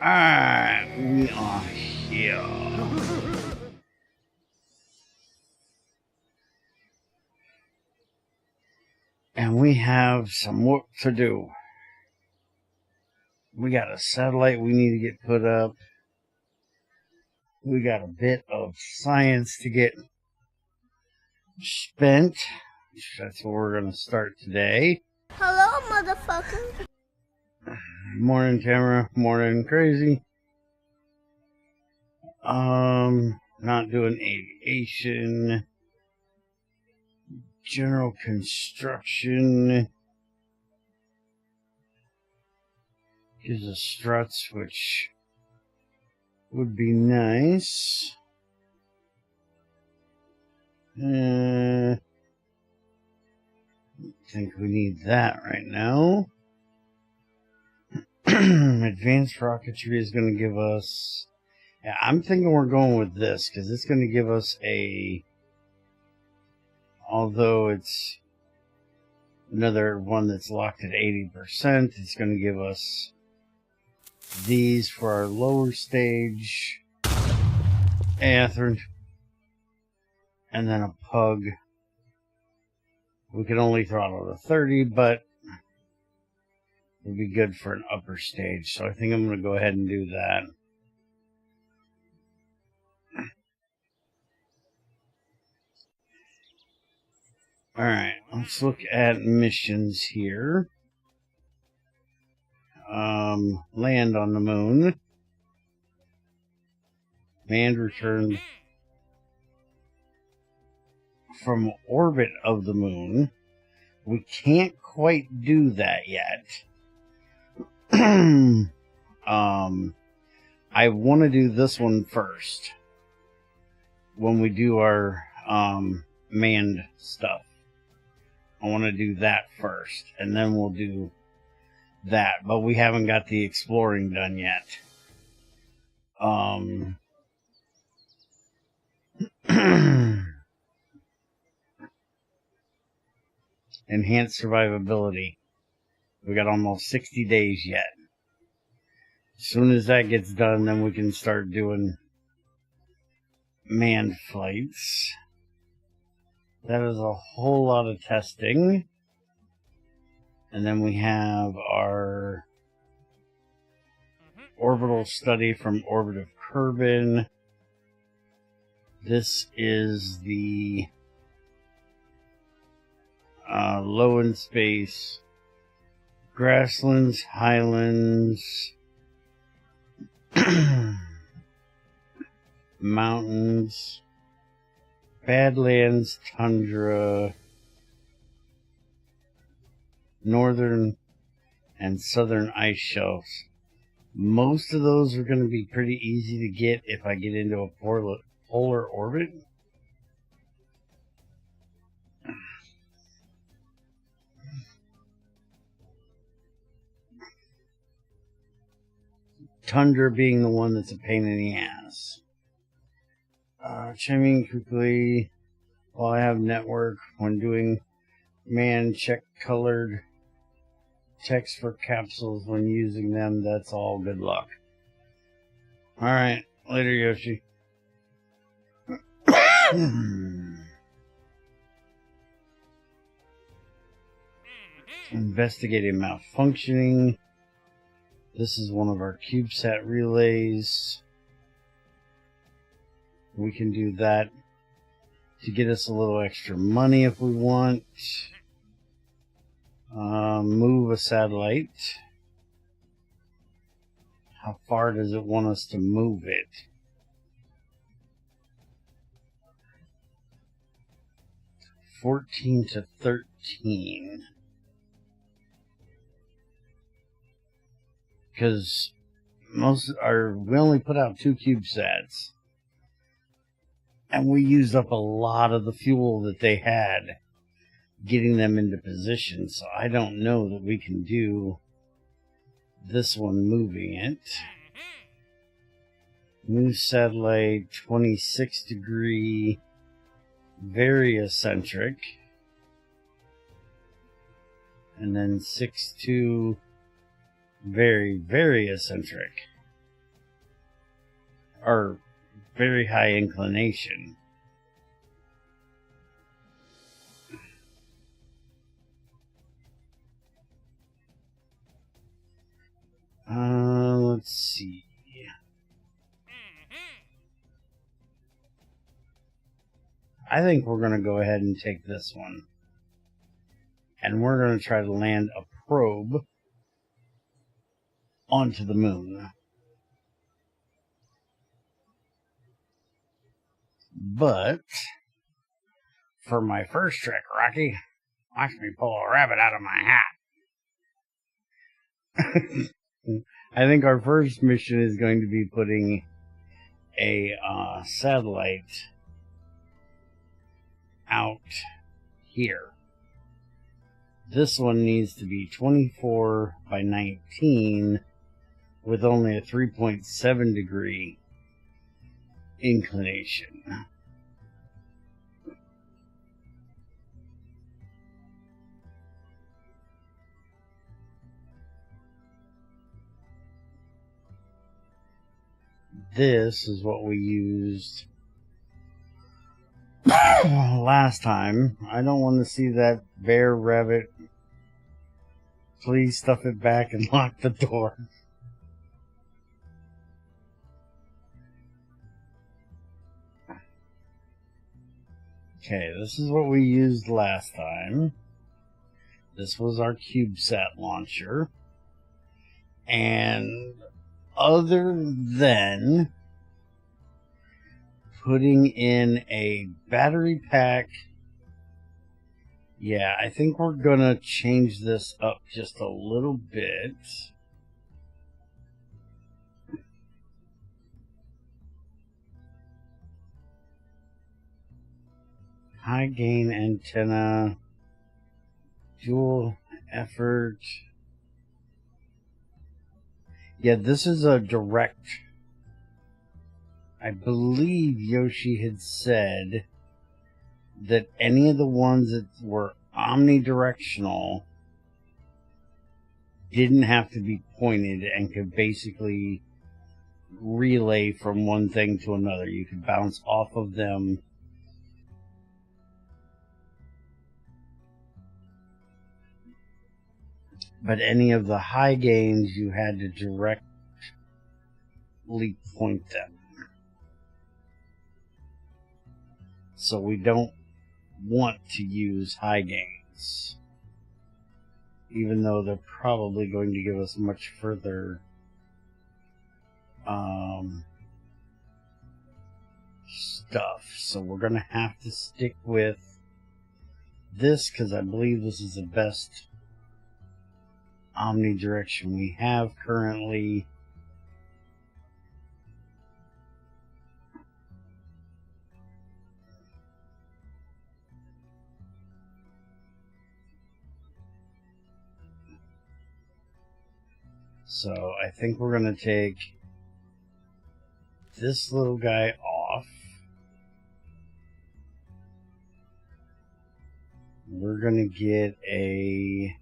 Alright, we are here. And we have some work to do. We got a satellite we need to get put up. We got a bit of science to get spent. That's what we're going to start today. Hello, motherfucker. Morning, Tamara. Morning, Crazy. Not doing aviation. General construction. Gives us struts, which would be nice. I think we need that right now. Advanced rocketry is going to give us... Yeah, I'm thinking we're going with this, because it's going to give us a... Although it's another one that's locked at 80%, it's going to give us these for our lower stage. And then a pug. We can only throttle to 30, but it would be good for an upper stage. So I think I'm going to go ahead and do that. Alright, let's look at missions here. Land on the moon. Manned return from orbit of the moon. We can't quite do that yet. I want to do this one first. When we do our manned stuff. I want to do that first, and then we'll do that. But we haven't got the exploring done yet. Enhanced survivability. We got almost 60 days yet. As soon as that gets done, then we can start doing manned flights. That is a whole lot of testing. And then we have our orbital study from orbit of Kerbin. This is the low in space, grasslands, highlands, mountains, badlands, tundra, northern and southern ice shelves. Most of those are going to be pretty easy to get if I get into a polar orbit. Tundra being the one that's a pain in the ass. Chiming quickly while I have network. When doing man, check colored text for capsules when using them. That's all good luck. Alright, later Yoshi. Investigating malfunctioning. This is one of our CubeSat relays. We can do that to get us a little extra money if we want. Move a satellite. How far does it want us to move it? $14 to $13. Because we only put out 2 CubeSats. And we used up a lot of the fuel that they had getting them into position. So I don't know that we can do this one moving it. New satellite, 26 degree, very eccentric. And then 6'2", very, very eccentric. are very high inclination. Let's see. I think we're going to go ahead and take this one. And we're going to try to land a probe onto the moon. But for my first trick, Rocky, watch me pull a rabbit out of my hat. I think our first mission is going to be putting a satellite out here. This one needs to be 24 by 19 with only a 3.7 degree inclination. This is what we used last time. I don't want to see that bear rabbit. Please stuff it back and lock the door. Okay, this is what we used last time. This was our CubeSat launcher. And other than putting in a battery pack, yeah, I think we're gonna change this up just a little bit. High gain antenna, dual effort. Yeah, this is a direct. I believe Yoshi had said that any of the ones that were omnidirectional didn't have to be pointed and could basically relay from one thing to another. You could bounce off of them. But any of the high gains, you had to directly point them. So we don't want to use high gains, even though they're probably going to give us much further stuff. So we're going to have to stick with this because I believe this is the best omnidirection we have currently. So I think we're going to take this little guy off. We're going to get a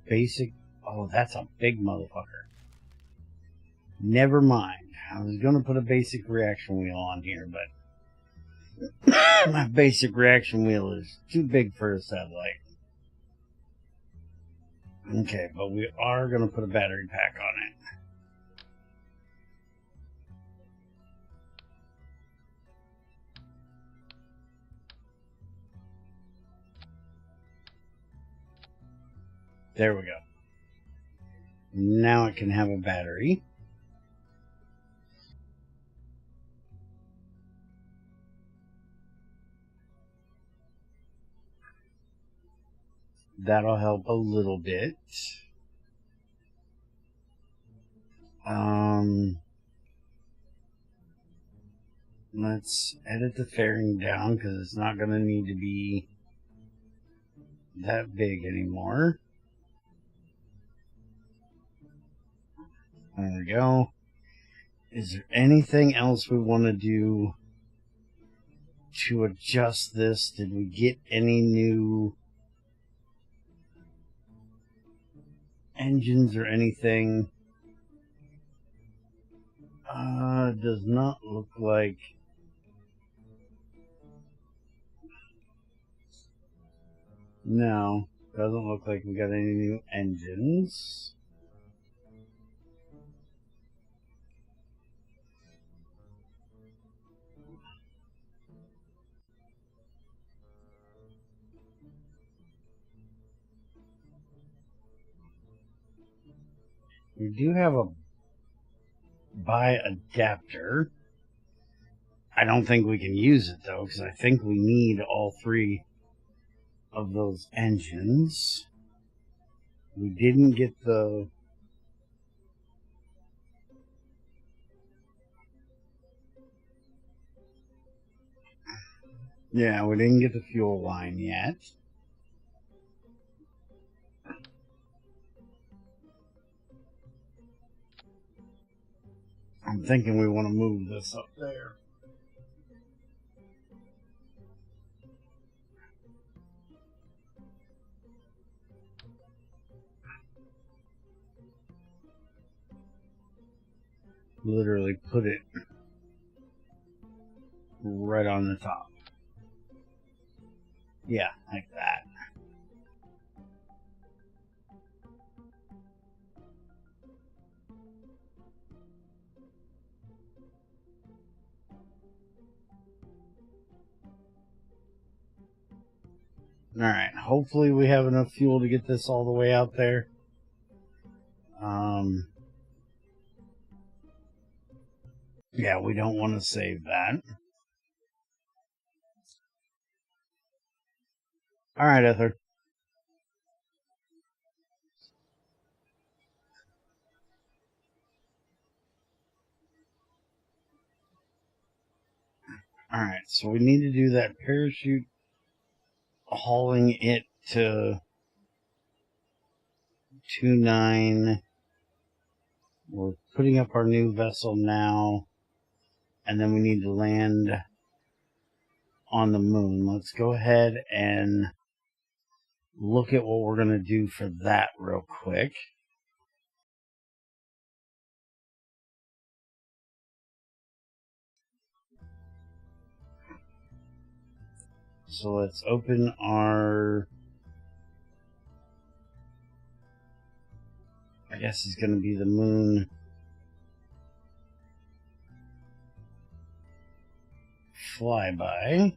basic. Oh, that's a big motherfucker. Never mind. I was going to put a basic reaction wheel on here, but my basic reaction wheel is too big for a satellite. Okay, but we are going to put a battery pack on it. There we go. Now it can have a battery. That'll help a little bit. Let's edit the fairing down because it's not going to need to be that big anymore. There we go. Is there anything else we want to do to adjust this? Did we get any new engines or anything. Does not look like... No, doesn't look like we got any new engines. We do have a buy adapter. I don't think we can use it though, because I think we need all three of those engines. We didn't get the... Yeah, we didn't get the fuel line yet. I'm thinking we want to move this up there. Literally put it right on the top. Yeah, like that. Alright, hopefully we have enough fuel to get this all the way out there. Yeah, we don't want to save that. Alright, Ether. Alright, so we need to do that parachute, hauling it to 29. We're putting up our new vessel now, and then we need to land on the moon. Let's go ahead and look at what we're going to do for that real quick. So let's open our... I guess it's going to be the moon flyby.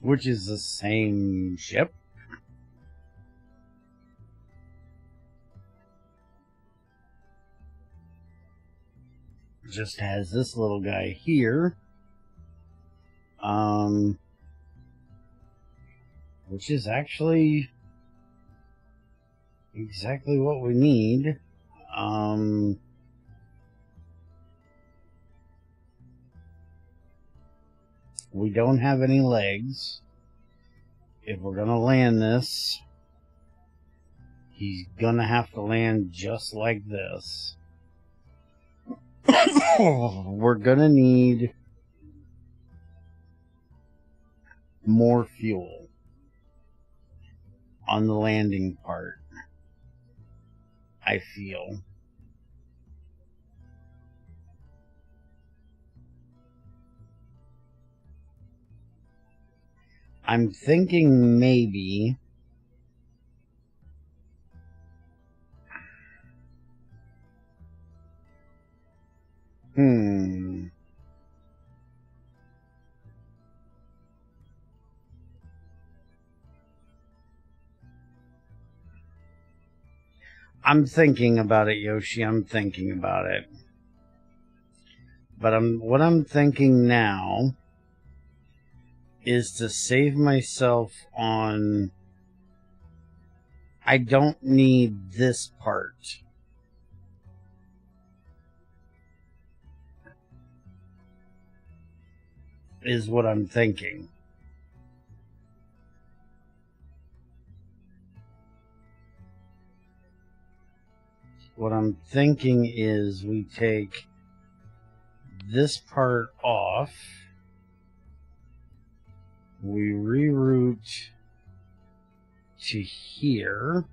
Which is the same ship. Just has this little guy here. Which is actually exactly what we need. We don't have any legs. If we're gonna land this, he's gonna have to land just like this. We're gonna need more fuel on the landing part, I feel. I'm thinking maybe I'm thinking about it, Yoshi. I'm thinking about it. But what I'm thinking now is to save myself on... I don't need this part. Is what I'm thinking. What I'm thinking is we take this part off. We reroute to here.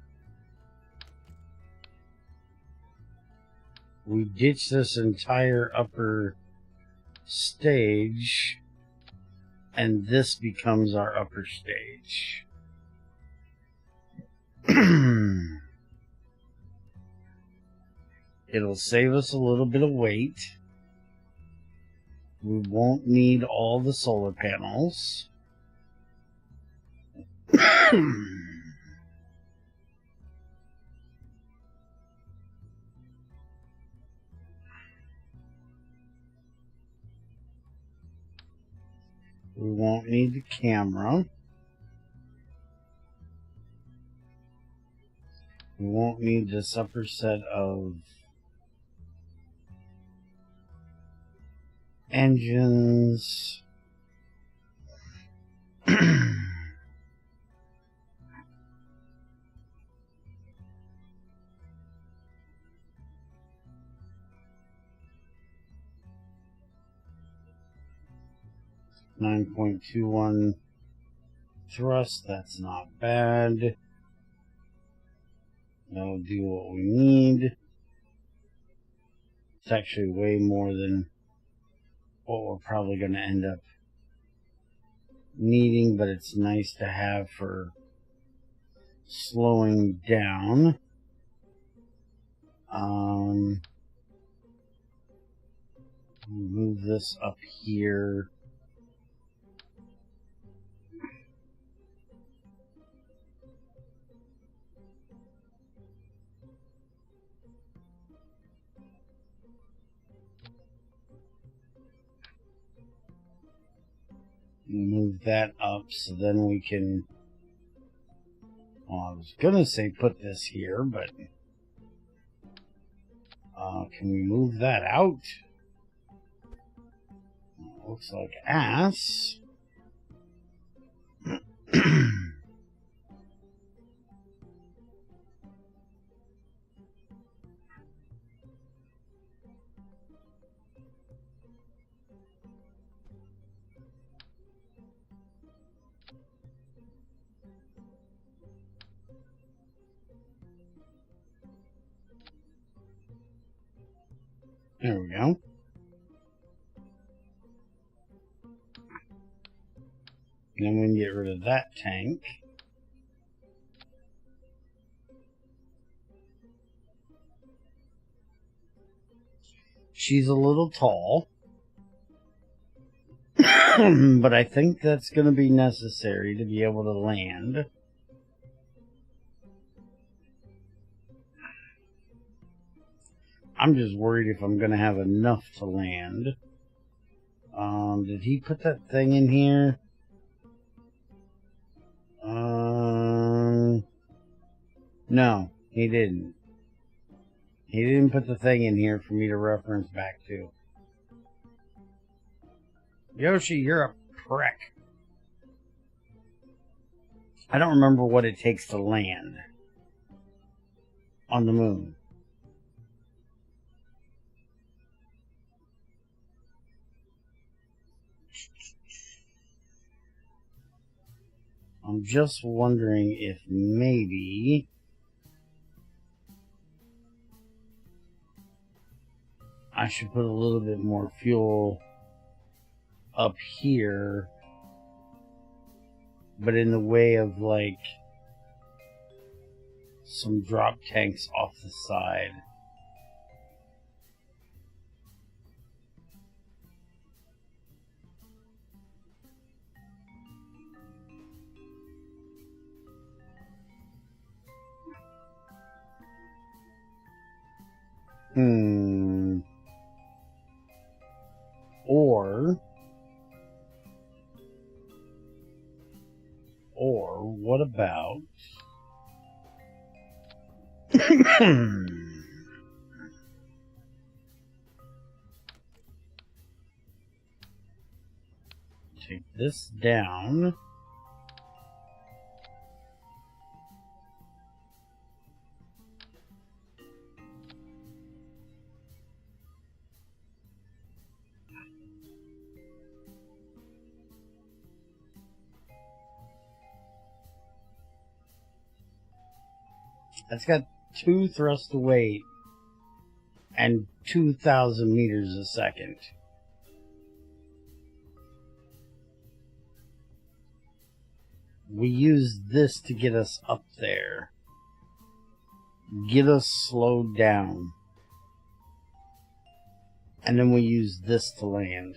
We ditch this entire upper stage, and this becomes our upper stage. It'll save us a little bit of weight. We won't need all the solar panels. We won't need the camera. We won't need this upper set of engines. 9.21 thrust, that's not bad. That'll do what we need. It's actually way more than what we're probably going to end up needing, but it's nice to have for slowing down. Move this up here. Move that up so then we can, well, I was gonna say put this here, but can we move that out? Looks like ass. There we go. And then we can get rid of that tank. She's a little tall. But I think that's going to be necessary to be able to land. I'm just worried if I'm going to have enough to land. Did he put that thing in here? No, he didn't. He didn't put the thing in here for me to reference back to. Yoshi, you're a prick. I don't remember what it takes to land on the moon. I'm just wondering if maybe I should put a little bit more fuel up here, but in the way of like some drop tanks off the side. Or what about take this down. That's got 2 thrust to weight and 2,000 meters a second. We use this to get us up there. Get us slowed down. And then we use this to land.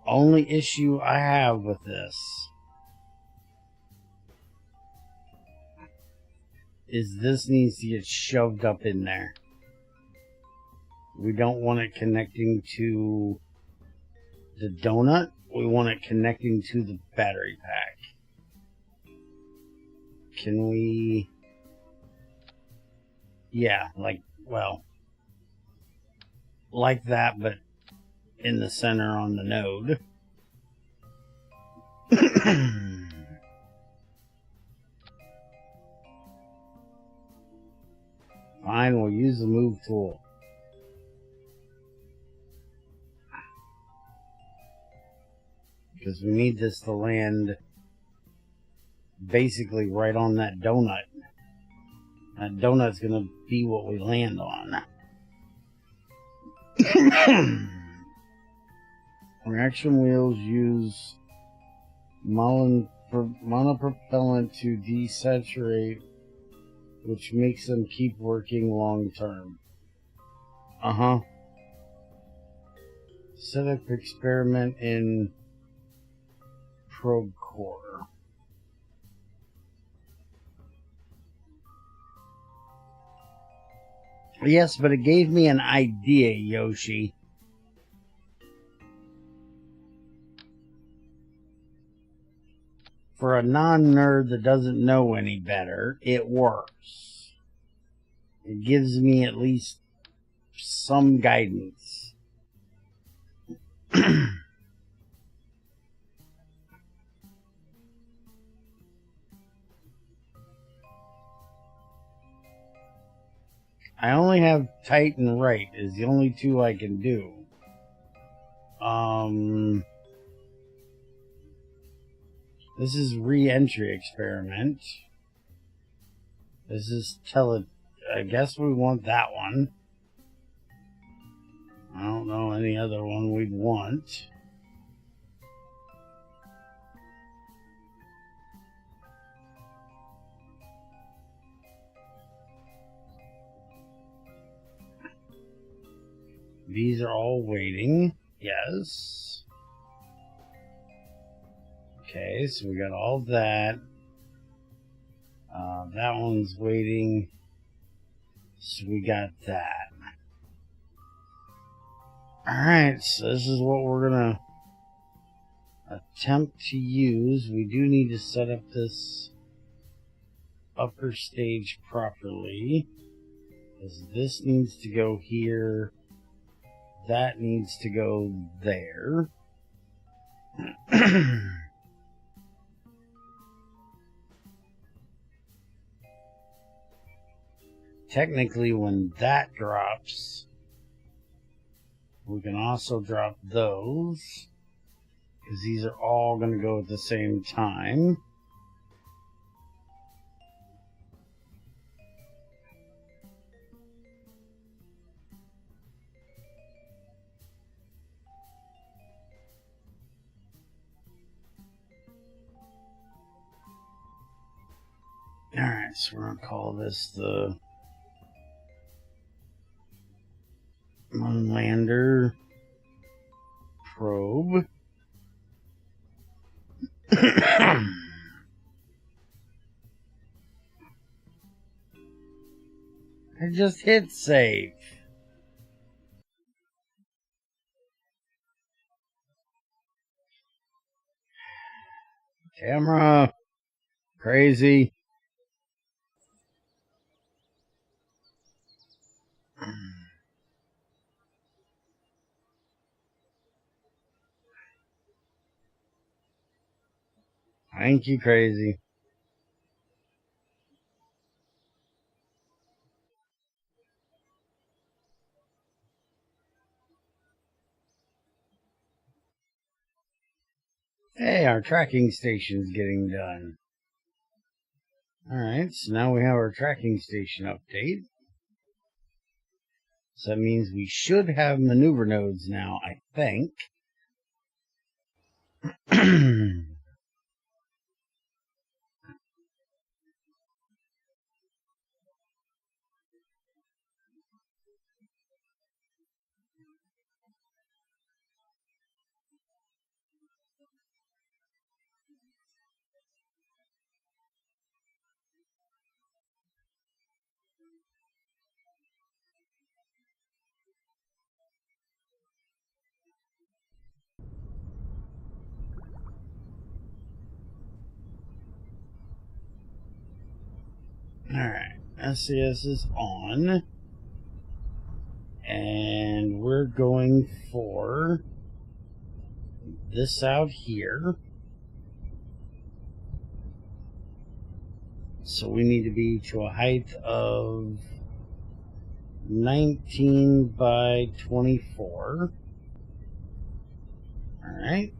Only issue I have with this is this needs to get shoved up in there. We don't want it connecting to the donut. We want it connecting to the battery pack. Can we... Yeah, like that, but in the center on the node. Fine, we'll use the move tool. Because we need this to land basically right on that donut. That donut's going to be what we land on. Reaction wheels use monopropellant to desaturate, which makes them keep working long term. Set up experiment in probe core. Yes, but it gave me an idea, Yoshi. For a non-nerd that doesn't know any better, it works. It gives me at least some guidance. I only have tight and right is the only two I can do. This is re-entry experiment. This is I guess we want that one. I don't know any other one we'd want. These are all waiting. Yes. Okay, so we got all that. That one's waiting. So we got that. Alright, so this is what we're gonna attempt to use. We do need to set up this upper stage properly. Because this needs to go here. That needs to go there. Technically, when that drops, we can also drop those. Because these are all going to go at the same time. Alright, so we're going to call this the Moonlander probe. I just hit save. Camera. Crazy. Thank you, crazy. Hey, our tracking station's getting done. Alright, so now we have our tracking station update. So that means we should have maneuver nodes now, I think. Alright, SCS is on. And we're going for this out here. So we need to be to a height of 19 by 24. Alright.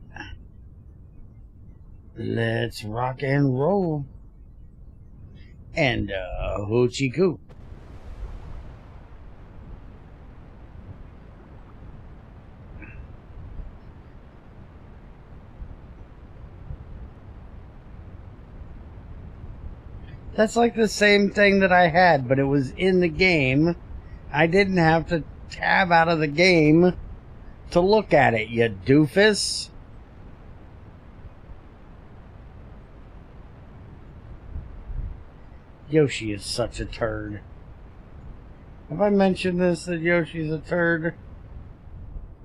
Let's rock and roll. And hoochie coo. That's like the same thing that I had, but it was in the game. I didn't have to tab out of the game to look at it, you doofus. Yoshi is such a turd. Have I mentioned this, that Yoshi's a turd?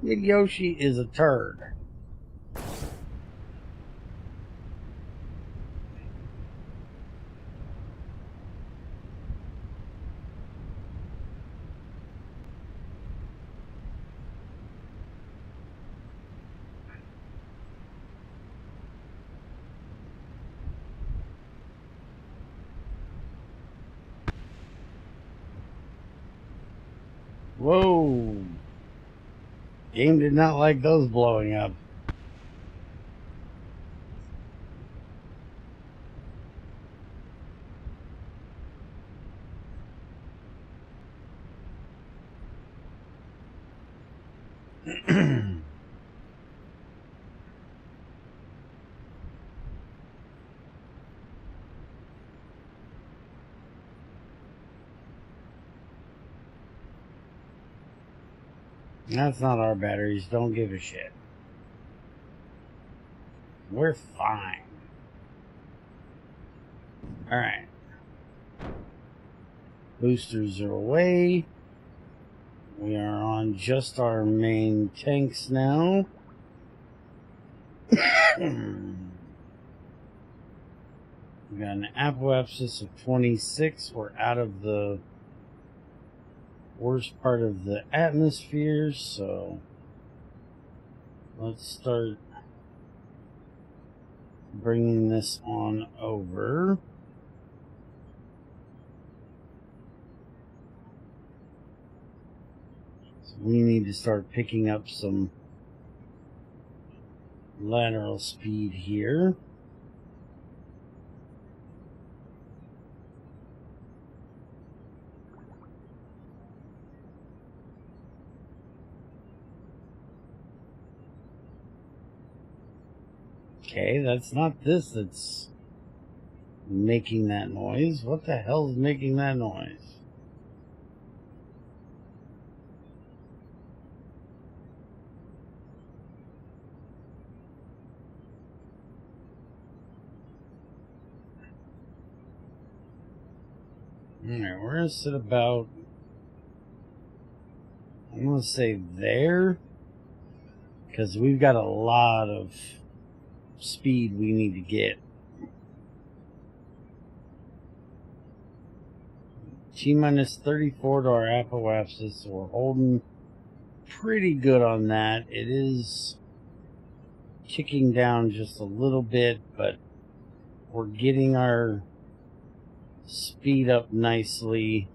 Yoshi is a turd. Whoa. Game did not like those blowing up. That's not our batteries. Don't give a shit. We're fine. Alright. Boosters are away. We are on just our main tanks now. We got an apoapsis of 26. We're out of the worst part of the atmosphere, so let's start bringing this on over. So we need to start picking up some lateral speed here. Okay, that's not this that's making that noise. What the hell is making that noise? Alright, we're gonna sit about, I'm gonna say there, because we've got a lot of speed we need to get. T-minus 34 to our apoapsis, so we're holding pretty good on that. It is ticking down just a little bit, but we're getting our speed up nicely.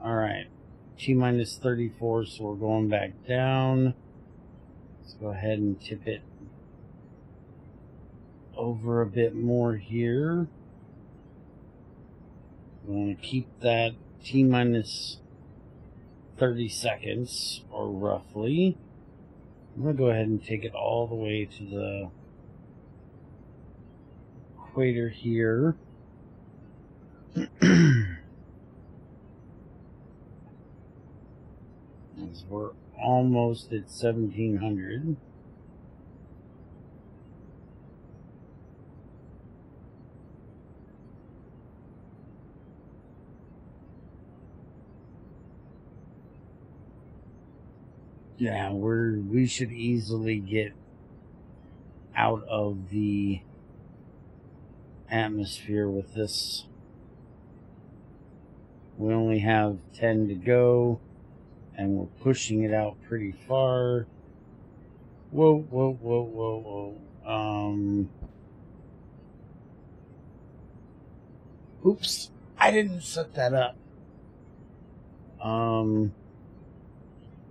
Alright, T-minus 34, so we're going back down. Let's go ahead and tip it over a bit more here. We want to keep that T minus 30 seconds, or roughly. I'm going to go ahead and take it all the way to the equator here. As we're almost at 1700. Yeah, we should easily get out of the atmosphere with this. We only have 10 to go, and we're pushing it out pretty far. Whoa, whoa, whoa, whoa, whoa. Oops, I didn't set that up.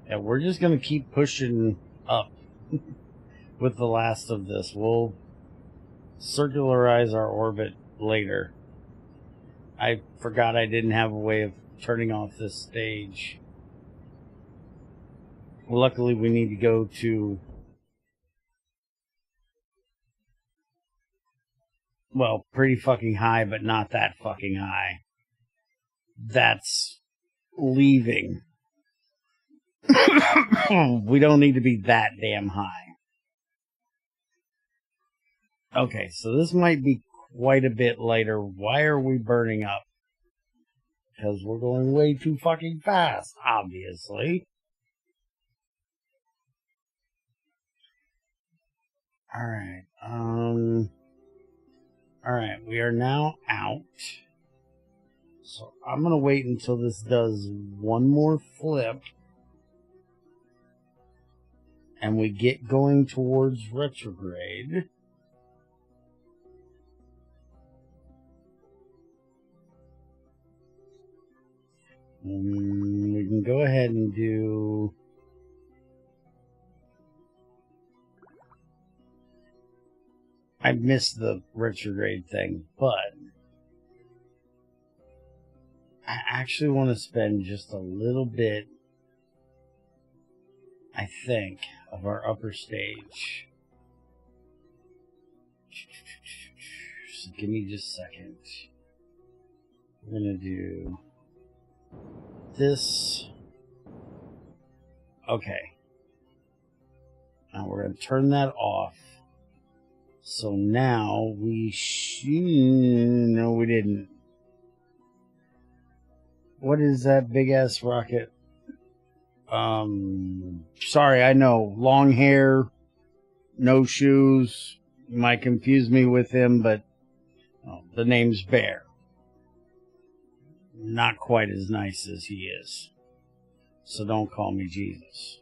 Yeah, we're just gonna keep pushing up with the last of this. We'll circularize our orbit later. I forgot I didn't have a way of turning off this stage. Luckily, we need to go to, well, pretty fucking high, but not that fucking high. That's leaving. We don't need to be that damn high. Okay, so this might be quite a bit later. Why are we burning up? Because we're going way too fucking fast, obviously. Alright, alright, we are now out. So I'm gonna wait until this does one more flip. And we get going towards retrograde. We can go ahead and do... I missed the retrograde thing, but I actually want to spend just a little bit, I think, of our upper stage. So give me just a second. We're going to do this. Okay. Now we're going to turn that off. So now we no, we didn't. What is that big ass rocket? Sorry, I know. Long hair, no shoes. You might confuse me with him, but the name's Bear. Not quite as nice as he is. So don't call me Jesus.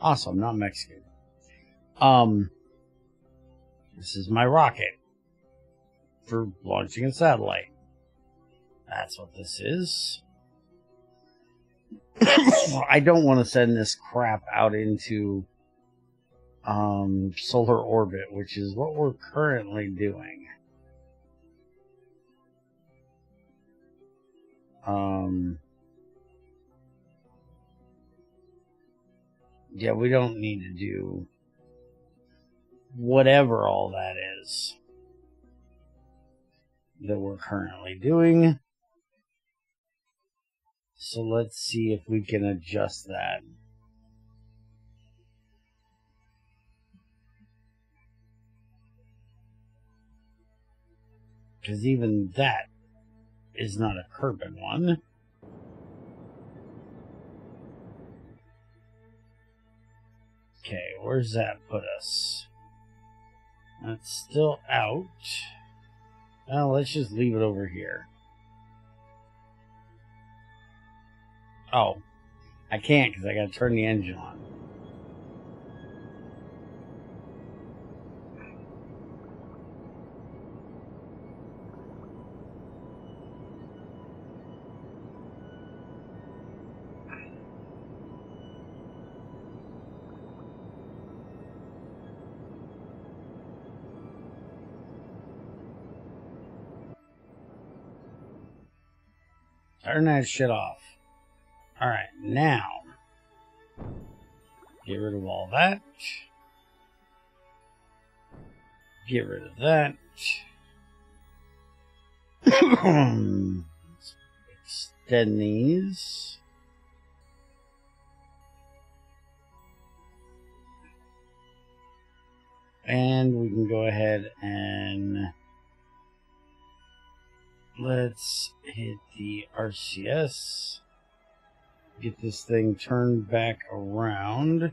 Also, I'm not Mexican. This is my rocket for launching a satellite. That's what this is. I don't want to send this crap out into solar orbit, which is what we're currently doing. Yeah, we don't need to do whatever all that is that we're currently doing. So let's see if we can adjust that. Because even that is not a Kerbin one. Okay, where's that put us? That's still out. Well, let's just leave it over here. Oh, I can't because I gotta turn the engine on. Turn that shit off. Alright, now. Get rid of all that. Get rid of that. Extend these. And we can go ahead and let's hit the RCS. Get this thing turned back around.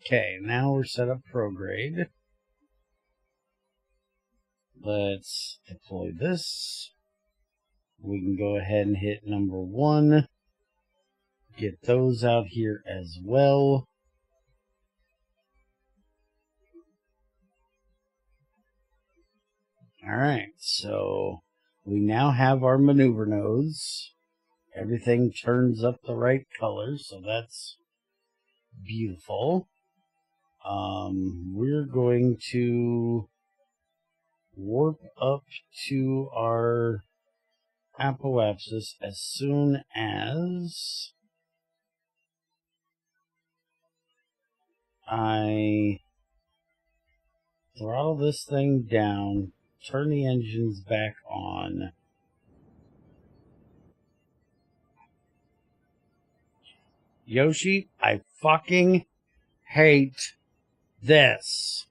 Okay, now we're set up ProGrade. Let's deploy this. We can go ahead and hit number 1. Get those out here as well. Alright, so we now have our maneuver nodes. Everything turns up the right color, so that's beautiful. We're going to warp up to our apoapsis as soon as I throttle this thing down, turn the engines back on. Yoshi, I fucking hate this.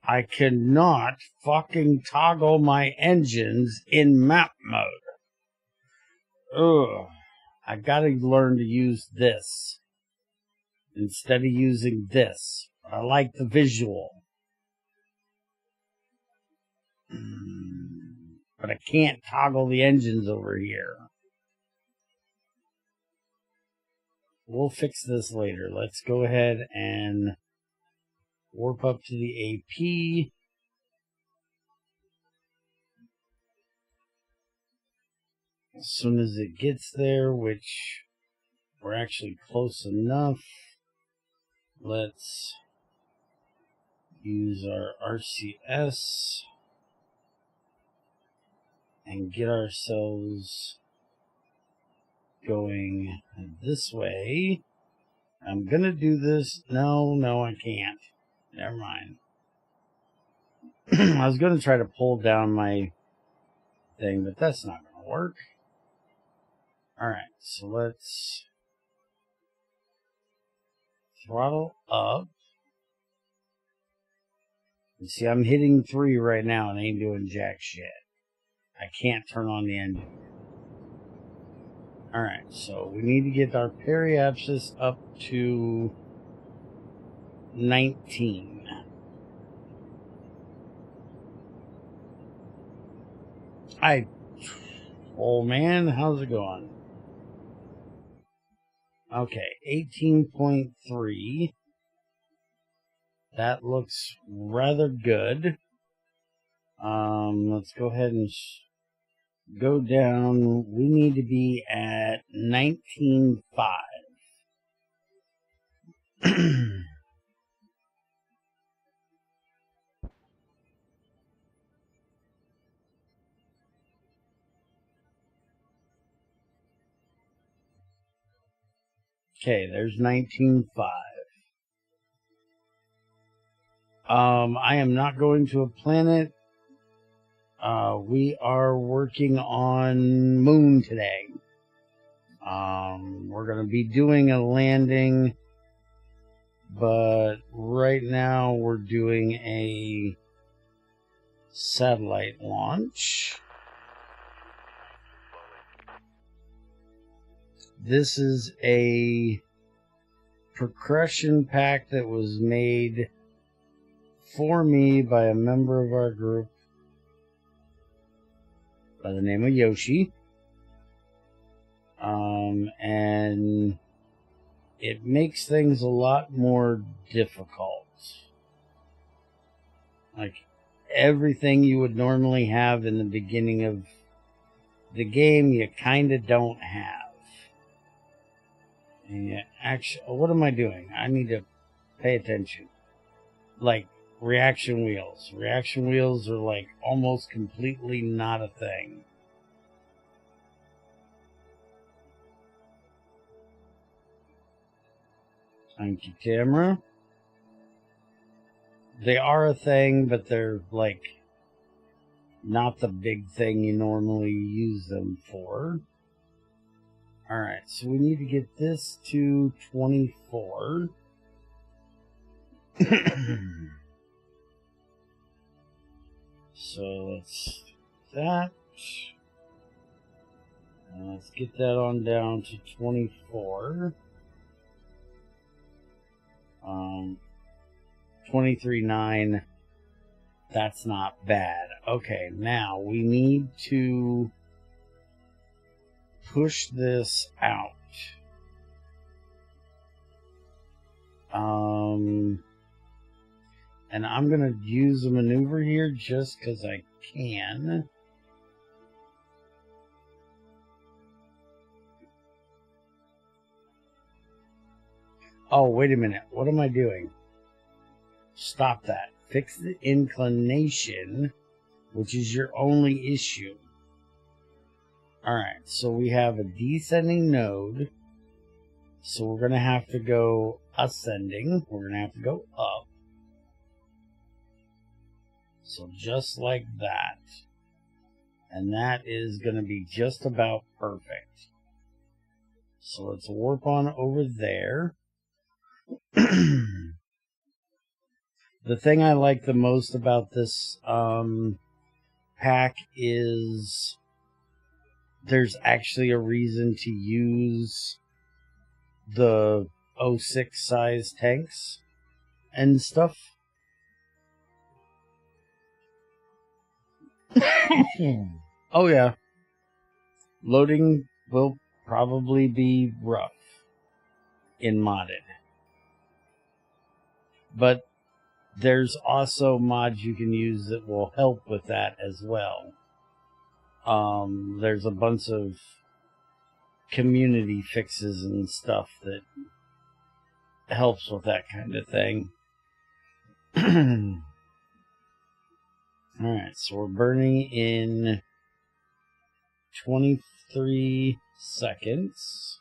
I cannot fucking toggle my engines in map mode. Ugh. I gotta learn to use this instead of using this. I like the visual. But I can't toggle the engines over here. We'll fix this later. Let's go ahead and warp up to the AP. As soon as it gets there, which we're actually close enough, let's use our RCS and get ourselves going this way. I'm gonna do this. No, I can't. Never mind. I was gonna try to pull down my thing, but that's not gonna work. Alright, so let's throttle up. You see, I'm hitting 3 right now and ain't doing jack shit. I can't turn on the engine. Alright, so we need to get our periapsis up to 19. Oh man, how's it going? Okay, 18.3. That looks rather good. Let's go ahead and go down. We need to be at 19.5. Okay, there's 19.5. I am not going to a planet. We are working on Moon today. We're going to be doing a landing, but right now we're doing a satellite launch. This is a percussion pack that was made for me by a member of our group by the name of Yoshi. And it makes things a lot more difficult. Like, everything you would normally have in the beginning of the game, you kind of don't have. And actually, what am I doing? I need to pay attention. Like, reaction wheels. Reaction wheels are like almost completely not a thing. Thank you, camera. They are a thing, but they're like not the big thing you normally use them for. Alright, so we need to get this to 24. So let's do that. Let's get that on down to 24. 23.9. That's not bad. Okay, now we need to push this out. And I'm going to use a maneuver here just because I can. Oh, wait a minute. What am I doing? Stop that. Fix the inclination, which is your only issue. Alright, so we have a descending node. So we're going to have to go ascending. We're going to have to go up. So just like that. And that is going to be just about perfect. So let's warp on over there. The thing I like the most about this pack is there's actually a reason to use the 06 size tanks and stuff. Oh yeah, loading will probably be rough in modded, but there's also mods you can use that will help with that as well. There's a bunch of community fixes and stuff that helps with that kind of thing. Alright, so we're burning in 23 seconds.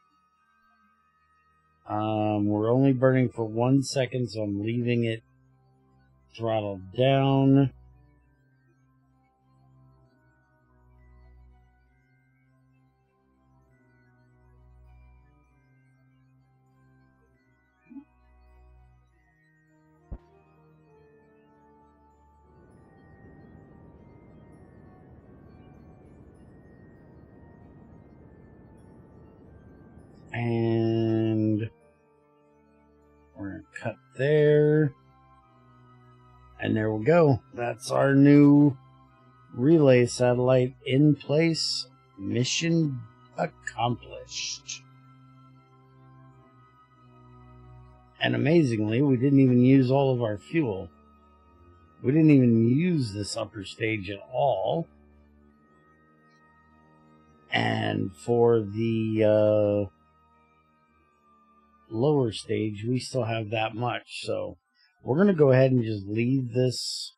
We're only burning for 1 second, so I'm leaving it throttled down. And we're going to cut there. And there we go. That's our new relay satellite in place. Mission accomplished. And amazingly, we didn't even use all of our fuel. We didn't even use this upper stage at all. And for the lower stage, we still have that much. So we're going to go ahead and just leave this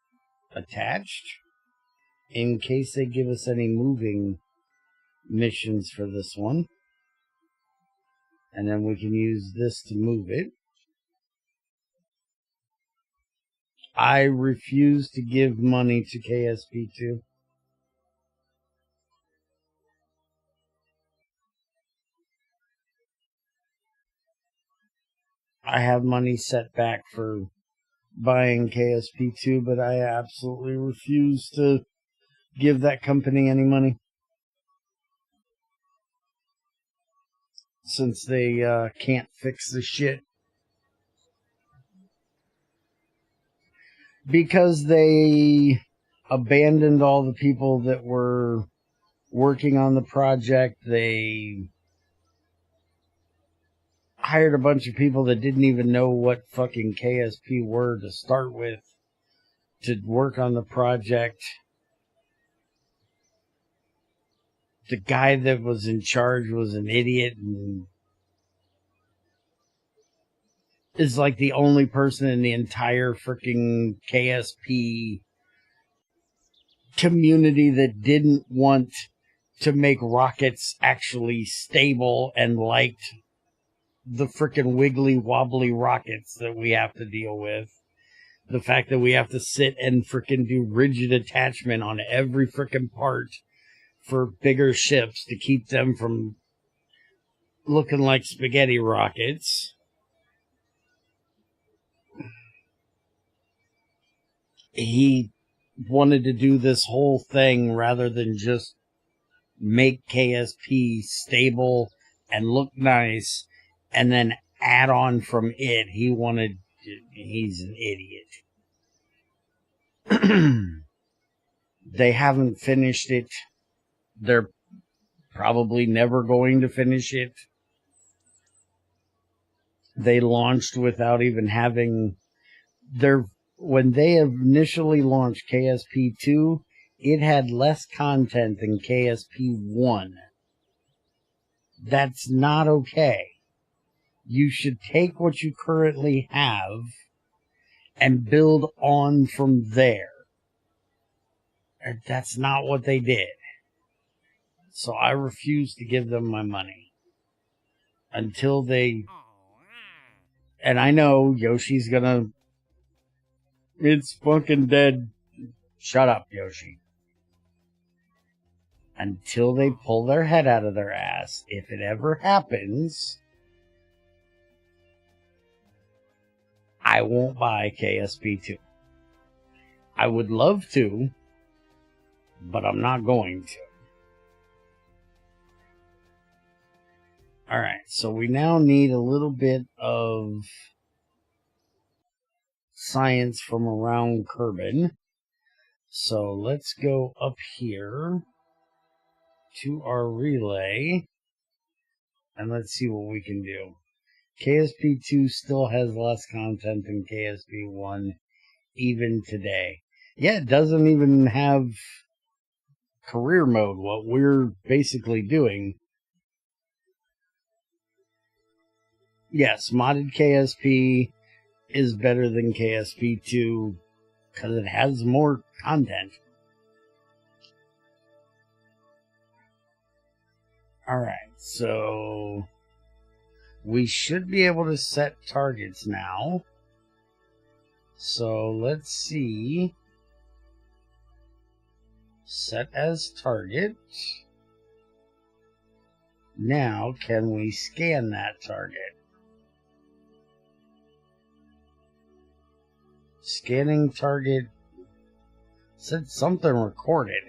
attached in case they give us any moving missions for this one. And then we can use this to move it. I refuse to give money to KSP2. I have money set back for buying KSP2, but I absolutely refuse to give that company any money. Since they can't fix the shit. Because they abandoned all the people that were working on the project. They hired a bunch of people that didn't even know what fucking KSP were to start with to work on the project. The guy that was in charge was an idiot and is like the only person in the entire freaking KSP community that didn't want to make rockets actually stable and liked the freaking wiggly wobbly rockets that we have to deal with. The fact that we have to sit and freaking do rigid attachment on every freaking part for bigger ships to keep them from looking like spaghetti rockets. He wanted to do this whole thing rather than just make KSP stable and look nice and then add on from it. He's an idiot. They haven't finished it. They're probably never going to finish it. They launched without even having when they initially launched KSP2, it had less content than KSP1. That's not okay. You should take what you currently have and build on from there. And that's not what they did. So I refuse to give them my money until they... And I know Yoshi's gonna... It's fucking dead. Shut up, Yoshi. Until they pull their head out of their ass, if it ever happens, I won't buy KSP2. I would love to, but I'm not going to. Alright, so we now need a little bit of science from around Kerbin. So let's go up here to our relay and let's see what we can do. KSP2 still has less content than KSP1 even today. Yeah, it doesn't even have career mode, what we're basically doing. Yes, modded KSP is better than KSP2 because it has more content. Alright, so we should be able to set targets now. So let's see. Set as target. Now, can we scan that target? Scanning target. Said something recorded.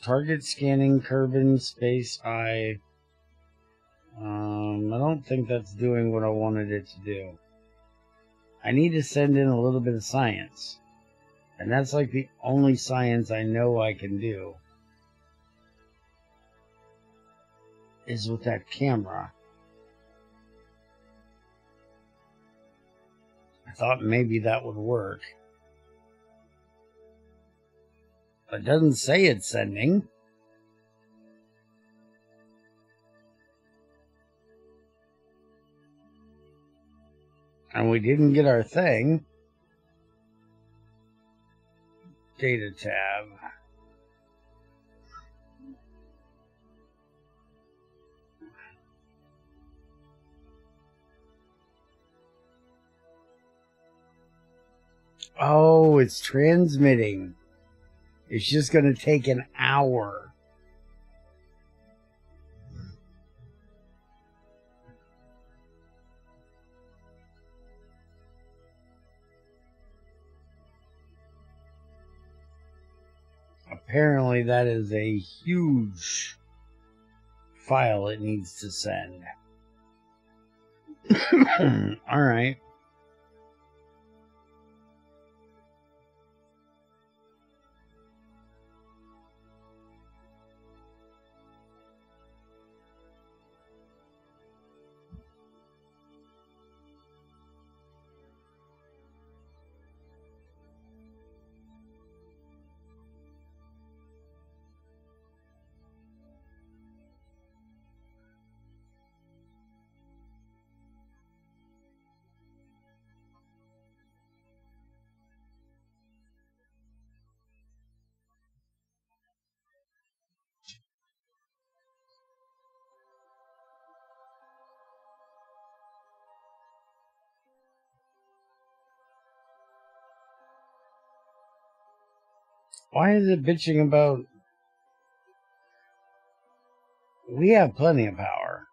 Target scanning, Kerbin, space I. I don't think that's doing what I wanted it to do. I need to send in a little bit of science. And that's like the only science I know I can do. Is with that camera. I thought maybe that would work. But it doesn't say it's sending. And we didn't get our thing. Data tab. Oh, it's transmitting. It's just going to take an hour. Apparently that is a huge file it needs to send. All right. Why is it bitching about... We have plenty of power.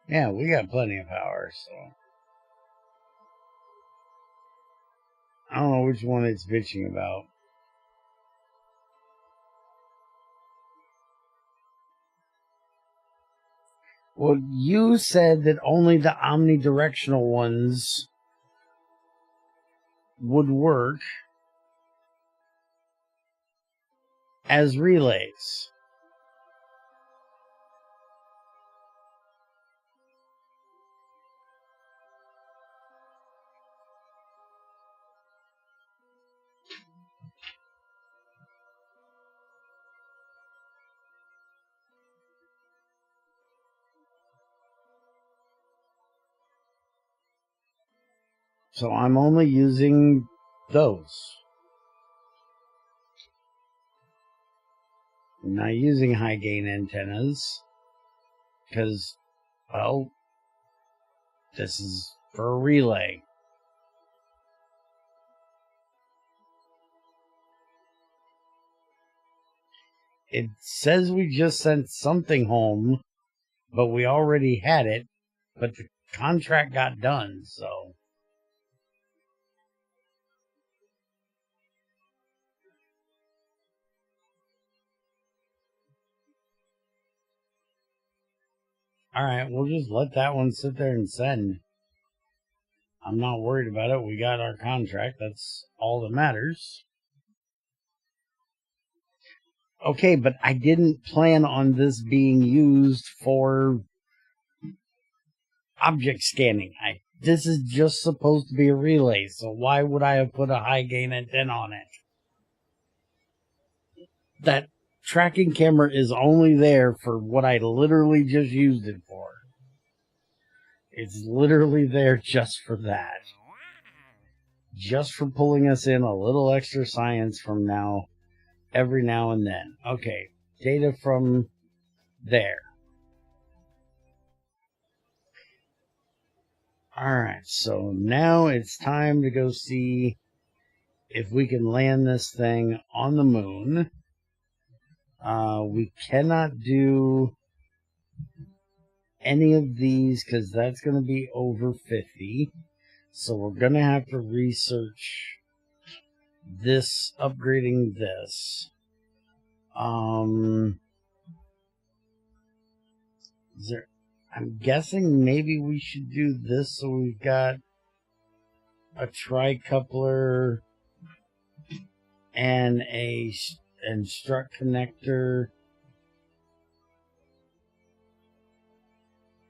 Yeah, we got plenty of power, so... I don't know which one it's bitching about. Well, you said that only the omnidirectional ones would work as relays. So I'm only using those. I'm not using high gain antennas because, well, this is for a relay. It says we just sent something home, but we already had it, but the contract got done, so... Alright, we'll just let that one sit there and send. I'm not worried about it. We got our contract. That's all that matters. Okay, but I didn't plan on this being used for object scanning. This is just supposed to be a relay, so why would I have put a high gain antenna on it? That tracking camera is only there for what I literally just used it for. It's literally there just for that. Just for pulling us in a little extra science from now, every now and then. Okay, data from there. Alright, so now it's time to go see if we can land this thing on the moon. We cannot do any of these because that's going to be over 50. So we're going to have to research this, upgrading this. I'm guessing maybe we should do this so we've got a tri-coupler and a strut connector.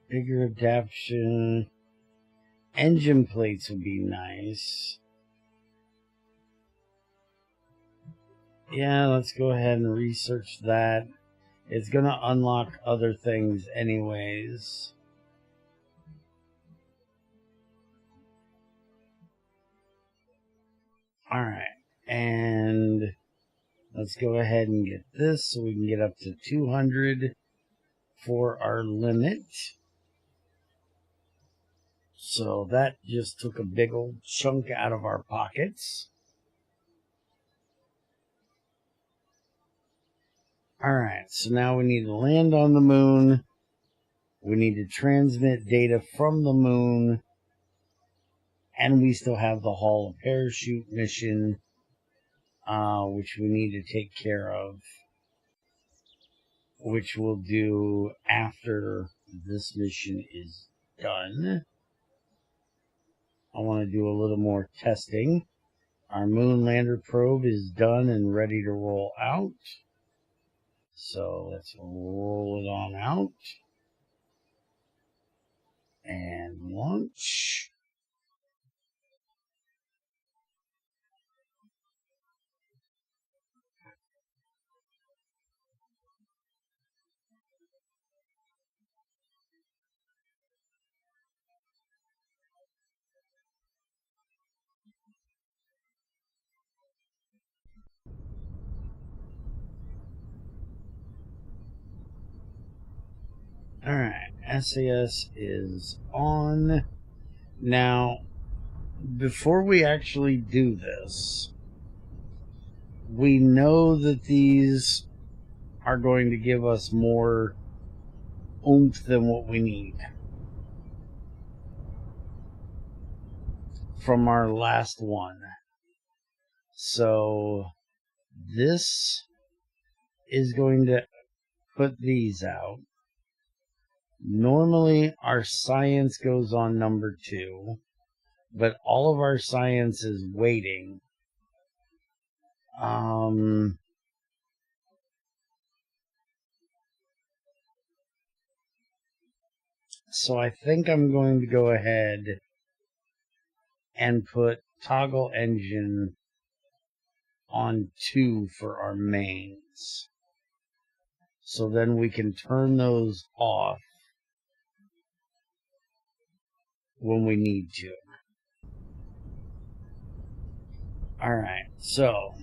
Bigger adaptation. Engine plates would be nice. Yeah, let's go ahead and research that. It's going to unlock other things anyways. Alright, and let's go ahead and get this so we can get up to 200 for our limit. So that just took a big old chunk out of our pockets. Alright, so now we need to land on the moon. We need to transmit data from the moon. And we still have the Hall of Parachute mission, which we need to take care of. Which we'll do after this mission is done. I want to do a little more testing. Our moon lander probe is done and ready to roll out. So let's roll it on out. And launch. Alright, SAS is on. Now, before we actually do this, we know that these are going to give us more oomph than what we need from our last one. So this is going to put these out. Normally our science goes on number 2, but all of our science is waiting. So I think I'm going to go ahead and put toggle engine on 2 for our mains. So then we can turn those off when we need to. Alright, so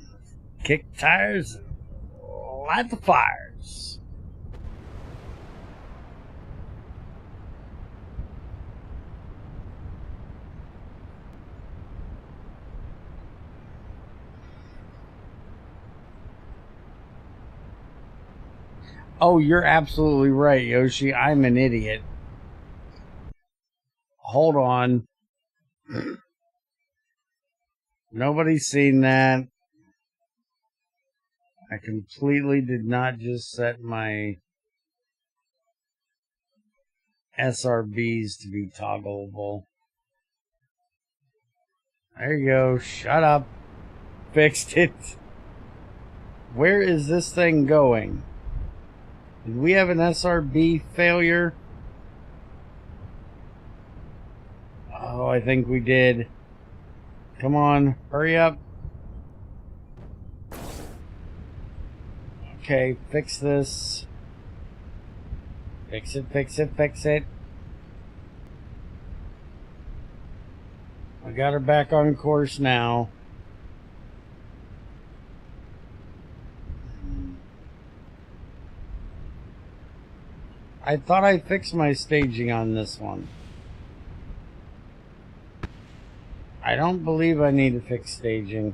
kick tires and light the fires. Oh, you're absolutely right, Yoshi. I'm an idiot. Hold on. Nobody's seen that. I completely did not just set my SRBs to be toggleable. There you go. Shut up. Fixed it. Where is this thing going? Did we have an SRB failure? Oh, I think we did. Come on, hurry up. Okay, fix this. Fix it, fix it, fix it. I got her back on course now. I thought I fixed my staging on this one. I don't believe I need to fix staging.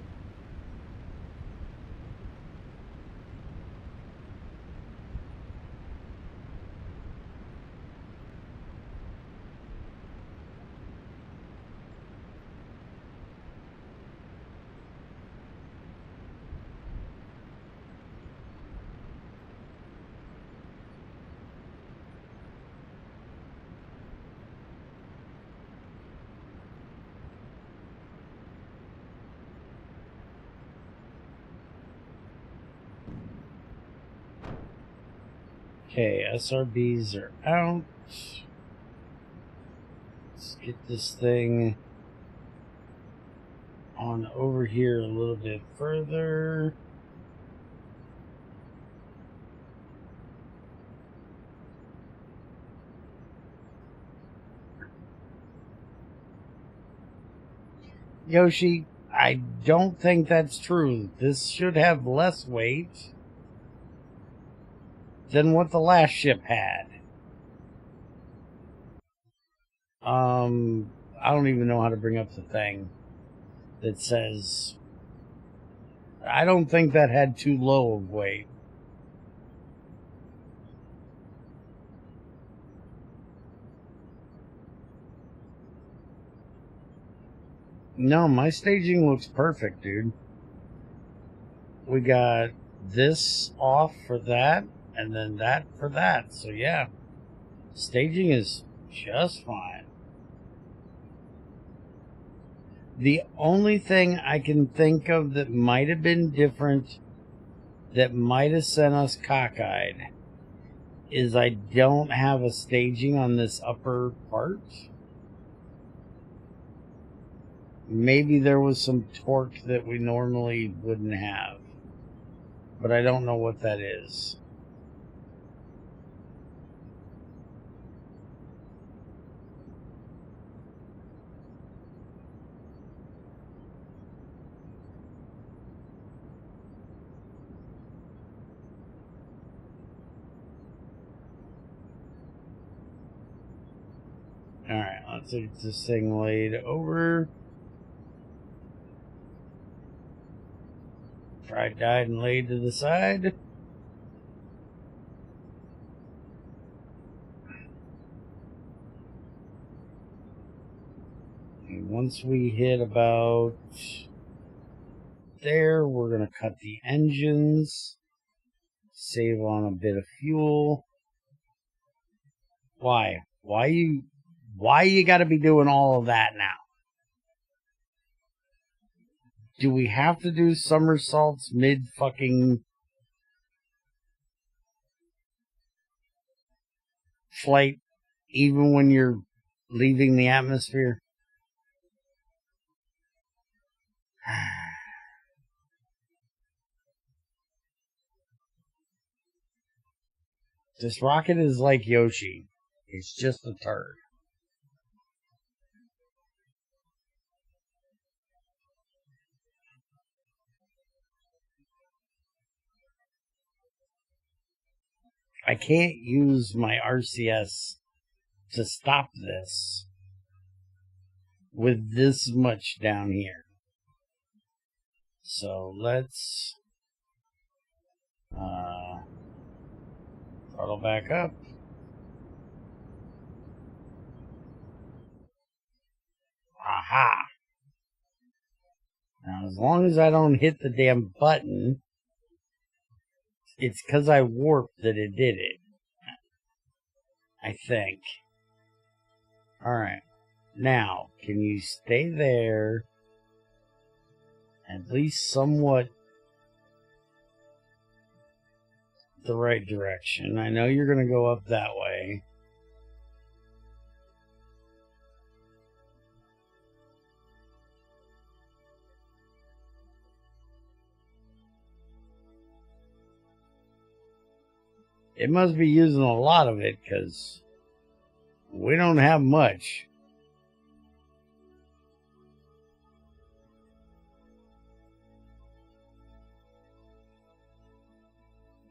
Okay, SRBs are out. Let's get this thing on over here a little bit further. Yoshi, I don't think that's true. This should have less weight than what the last ship had. I don't even know how to bring up the thing that says... I don't think that had too low of weight. No, my staging looks perfect, dude. We got this off for that, and then that for that. So yeah, staging is just fine. The only thing I can think of that might have been different, that might have sent us cockeyed, is I don't have a staging on this upper part. Maybe there was some torque that we normally wouldn't have, but I don't know what that is. Alright, let's get this thing laid over. Fried, dyed, and laid to the side. And once we hit about there, we're going to cut the engines. Save on a bit of fuel. Why? Why you gotta be doing all of that now? Do we have to do somersaults mid fucking flight even when you're leaving the atmosphere? This rocket is like Yoshi. It's just a turd. I can't use my RCS to stop this with this much down here. So let's throttle back up. Aha! Now, as long as I don't hit the damn button, it's because I warped that it did it. I think. Alright. Now, can you stay there? At least somewhat the right direction. I know you're going to go up that way. It must be using a lot of it because we don't have much.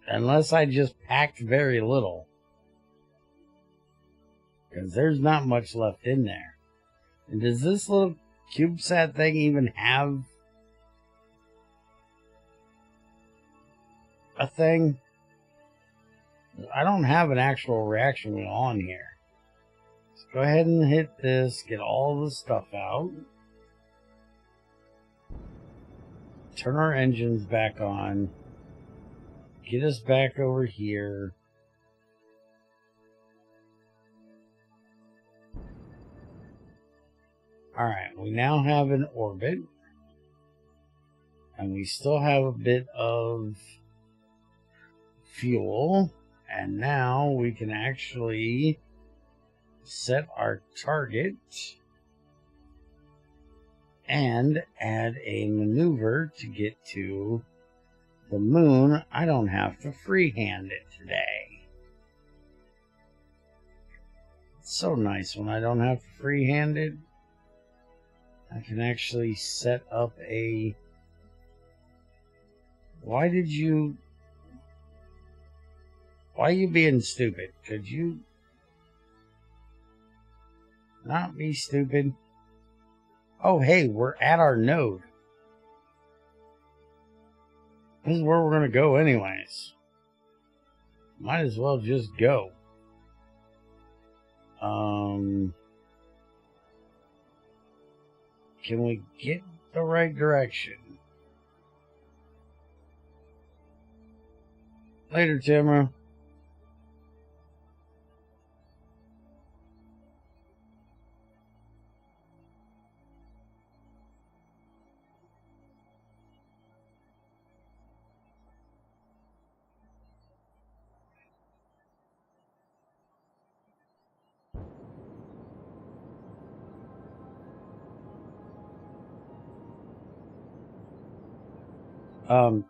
Unless I just packed very little. Because there's not much left in there. And does this little CubeSat thing even have a thing? I don't have an actual reaction wheel on here. Let's go ahead and hit this, get all the stuff out. Turn our engines back on. Get us back over here. Alright, we now have an orbit. And we still have a bit of fuel. And now we can actually set our target and add a maneuver to get to the moon. I don't have to freehand it today. It's so nice when I don't have to freehand it. I can actually set up a... Why are you being stupid? Could you not be stupid? Oh, hey, we're at our node. This is where we're going to go anyways. Might as well just go. Can we get the right direction? Later, Timmer.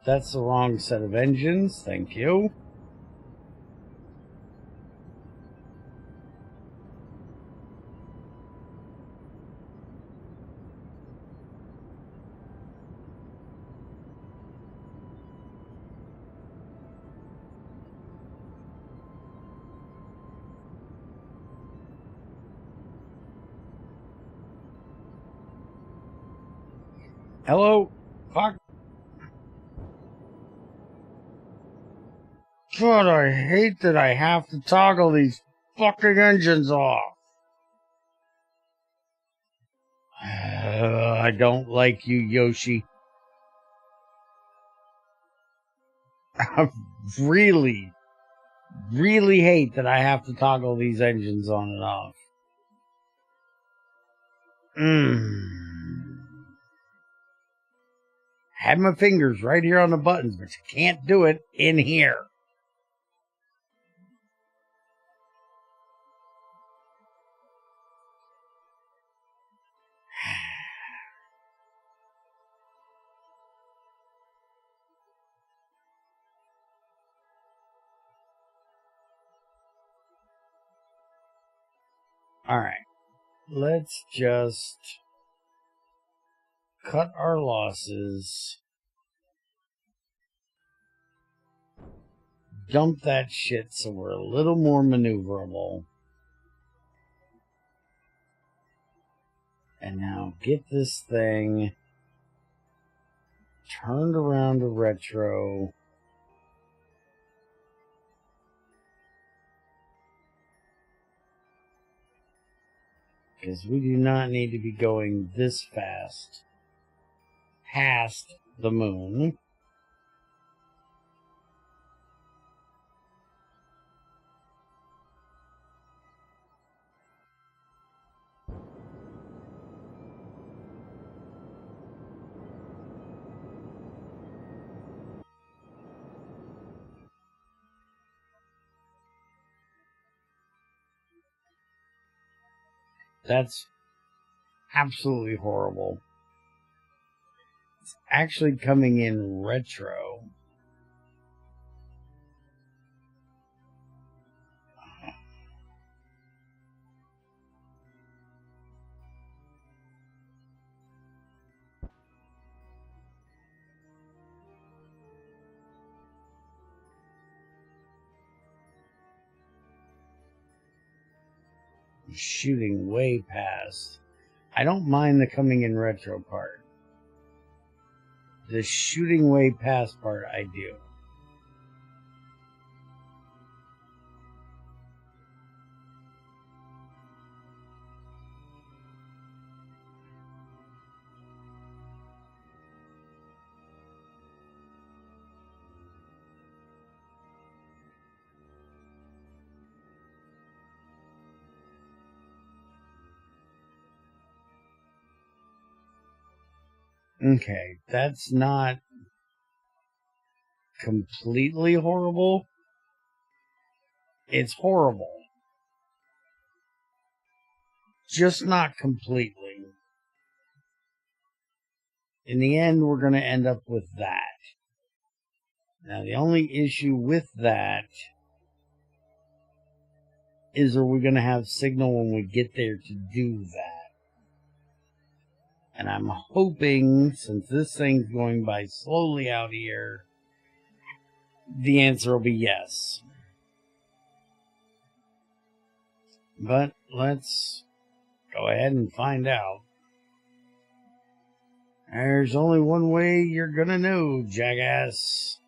That's the wrong set of engines. Thank you. Hello? Fuck. God, I hate that I have to toggle these fucking engines off. I don't like you, Yoshi. I really hate that I have to toggle these engines on and off. Had my fingers right here on the buttons, but you can't do it in here. Alright. Let's just cut our losses. Dump that shit so we're a little more maneuverable. And now get this thing turned around to retro. Because we do not need to be going this fast past the moon. That's absolutely horrible. It's actually coming in retro. Shooting way past. I don't mind the coming in retro part. The shooting way past part, I do. Okay, that's not completely horrible. It's horrible. Just not completely. In the end, we're going to end up with that. Now, the only issue with that is, are we going to have signal when we get there to do that? And I'm hoping, since this thing's going by slowly out here, the answer will be yes. But let's go ahead and find out. There's only one way you're gonna know, jackass.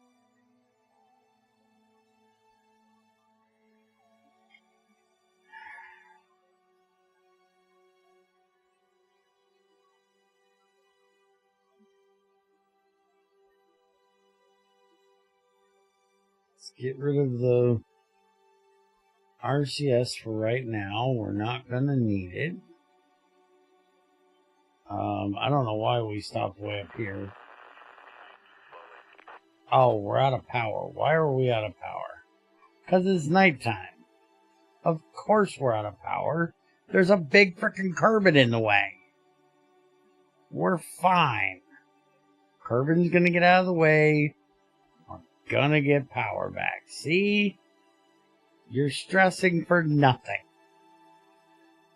Let's get rid of the RCS for right now. We're not gonna need it. I don't know why we stopped way up here. Oh, we're out of power. Why are we out of power? Because it's nighttime. Of course we're out of power. There's a big frickin' Kerbin in the way. We're fine. Kerbin's gonna get out of the way. We're gonna get power back. See? You're stressing for nothing.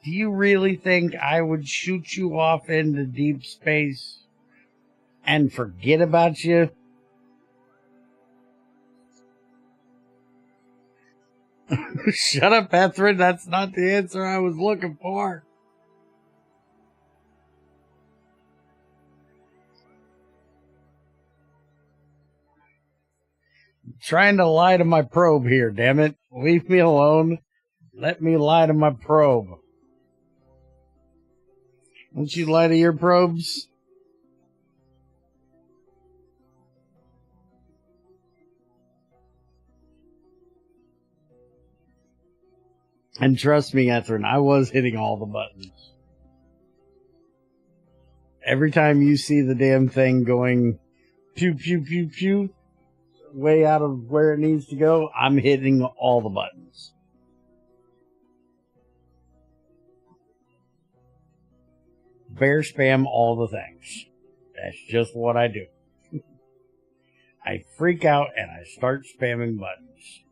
Do you really think I would shoot you off into deep space and forget about you? Shut up, Ethrin. That's not the answer I was looking for. trying to lie to my probe here, damn it. Leave me alone. Let me lie to my probe. Won't you lie to your probes? And trust me, Ethrin, I was hitting all the buttons. Every time you see the damn thing going pew, pew, pew, pew, way out of where it needs to go, I'm hitting all the buttons. Bear spam all the things. That's just what I do. I freak out and I start spamming buttons.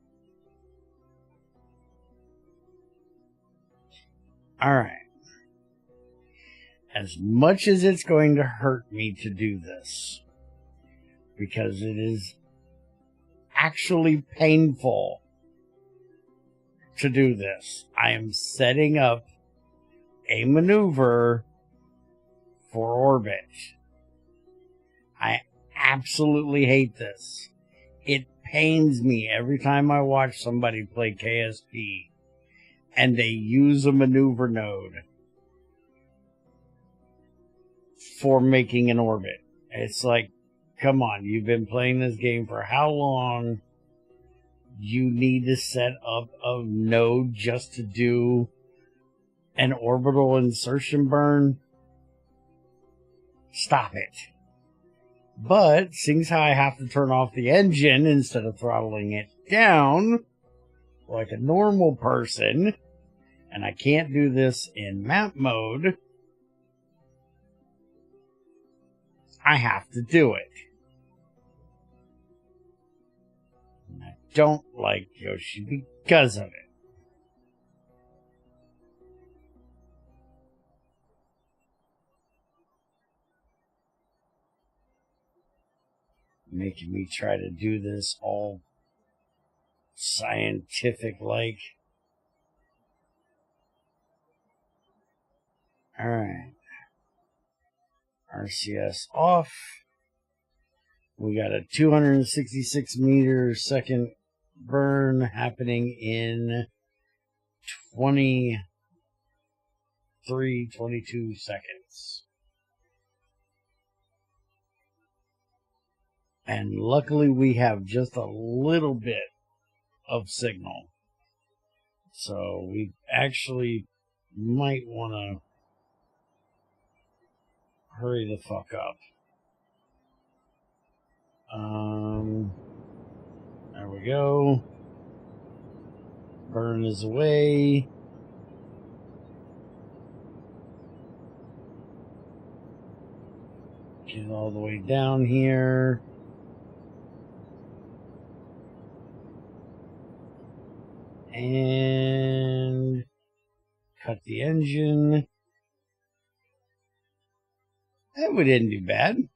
Alright. As much as it's going to hurt me to do this, because it is actually painful to do this, I am setting up a maneuver for orbit. I absolutely hate this. It pains me every time I watch somebody play KSP and they use a maneuver node for making an orbit. It's like, come on, you've been playing this game for how long? You need to set up a node just to do an orbital insertion burn? Stop it. But, seeing as how I have to turn off the engine instead of throttling it down, like a normal person, and I can't do this in map mode, I have to do it. And I don't like Yoshi because of it. Making me try to do this all scientific-like. Alright. RCS off. We got a 266 meter second burn happening in 22 seconds. And luckily we have just a little bit of signal. So we actually might want to hurry the fuck up. There we go. Burn is away. Get all the way down here. And cut the engine. And we didn't do bad.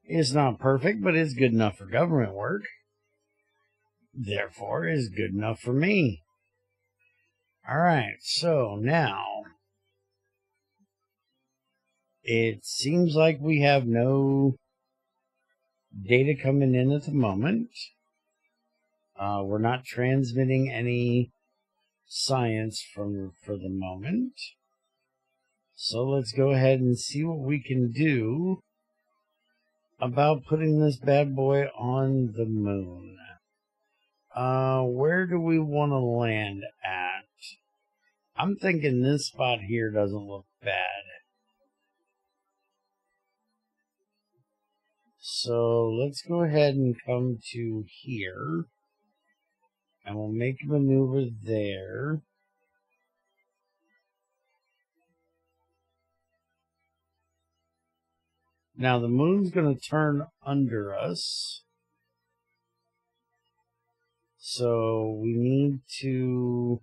It's not perfect, but it's good enough for government work. Therefore, it's good enough for me. Alright, so now it seems like we have no data coming in at the moment. We're not transmitting any science for the moment. So let's go ahead and see what we can do about putting this bad boy on the moon. Where do we want to land at? I'm thinking this spot here doesn't look bad. So let's go ahead and come to here. And we'll make a maneuver there. Now the moon's going to turn under us. So we need to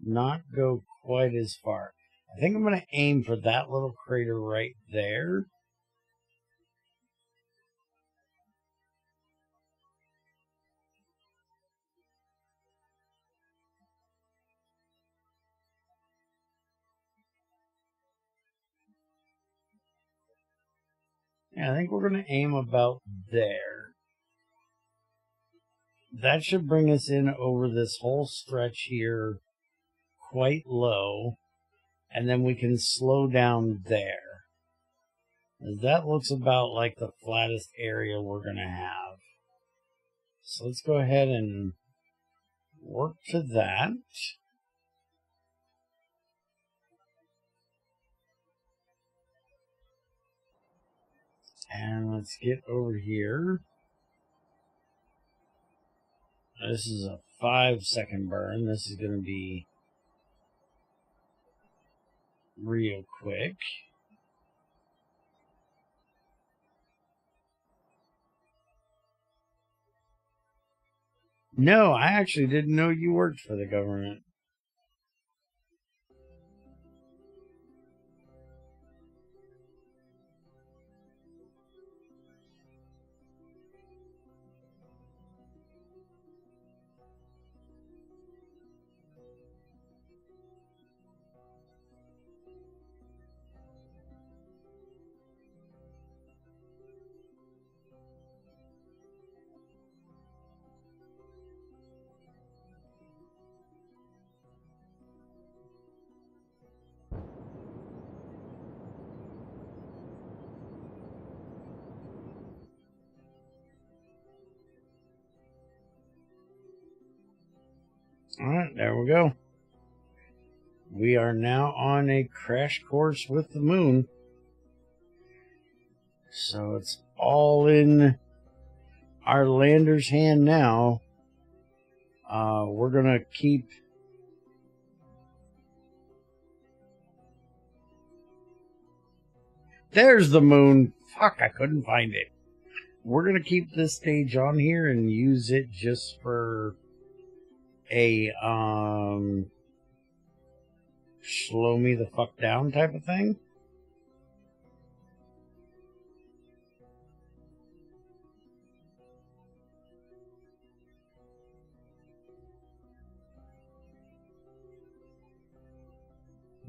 not go quite as far. I think I'm going to aim for that little crater right there. Yeah, I think we're going to aim about there. that should bring us in over this whole stretch here quite low. And then we can slow down there. That looks about like the flattest area we're going to have. So let's go ahead and work to that. And let's get over here. This is a 5-second burn. This is going to be real quick. No, I actually didn't know you worked for the government. Alright, there we go. We are now on a crash course with the moon. So it's all in our lander's hand now. We're going to keep... There's the moon! Fuck, I couldn't find it. We're going to keep this stage on here and use it just for a slow me the fuck down type of thing.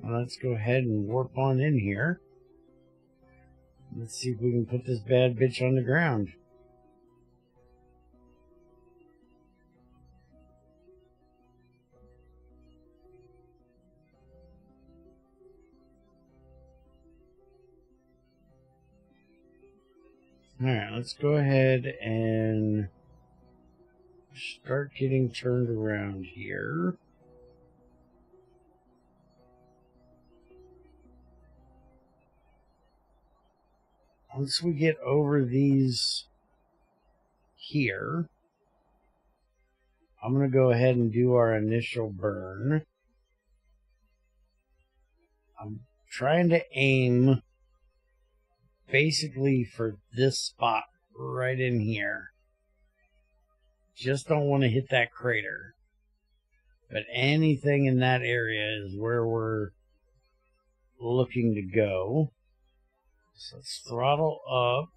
Well, let's go ahead and warp on in here. Let's see if we can put this bad bitch on the ground. Alright, let's go ahead and start getting turned around here. Once we get over these here, I'm going to go ahead and do our initial burn. I'm trying to aim basically for this spot right in here. Just don't want to hit that crater. But anything in that area is where we're looking to go. So let's throttle up.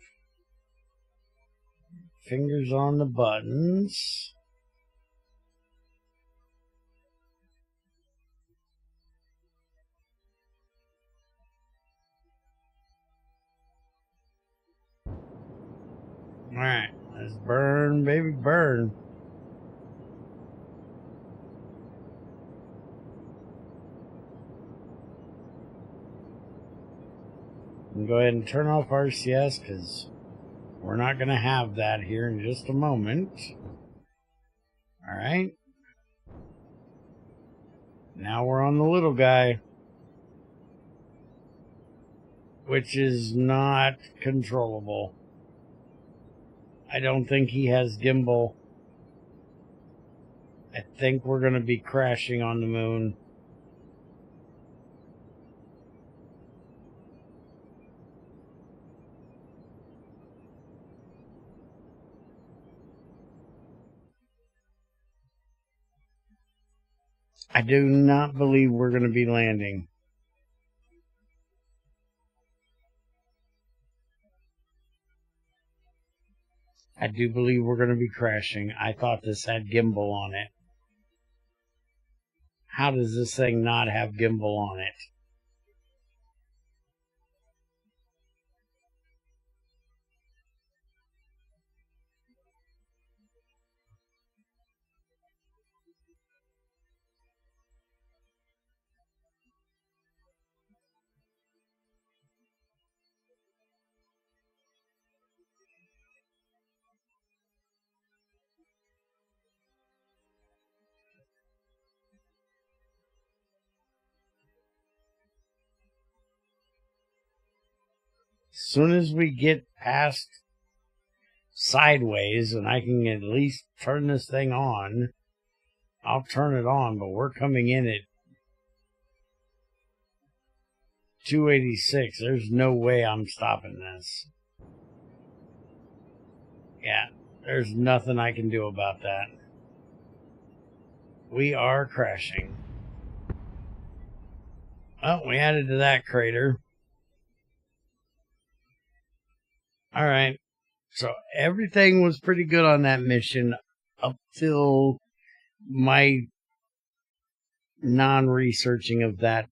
Fingers on the buttons. Alright, let's burn, baby, burn. And go ahead and turn off RCS because we're not going to have that here in just a moment. Alright. Now we're on the little guy, which is not controllable. I don't think he has gimbal. I think we're going to be crashing on the moon. I do not believe we're going to be landing. I do believe we're going to be crashing. I thought this had gimbal on it. How does this thing not have gimbal on it? soon as we get past sideways and I can at least turn this thing on, I'll turn it on, but we're coming in at 286. There's no way I'm stopping this. Yeah, there's nothing I can do about that. We are crashing. Oh, we added to that crater. Alright. So everything was pretty good on that mission up till my non-researching of that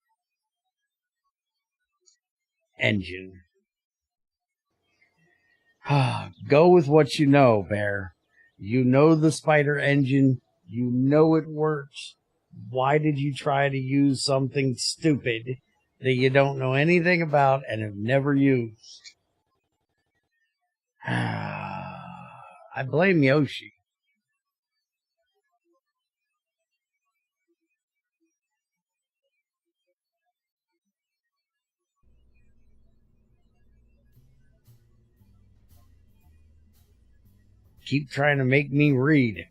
engine. Go with what you know, Bear. You know the spider engine. You know it works. Why did you try to use something stupid that you don't know anything about and have never used? I blame Yoshi. Keep trying to make me read.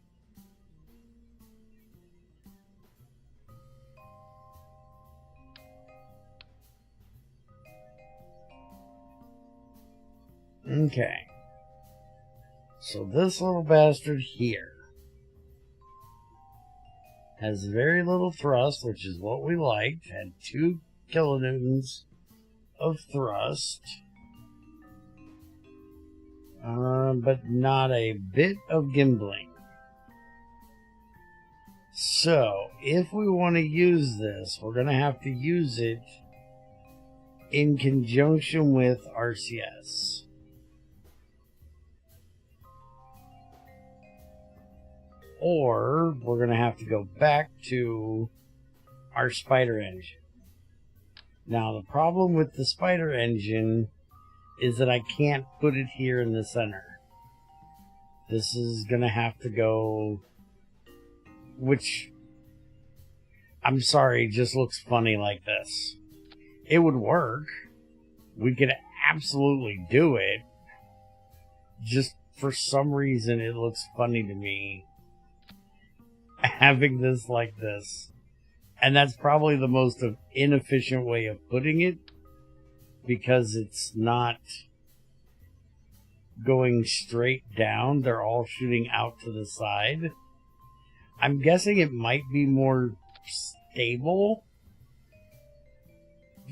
Okay. So this little bastard here has very little thrust, which is what we liked. Had 2 kilonewtons of thrust. But not a bit of gimbling. So, if we want to use this, we're going to have to use it in conjunction with RCS. Or, we're going to have to go back to our spider engine. Now, the problem with the spider engine is that I can't put it here in the center. This is going to have to go, which, I'm sorry, just looks funny like this. It would work. We could absolutely do it. Just for some reason, it looks funny to me having this like this. And that's probably the most inefficient way of putting it, because it's not going straight down. They're all shooting out to the side. I'm guessing it might be more stable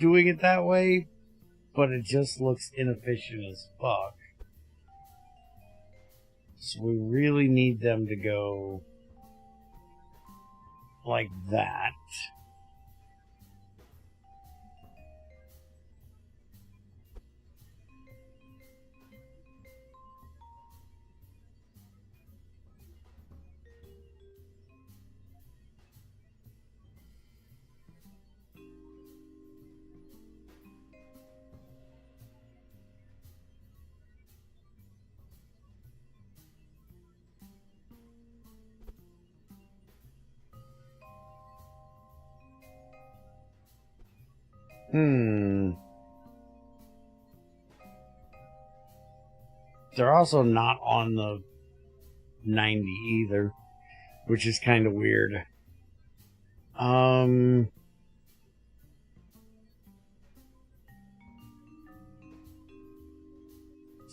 doing it that way, but it just looks inefficient as fuck. So we really need them to go like that. They're also not on the 90 either, which is kind of weird. I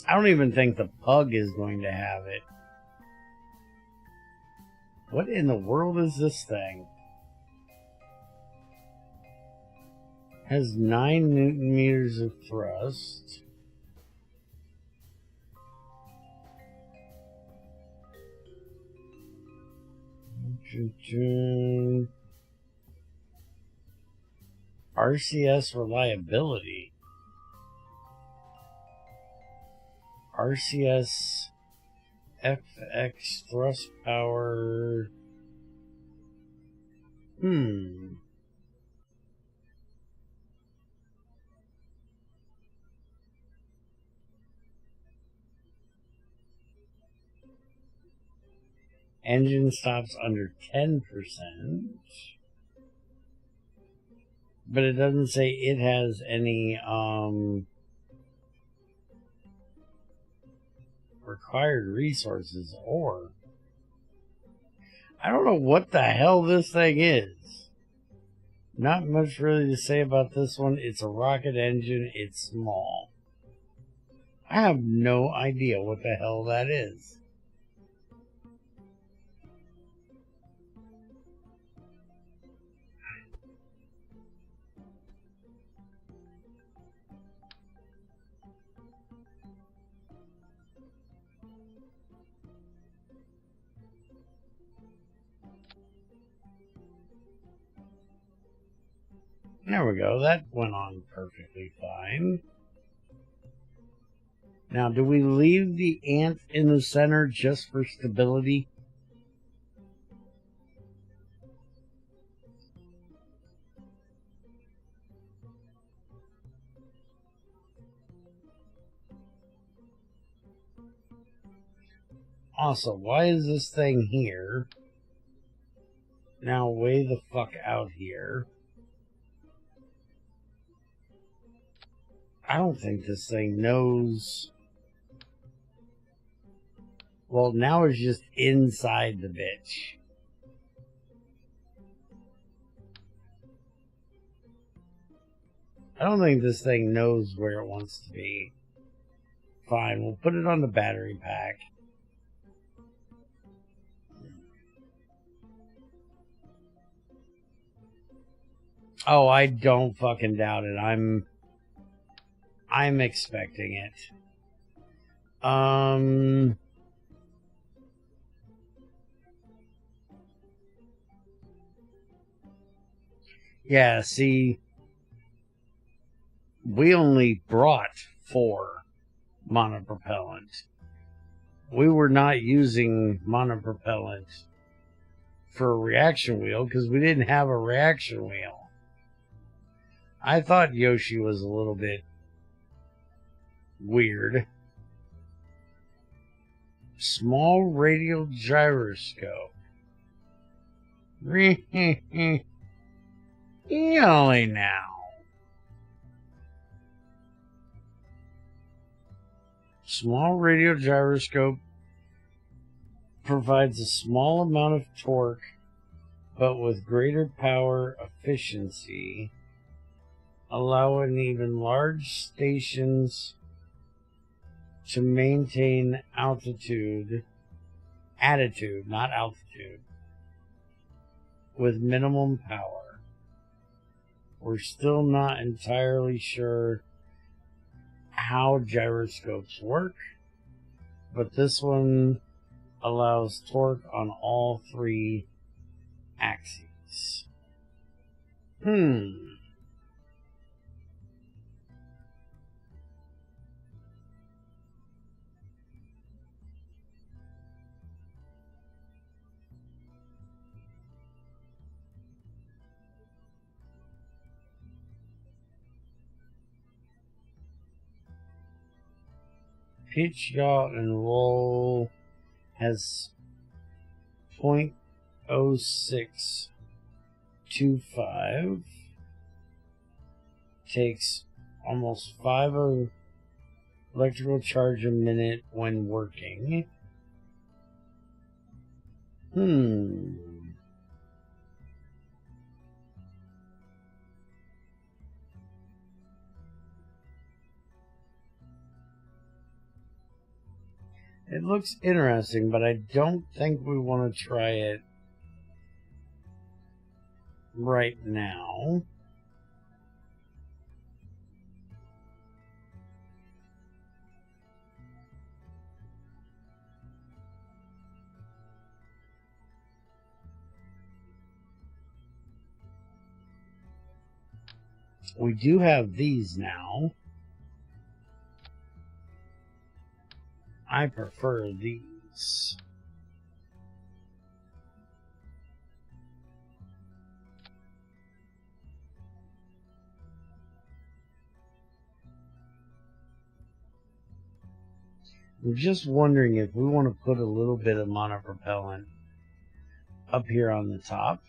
don't even think the Pug is going to have it. What in the world is this thing? Has 9 Newton meters of thrust. RCS reliability. RCS FX thrust power. Engine stops under 10%. But it doesn't say it has any required resources, or I don't know what the hell this thing is. Not much really to say about this one. It's a rocket engine. It's small. I have no idea what the hell that is. There we go. That went on perfectly fine. Now, do we leave the ant in the center just for stability? Also, why is this thing here? Now, way the fuck out here. I don't think this thing knows. Well, now it's just inside the bitch. I don't think this thing knows where it wants to be. Fine, we'll put it on the battery pack. Oh, I don't fucking doubt it. I'm expecting it. Yeah, see, we only brought 4 monopropellant. We were not using monopropellant for a reaction wheel because we didn't have a reaction wheel. I thought Yoshi was a little bit weird. Small radial gyroscope. Really now? Small radial gyroscope provides a small amount of torque, but with greater power efficiency, allowing even large stations to maintain attitude, not altitude, with minimum power. We're still not entirely sure how gyroscopes work, but this one allows torque on all 3 axes. Pitch, yaw, and roll has 0.0625. Takes almost 5 electrical charge a minute when working. It looks interesting, but I don't think we want to try it right now. We do have these now. I prefer these. I'm just wondering if we want to put a little bit of monopropellant up here on the top.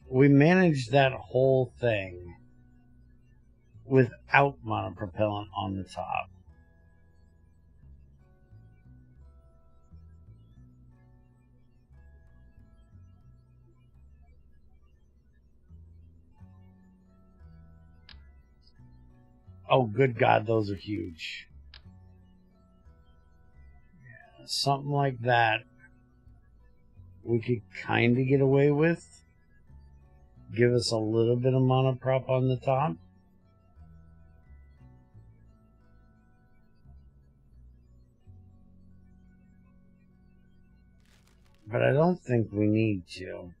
we managed that whole thing without monopropellant on the top. Oh, good God, those are huge. Yeah, something like that we could kind of get away with. Give us a little bit of monoprop on the top. But I don't think we need to.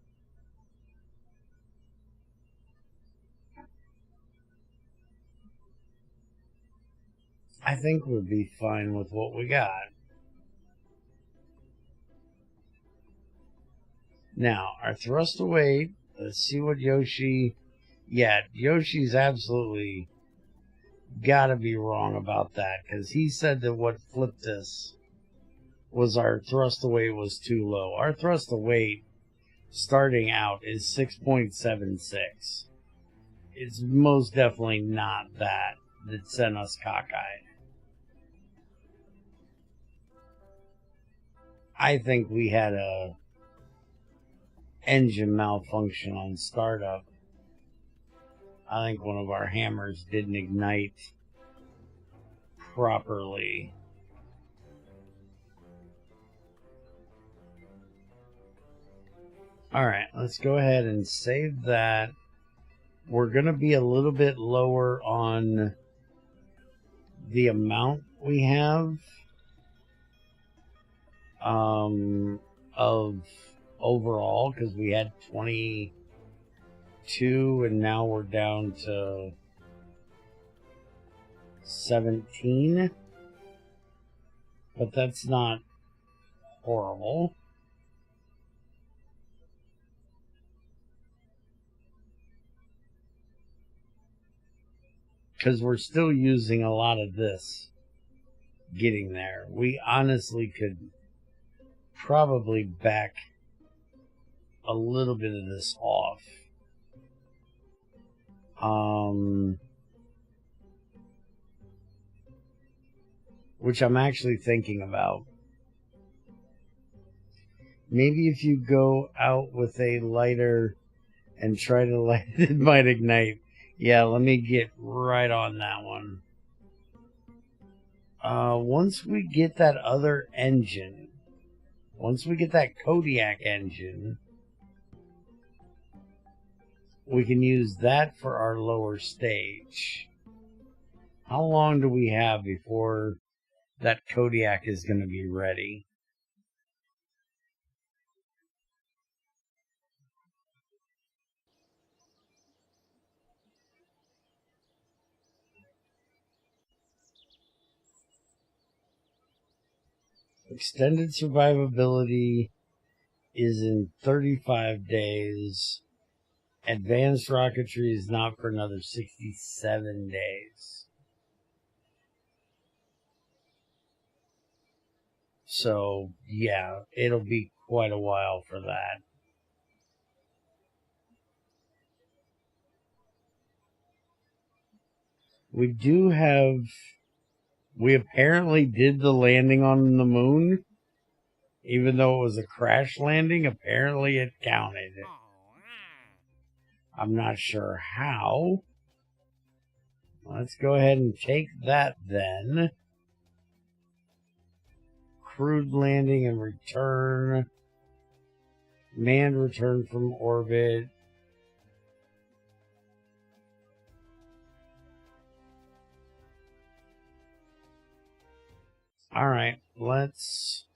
I think we'll be fine with what we got. Now, our thrust away, let's see what Yoshi... Yeah, Yoshi's absolutely gotta be wrong about that, because he said that what flipped us was our thrust away was too low. Our thrust away starting out is 6.76. It's most definitely not that sent us cockeyed. I think we had a engine malfunction on startup. I think one of our hammers didn't ignite properly. Alright, let's go ahead and save that. We're going to be a little bit lower on the amount we have of overall, because we had 22 and now we're down to 17, but that's not horrible. Because we're still using a lot of this getting there. We honestly could probably back a little bit of this off. Which I'm actually thinking about. Maybe if you go out with a lighter and try to light it, it might ignite. Yeah, let me get right on that one. Once we get that other engine, once we get that Kodiak engine, we can use that for our lower stage. How long do we have before that Kodiak is going to be ready? Extended survivability is in 35 days. Advanced rocketry is not for another 67 days. So, yeah, it'll be quite a while for that. We do have... We apparently did the landing on the moon. Even though it was a crash landing, apparently it counted. I'm not sure how. Let's go ahead and take that then. Crewed landing and return. Manned return from orbit. Alright, let's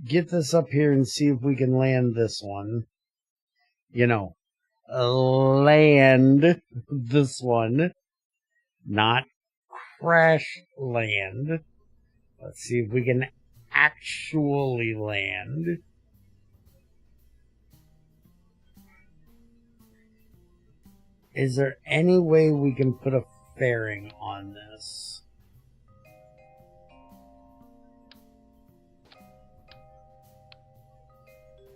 get this up here and see if we can land this one. You know, land this one. Not crash land. Let's see if we can actually land. Is there any way we can put a fairing on this?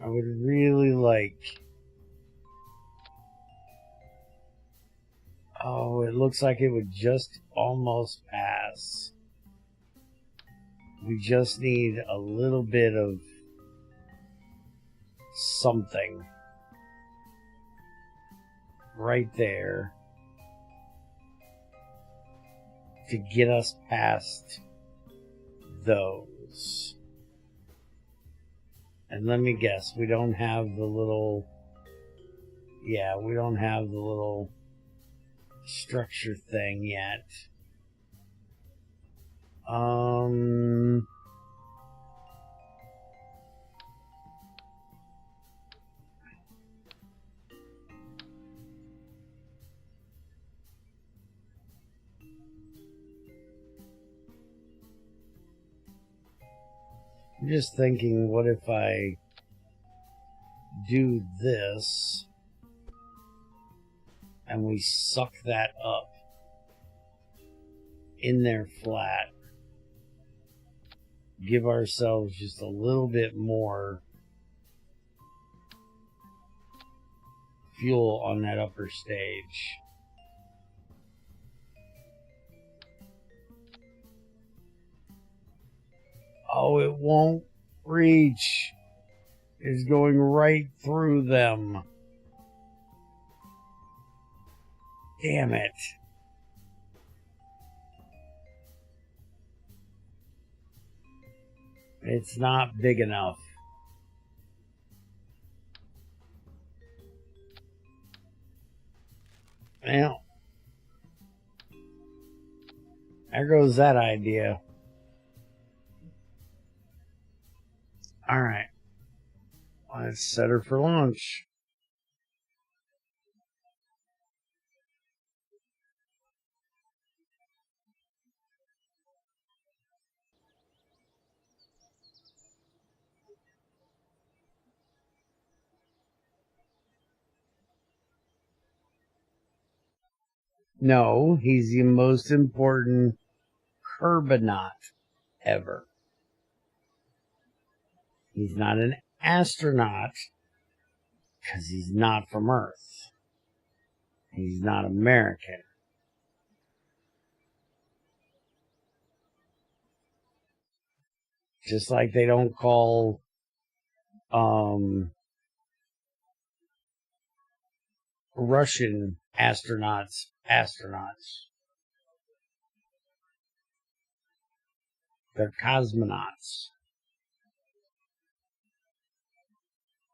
I would really like looks like it would just almost pass. We just need a little bit of something right there to get us past those. And let me guess, we don't have the little... Yeah, we don't have the little structure thing yet. I'm just thinking, what if I do this and we suck that up in there flat, give ourselves just a little bit more fuel on that upper stage. Oh, it won't reach. It's going right through them. Damn it. It's not big enough. Well, there goes that idea. Alright. Let's set her for launch. No, he's the most important Kerbonaut ever. He's not an astronaut because he's not from Earth. He's not American. Just like they don't call Russian astronauts. They're cosmonauts.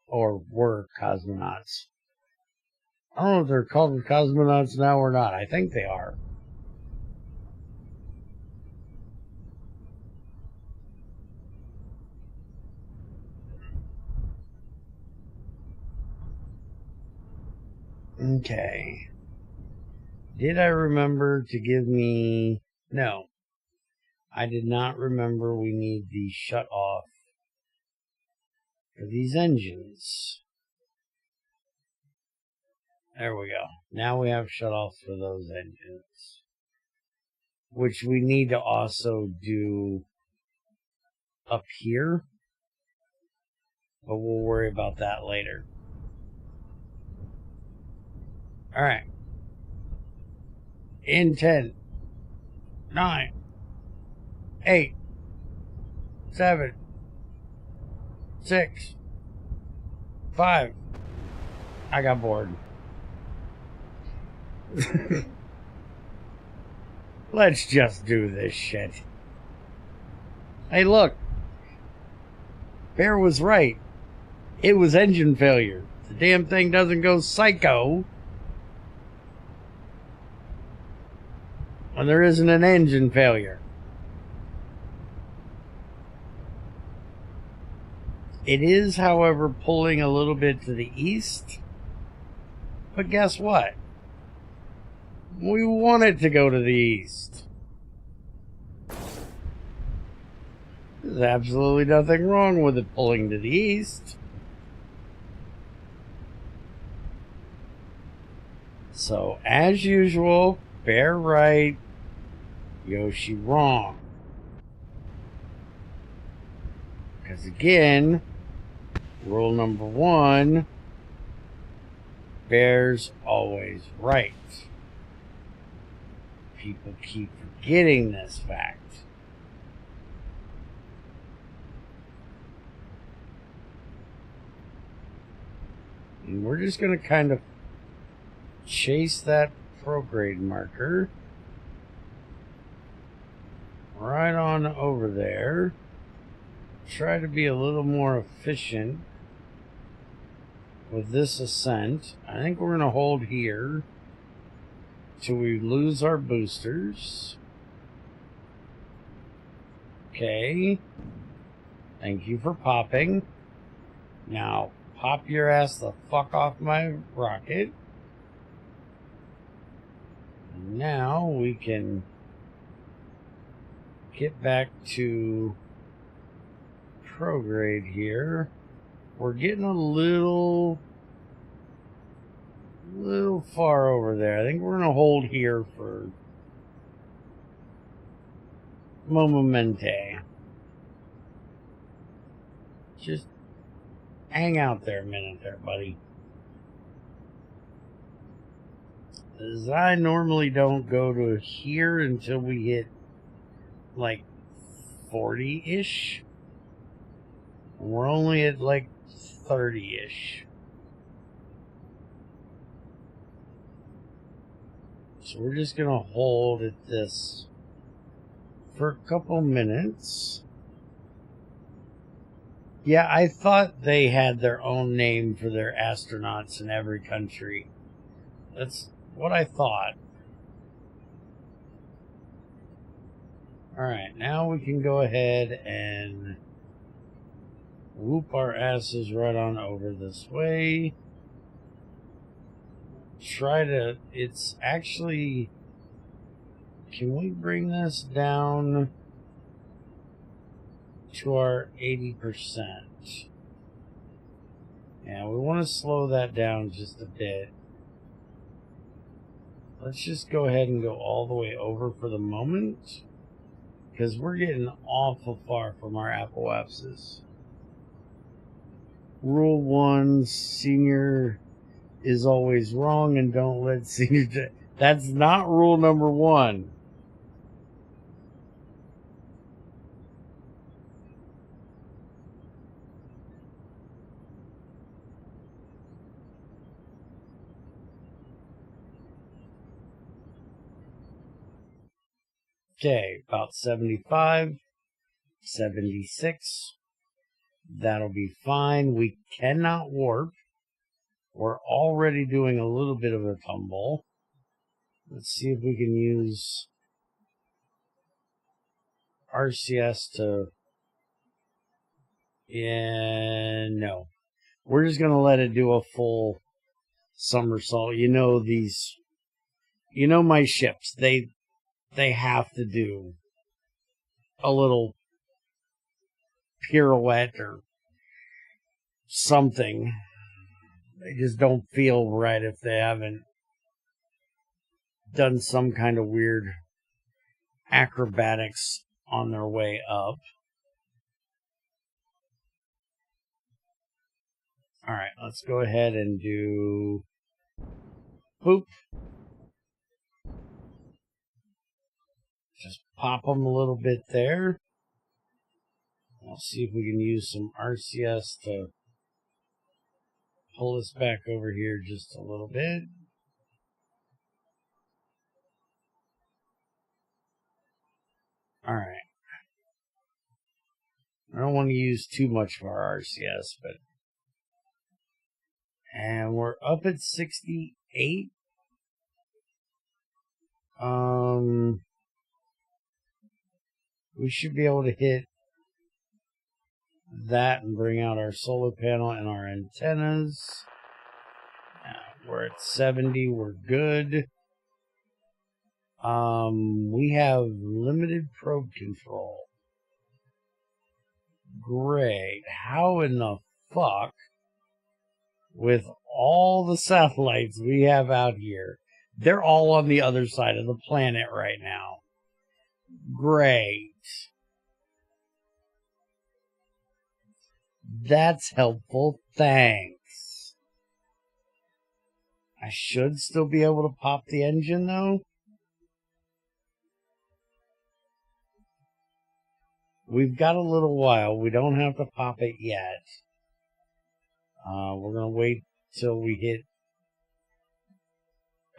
Or were cosmonauts. I don't know if they're called cosmonauts now or not. I think they are. Okay. Did I remember to give me... No. I did not remember we need the shut off for these engines. There we go. Now we have shut offs for those engines. Which we need to also do up here. But we'll worry about that later. Alright. In 10, 9, 8, 7, 6, 5. I got bored. Let's just do this shit. Hey, look. Bear was right. It was engine failure. The damn thing doesn't go psycho when there isn't an engine failure. It is, however, pulling a little bit to the east. But guess what? We want it to go to the east. There's absolutely nothing wrong with it pulling to the east. So, as usual, Bear right, Yoshi wrong. Because again, rule number 1, Bear's always right. People keep forgetting this fact. And we're just going to kind of chase that prograde marker right on over there. Try to be a little more efficient with this ascent. I think we're going to hold here till we lose our boosters. Okay. Thank you for popping. Now, pop your ass the fuck off my rocket. And now we can get back to prograde here. We're getting a little far over there. I think we're going to hold here for momente. Just hang out there a minute there, buddy. As I normally don't go to here until we hit like 40-ish. We're only at like 30-ish. So we're just going to hold at this for a couple minutes. Yeah, I thought they had their own name for their astronauts in every country. That's what I thought. Alright, now we can go ahead and whoop our asses right on over this way. Try to... It's actually... Can we bring this down to our 80%? Yeah, we want to slow that down just a bit. Let's just go ahead and go all the way over for the moment, because we're getting awful far from our apoapsis. Rule 1, senior is always wrong and don't let senior... That's not rule number 1. Okay, about 75, 76. That'll be fine. We cannot warp. We're already doing a little bit of a tumble. Let's see if we can use RCS to... Yeah, no. We're just going to let it do a full somersault. You know these... You know my ships. They have to do a little pirouette or something. They just don't feel right if they haven't done some kind of weird acrobatics on their way up. Alright, let's go ahead and do boop. Just pop them a little bit there. I'll see if we can use some RCS to pull us back over here just a little bit. Alright. I don't want to use too much of our RCS, but... And we're up at 68. We should be able to hit that and bring out our solar panel and our antennas. We're at 70. We're good. We have limited probe control. Great. How in the fuck, with all the satellites we have out here, they're all on the other side of the planet right now. Great. That's helpful. Thanks. I should still be able to pop the engine, though. we've got a little while. We don't have to pop it yet. We're going to wait till we hit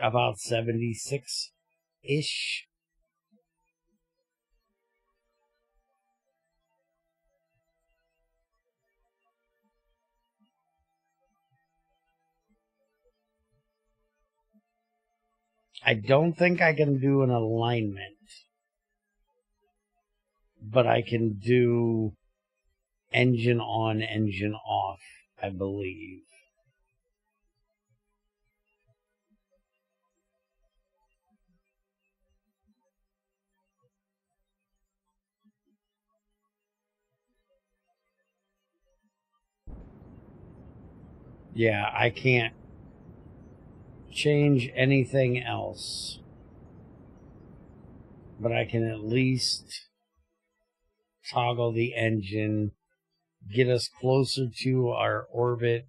about 76-ish. I don't think I can do an alignment, but I can do engine on, engine off, I believe. Yeah, I can't change anything else, but I can at least toggle the engine, get us closer to our orbit,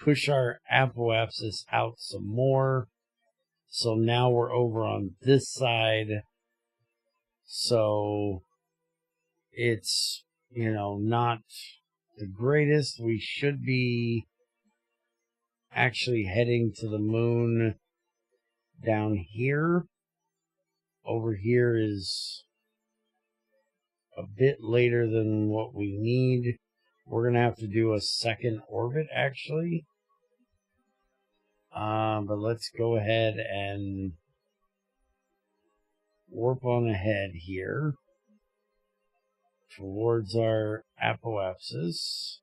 push our apoapsis out some more. So now we're over on this side. So it's, not the greatest. We should be actually heading to the moon down here. Over here is a bit later than what we need. We're going to have to do a second orbit, actually. But let's go ahead and warp on ahead here towards our apoapsis.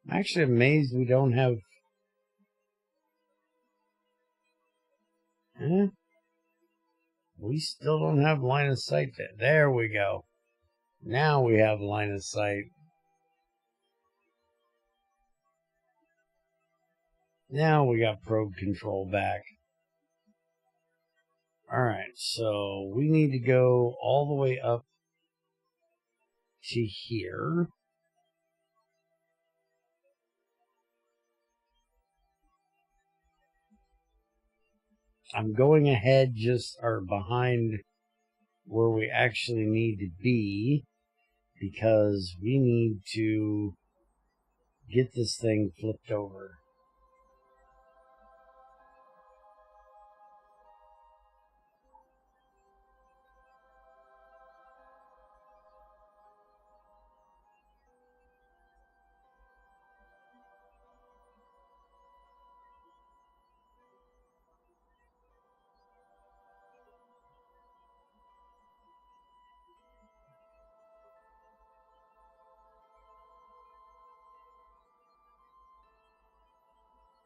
I'm actually amazed we don't have... We still don't have line of sight. There we go. Now we have line of sight. Now we got probe control back. Alright, so we need to go all the way up to here. I'm going ahead or behind where we actually need to be, because we need to get this thing flipped over.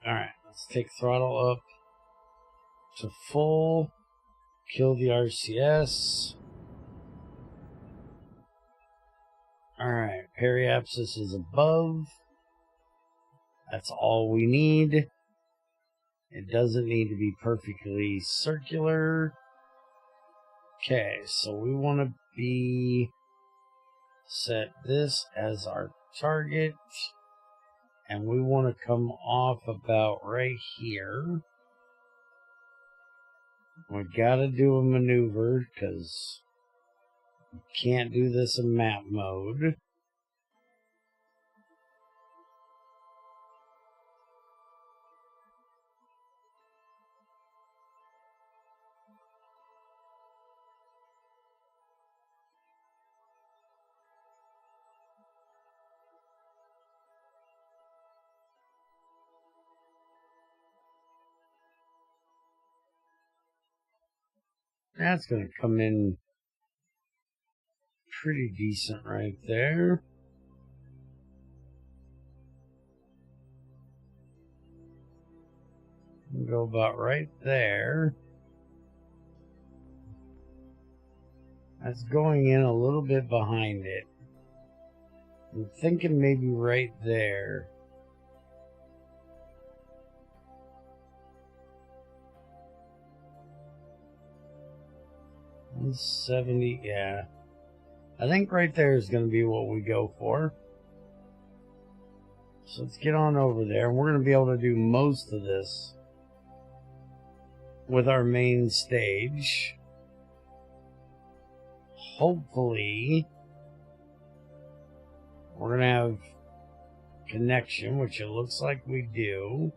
Alright, let's take throttle up to full, kill the RCS. Alright, periapsis is above. That's all we need. It doesn't need to be perfectly circular. Okay, so we want to set this as our target. And we want to come off about right here. We gotta do a maneuver because you can't do this in map mode. That's going to come in pretty decent right there. We'll go about right there. That's going in a little bit behind it. I'm thinking maybe right there. 170, yeah. I think right there is going to be what we go for. So let's get on over there. We're going to be able to do most of this with our main stage. Hopefully, we're going to have connection, which it looks like we do.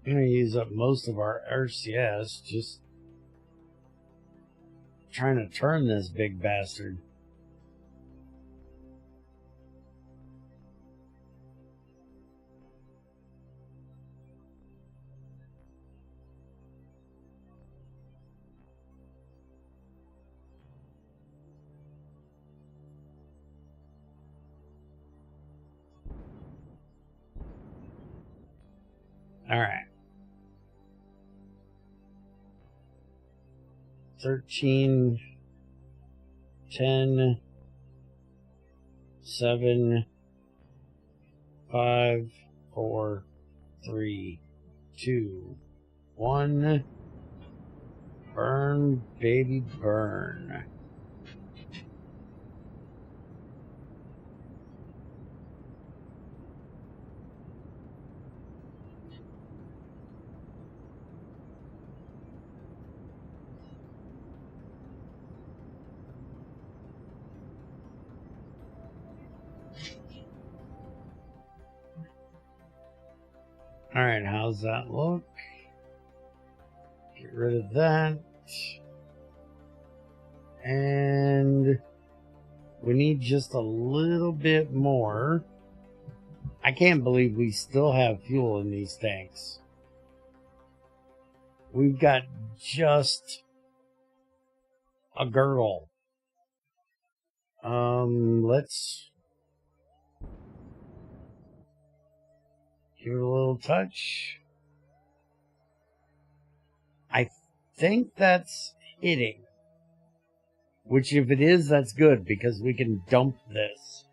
I'm going to use up most of our RCS just trying to turn this big bastard. All right. 13, 10, 7, 5, 4, 3, 2, 1. Burn, baby, burn. Alright, how's that look? Get rid of that. And we need just a little bit more. I can't believe we still have fuel in these tanks. We've got just a girdle. Let's give it a little touch. I think that's hitting. Which, if it is, that's good, because we can dump this.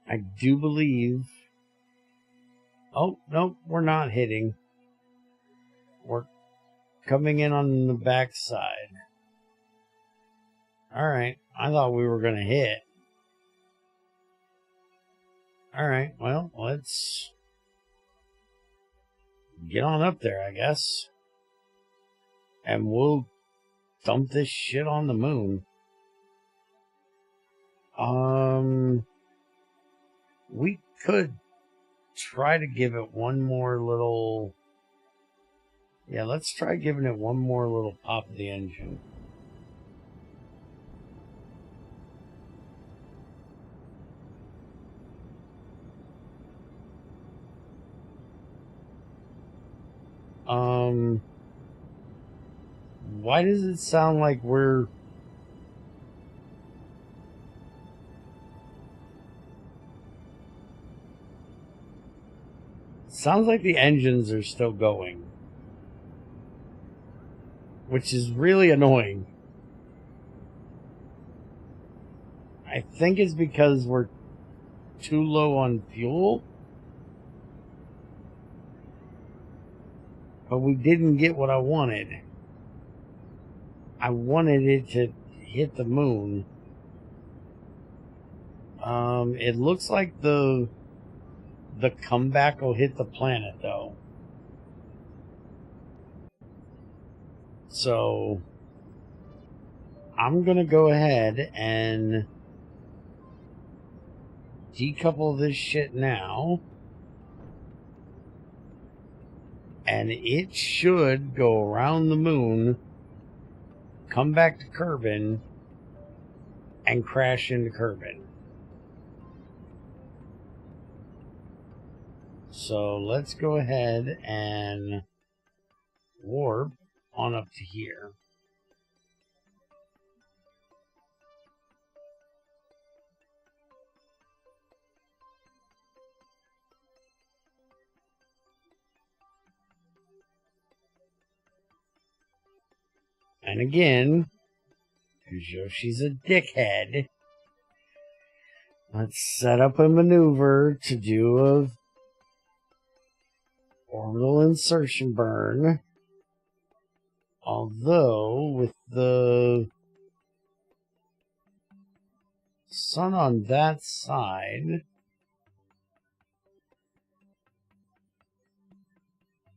I do believe... Oh, no, we're not hitting. We're coming in on the back side. Alright, I thought we were going to hit. Alright, well, let's get on up there, I guess. And we'll dump this shit on the moon. We could try to give it one more little... Yeah, let's try giving it one more little pop of the engine. Why does it sound like we're... Sounds like the engines are still going. Which is really annoying. I think it's because we're too low on fuel. But we didn't get what I wanted. I wanted it to hit the moon. It looks like the comeback will hit the planet, though. So I'm gonna go ahead and decouple this shit now, and it should go around the moon, come back to Kerbin, and crash into Kerbin. So let's go ahead and warp on up to here. And again, because Yoshi's a dickhead, let's set up a maneuver to do orbital insertion burn. Although, with the sun on that side,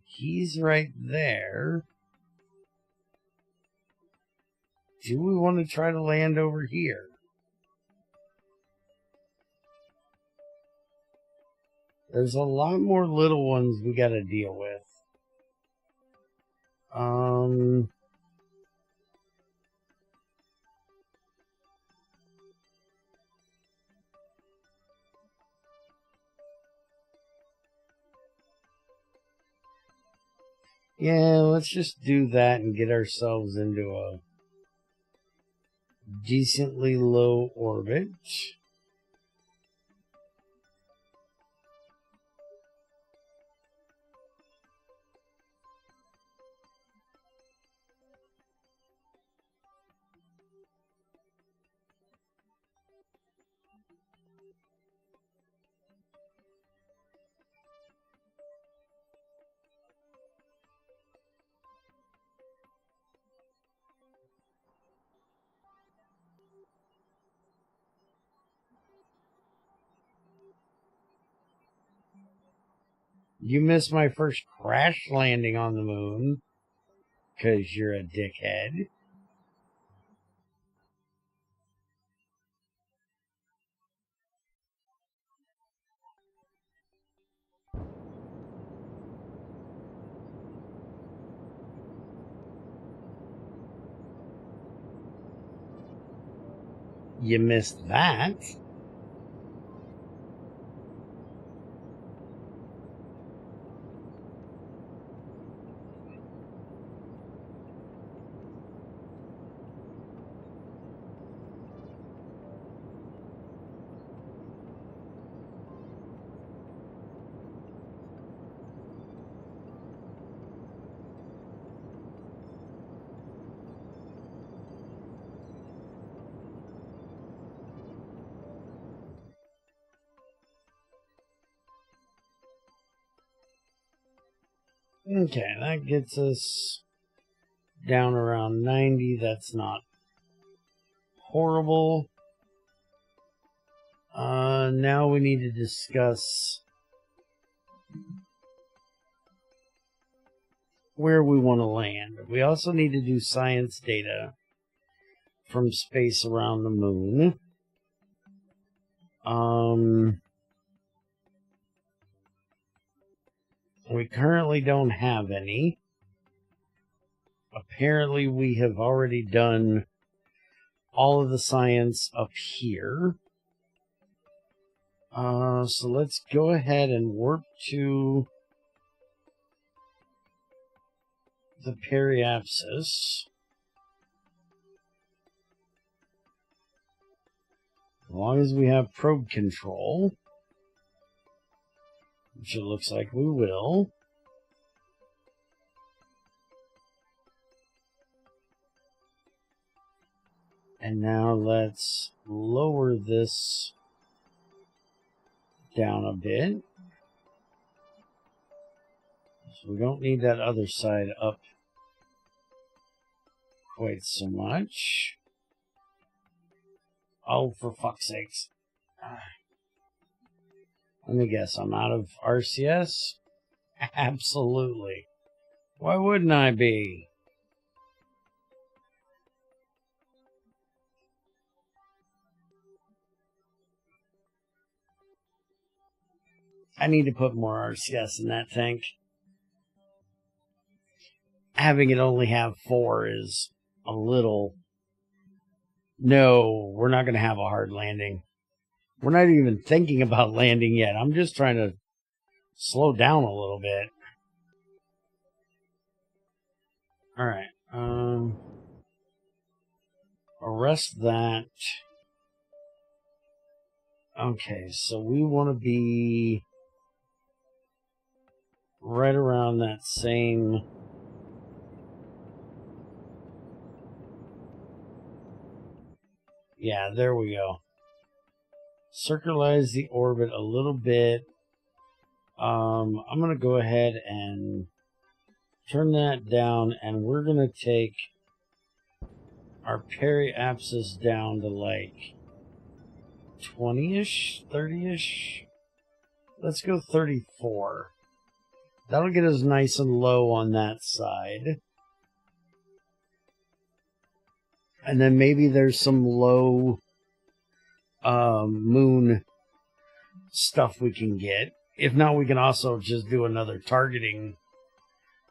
he's right there. Do we want to try to land over here? There's a lot more little ones we got to deal with. Yeah, let's just do that and get ourselves into a decently low orbit. You missed my first crash landing on the moon, 'cause you're a dickhead. You missed that. Okay, that gets us down around 90. That's not horrible. Now we need to discuss where we want to land. We also need to do science data from space around the moon. We currently don't have any. Apparently we have already done all of the science up here. So let's go ahead and warp to the periapsis. As long as we have probe control, which it looks like we will. And now let's lower this down a bit. So we don't need that other side up quite so much. Oh, for fuck's sakes. Let me guess, I'm out of RCS? Absolutely. Why wouldn't I be? I need to put more RCS in that tank. Having it only have 4 is a little... No, we're not going to have a hard landing. We're not even thinking about landing yet. I'm just trying to slow down a little bit. Alright. Arrest that. Okay, so we want to be right around that same... Yeah, there we go. Circularize the orbit a little bit. I'm going to go ahead and turn that down, and we're going to take our periapsis down to like 20-ish, 30-ish. Let's go 34. That'll get us nice and low on that side. And then maybe there's some low moon stuff we can get. If not, we can also just do another targeting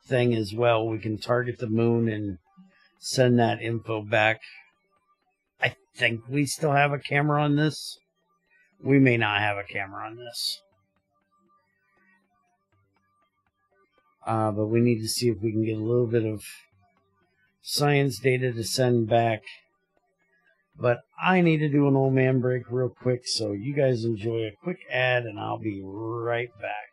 thing as well. We can target the moon and send that info back. I think we still have a camera on this. We may not have a camera on this. But we need to see if we can get a little bit of science data to send back. But I need to do an old man break real quick, so you guys enjoy a quick ad, and I'll be right back.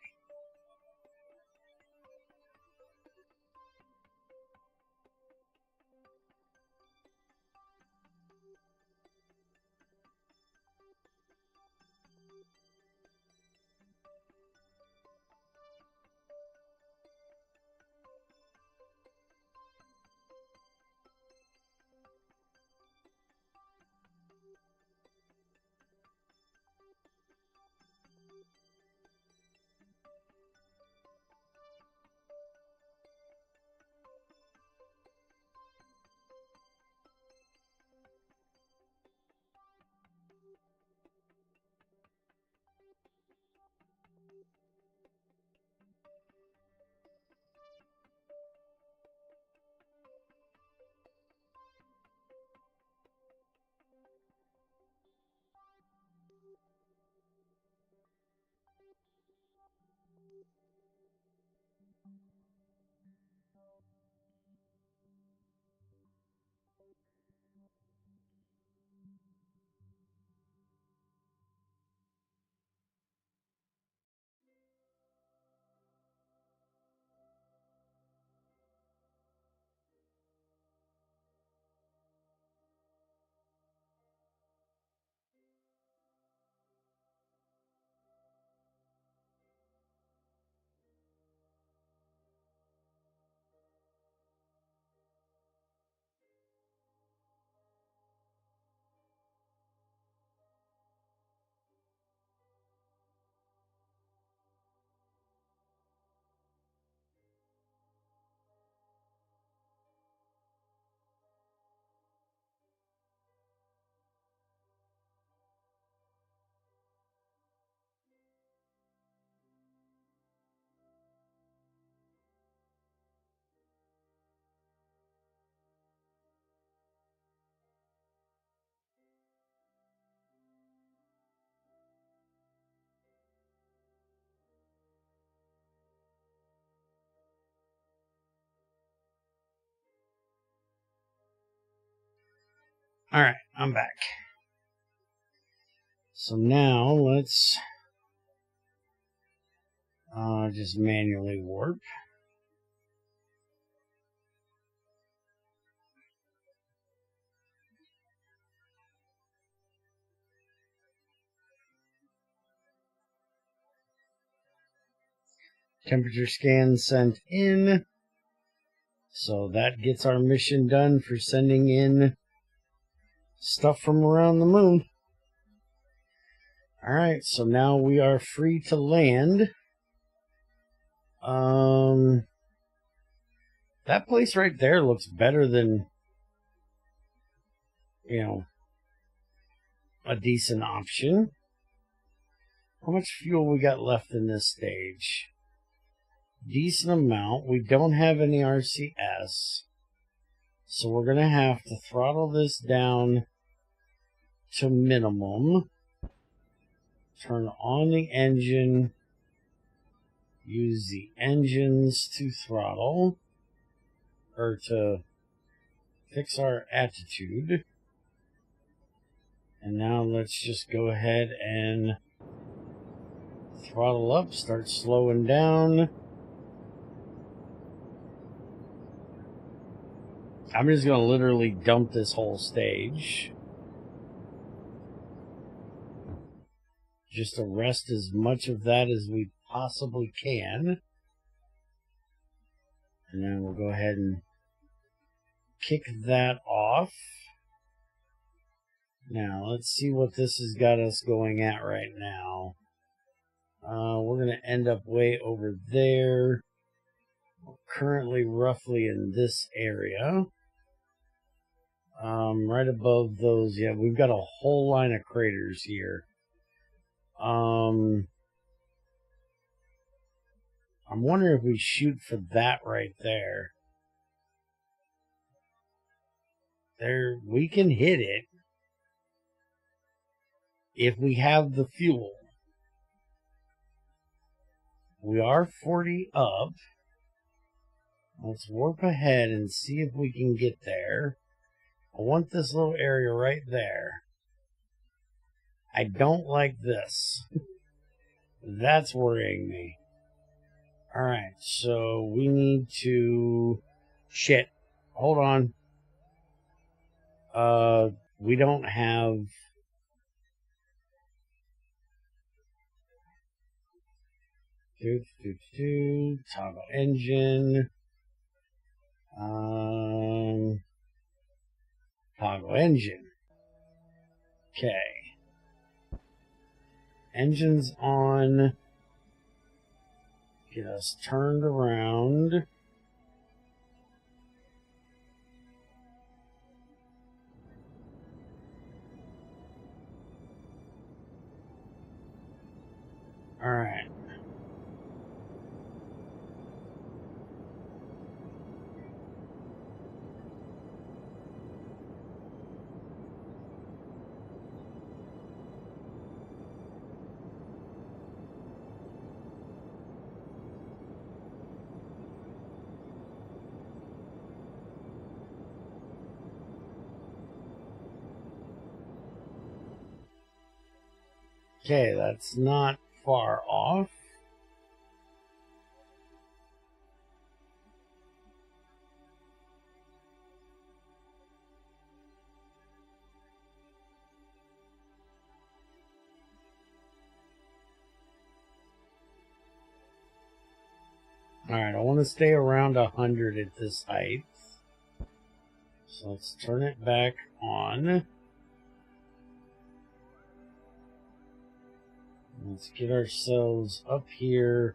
Alright, I'm back. So now let's just manually warp. Temperature scan sent in. So that gets our mission done for sending in stuff from around the moon. Alright, so now we are free to land. That place right there looks better than, you know, a decent option. How much fuel we got left in this stage? Decent amount. We don't have any RCS. So we're going to have to throttle this down to minimum. Turn on the engine. Use the engines to throttle. Or to fix our attitude. And now let's just go ahead and throttle up. Start slowing down. I'm just going to literally dump this whole stage. Just arrest as much of that as we possibly can. And then we'll go ahead and kick that off. Now, let's see what this has got us going at right now. We're going to end up way over there. We're currently roughly in this area. Right above those, yeah, we've got a whole line of craters here. I'm wondering if we shoot for that right there. There, we can hit it if we have the fuel. We are 40 up. Let's warp ahead and see if we can get there. I want this little area right there. I don't like this. That's worrying me. Alright, so we need to... Shit. Hold on. We don't have... Toggle engine. Toggle engine. Okay. Engine's on. Get us turned around. Alright. Okay, that's not far off. Alright, I want to stay around 100 at this height. So let's turn it back on. Let's get ourselves up here.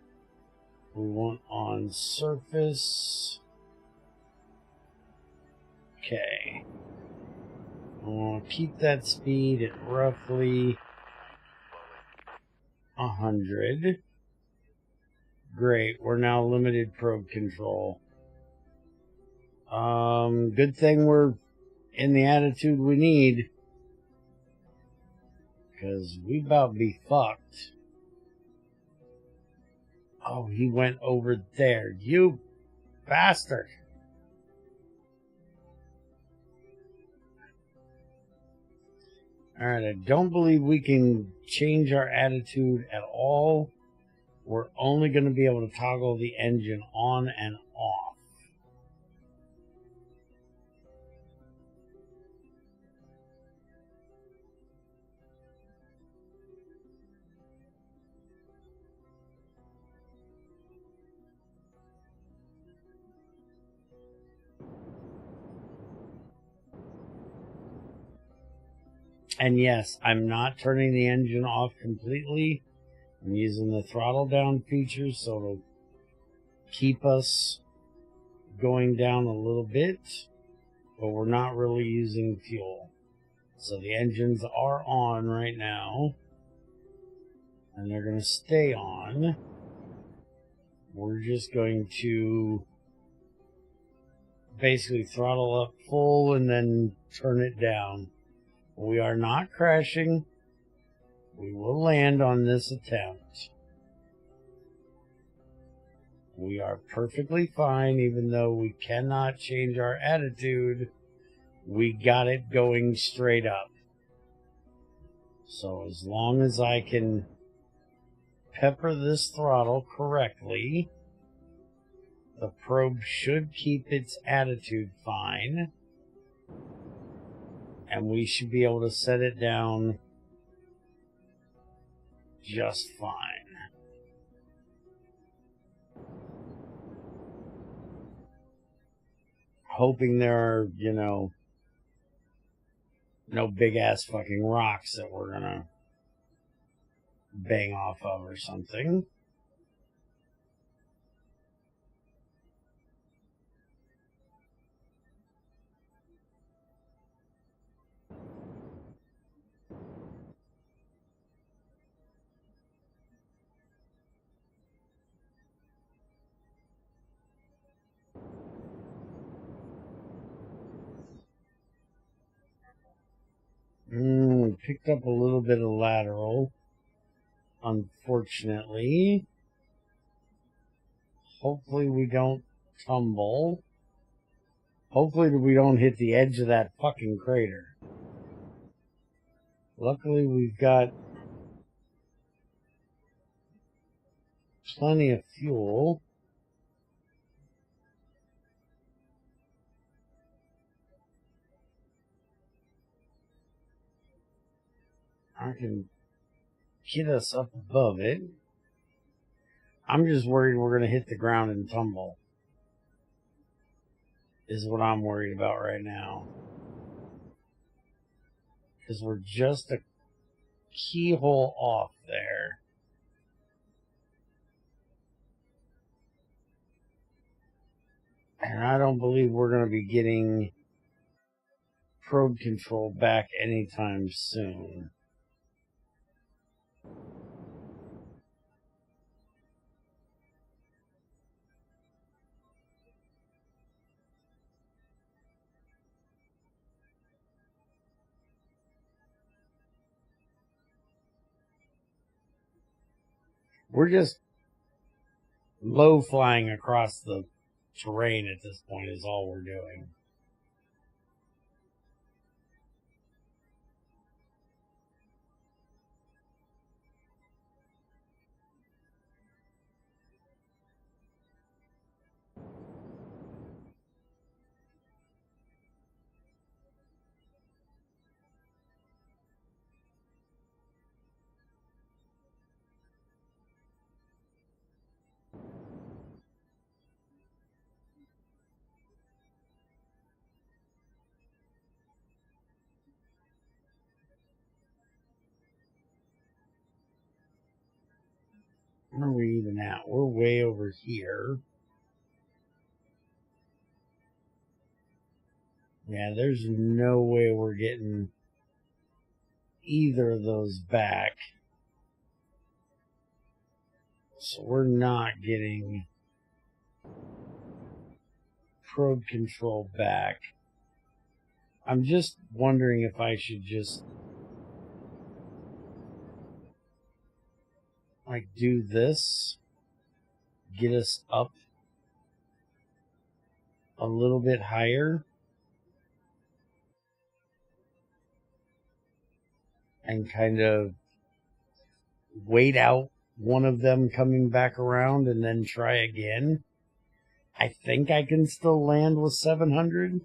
We want on surface. Okay. I want to keep that speed at roughly 100. Great, we're now limited probe control. Good thing we're in the attitude we need. Because we about be fucked. Oh, he went over there. You bastard. Alright, I don't believe we can change our attitude at all. We're only going to be able to toggle the engine on and off. And yes, I'm not turning the engine off completely. I'm using the throttle down feature so it'll keep us going down a little bit, but we're not really using fuel. So the engines are on right now, and they're going to stay on. We're just going to basically throttle up full and then turn it down. We are not crashing. We will land on this attempt. We are perfectly fine, even though we cannot change our attitude. We got it going straight up. So as long as I can pepper this throttle correctly, the probe should keep its attitude fine. And we should be able to set it down just fine. hoping there are, you know, no big ass fucking rocks that we're gonna bang off of or something. Picked up a little bit of lateral, unfortunately. Hopefully we don't tumble. Hopefully we don't hit the edge of that fucking crater. Luckily we've got plenty of fuel. I can get us up above it. I'm just worried we're going to hit the ground and tumble. Is what I'm worried about right now. Because we're just a keyhole off there. And I don't believe we're going to be getting probe control back anytime soon. We're just low flying across the terrain at this point is all we're doing. Where are we even at? We're way over here. Yeah, there's no way we're getting either of those back. So we're not getting probe control back. I'm just wondering if I should just like do this, get us up a little bit higher, and kind of wait out one of them coming back around and then try again. I think I can still land with 700.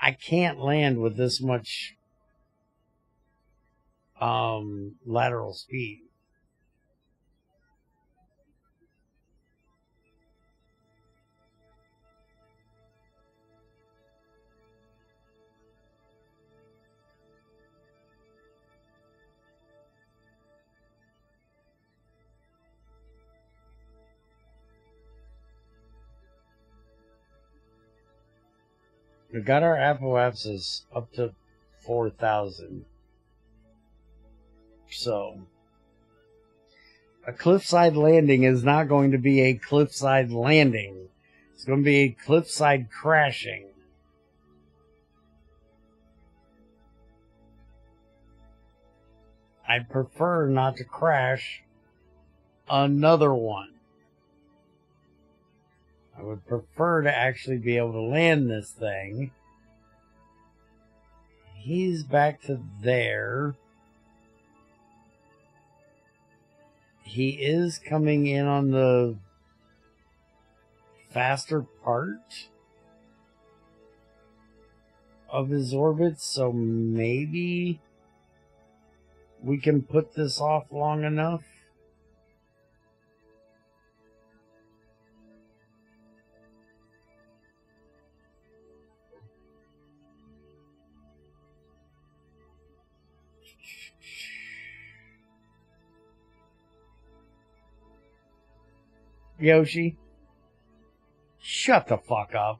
I can't land with this much lateral speed. We got our apoapsis up to 4,000. So, a cliffside landing is not going to be a cliffside landing. It's going to be a cliffside crashing. I'd prefer not to crash another one. I would prefer to actually be able to land this thing. He's back to there. He is coming in on the faster part of his orbit, so maybe we can put this off long enough. Yoshi? Shut the fuck up.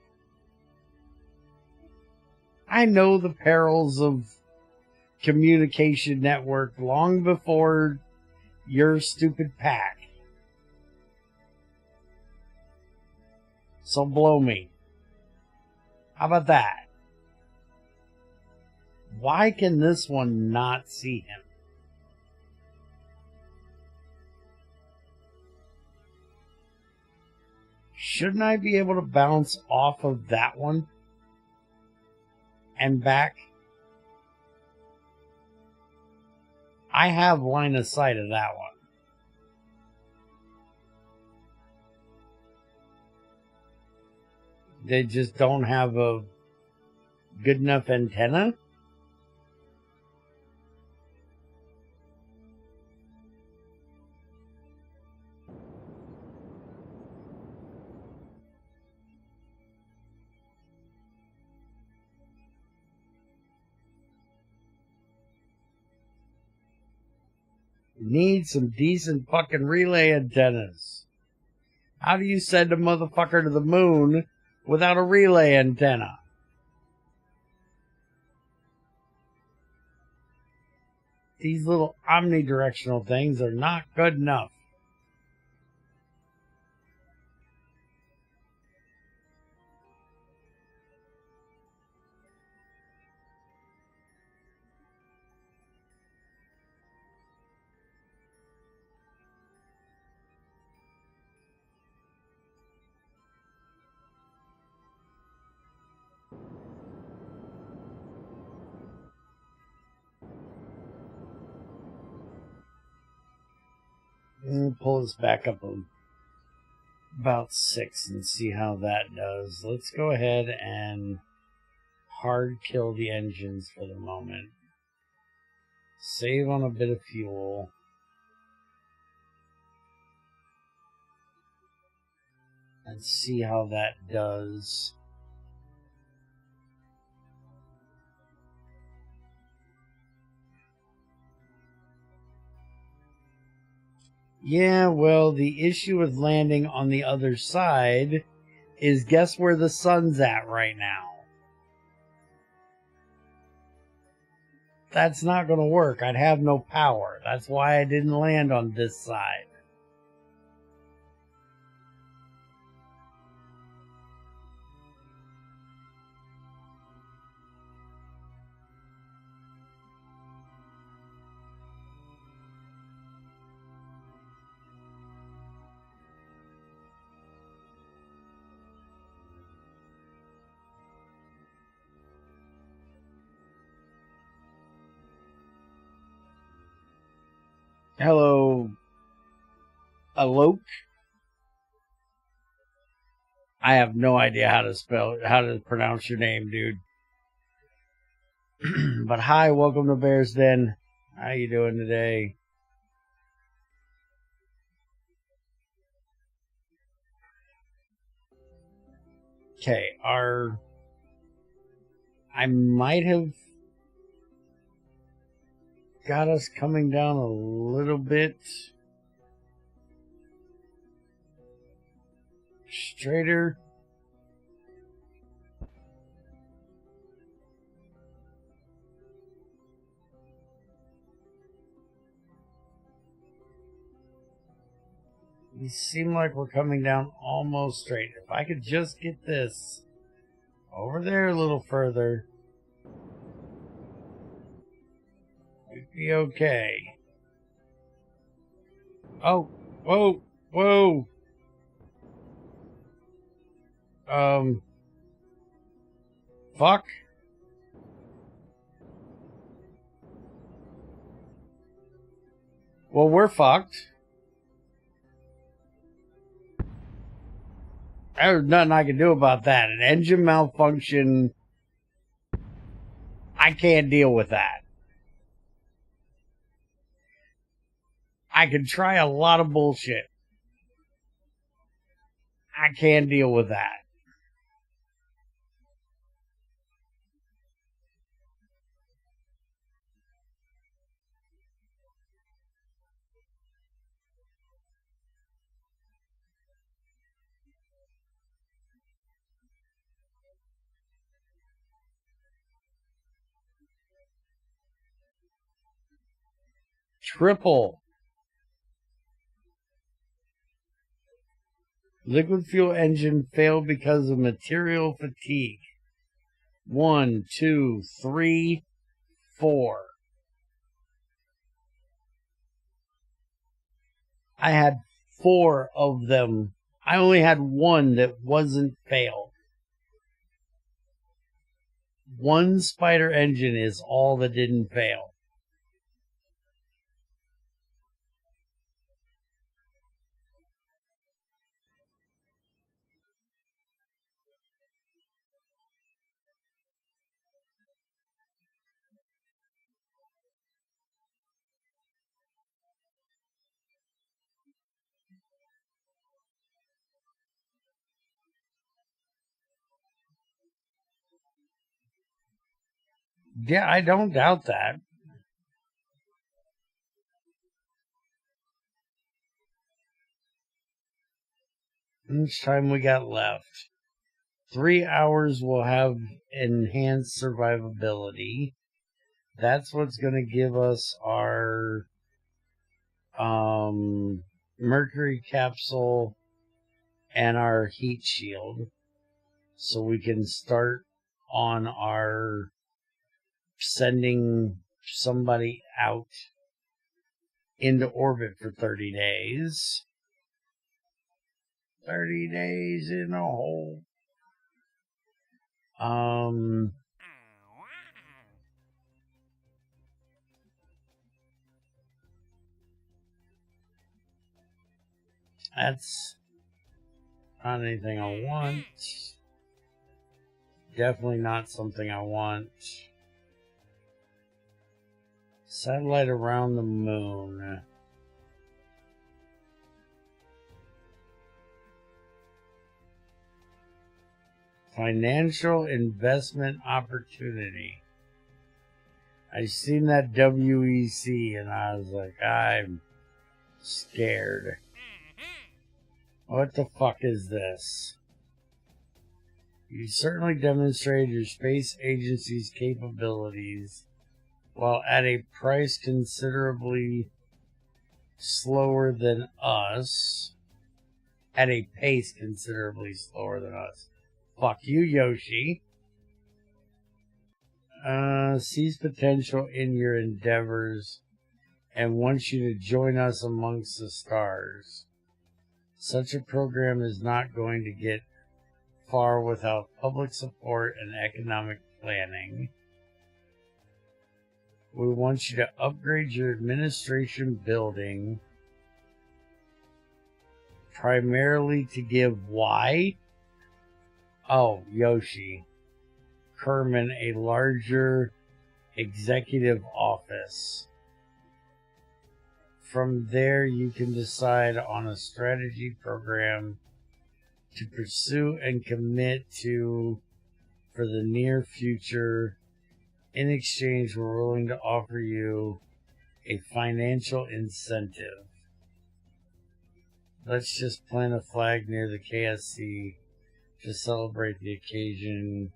I know the perils of communication network long before your stupid pack. So blow me. How about that? Why can this one not see him? Shouldn't I be able to bounce off of that one and back? I have line of sight of that one. They just don't have a good enough antenna? Need some decent fucking relay antennas. How do you send a motherfucker to the moon without a relay antenna? These little omnidirectional things are not good enough. Let me pull this back up about 6 and see how that does. Let's go ahead and hard kill the engines for the moment. Save on a bit of fuel. And see how that does. Yeah, well, the issue with landing on the other side is guess where the sun's at right now? That's not going to work. I'd have no power. That's why I didn't land on this side. Hello, Alok. I have no idea how to pronounce your name, dude. But hi, welcome to Bear's Den. How you doing today? Okay, I might have got us coming down a little bit straighter. We seem like we're coming down almost straight. If I could just get this over there a little further, we'd be okay. Oh, whoa, whoa. Fuck. Well, we're fucked. There's nothing I can do about that. An engine malfunction, I can't deal with that. I can try a lot of bullshit. I can't deal with that. Triple. Liquid fuel engine failed because of material fatigue. 1, 2, 3, 4. I had 4 of them. I only had 1 that wasn't failed. 1 Spider engine is all that didn't fail. Yeah, I don't doubt that. How much time we got left? 3 hours will have enhanced survivability. That's what's going to give us our mercury capsule and our heat shield. So we can start on our sending somebody out into orbit for 30 days. 30 days in a hole. That's not anything I want. Definitely not something I want. Satellite around the moon. Financial investment opportunity. I seen that WEC and I was like, I'm scared. What the fuck is this? You certainly demonstrated your space agency's capabilities while at a price considerably slower than us. At a pace considerably slower than us. Fuck you, Yoshi. Sees potential in your endeavors and wants you to join us amongst the stars. Such a program is not going to get far without public support and economic planning. We want you to upgrade your administration building primarily to give why? Oh, Yoshi. Kerman a larger executive office. From there, you can decide on a strategy program to pursue and commit to for the near future. In exchange, we're willing to offer you a financial incentive. Let's just plant a flag near the KSC to celebrate the occasion.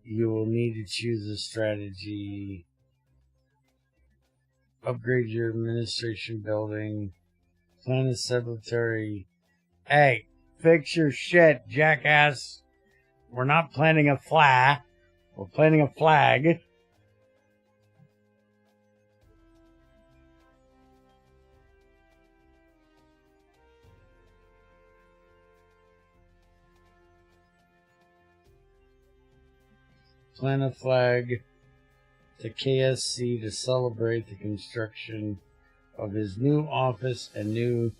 You will need to choose a strategy. Upgrade your administration building. Plan a cemetery. Hey, fix your shit, jackass. We're not planting a flag. We're planting a flag. Plant a flag to KSC to celebrate the construction of his new office and new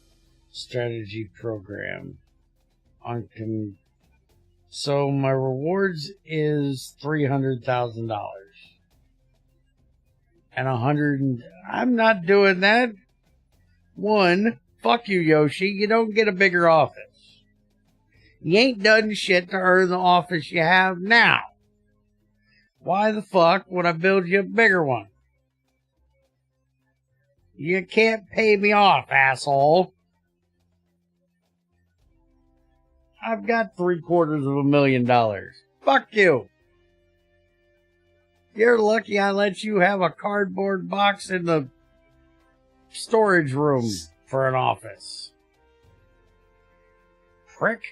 strategy program. So my rewards is $300,000 and 100. I'm not doing that. 1, fuck you, Yoshi. You don't get a bigger office. You ain't done shit to earn the office you have now. Why the fuck would I build you a bigger one? You can't pay me off, asshole. I've got $750,000. Fuck you. You're lucky I let you have a cardboard box in the storage room for an office. Prick.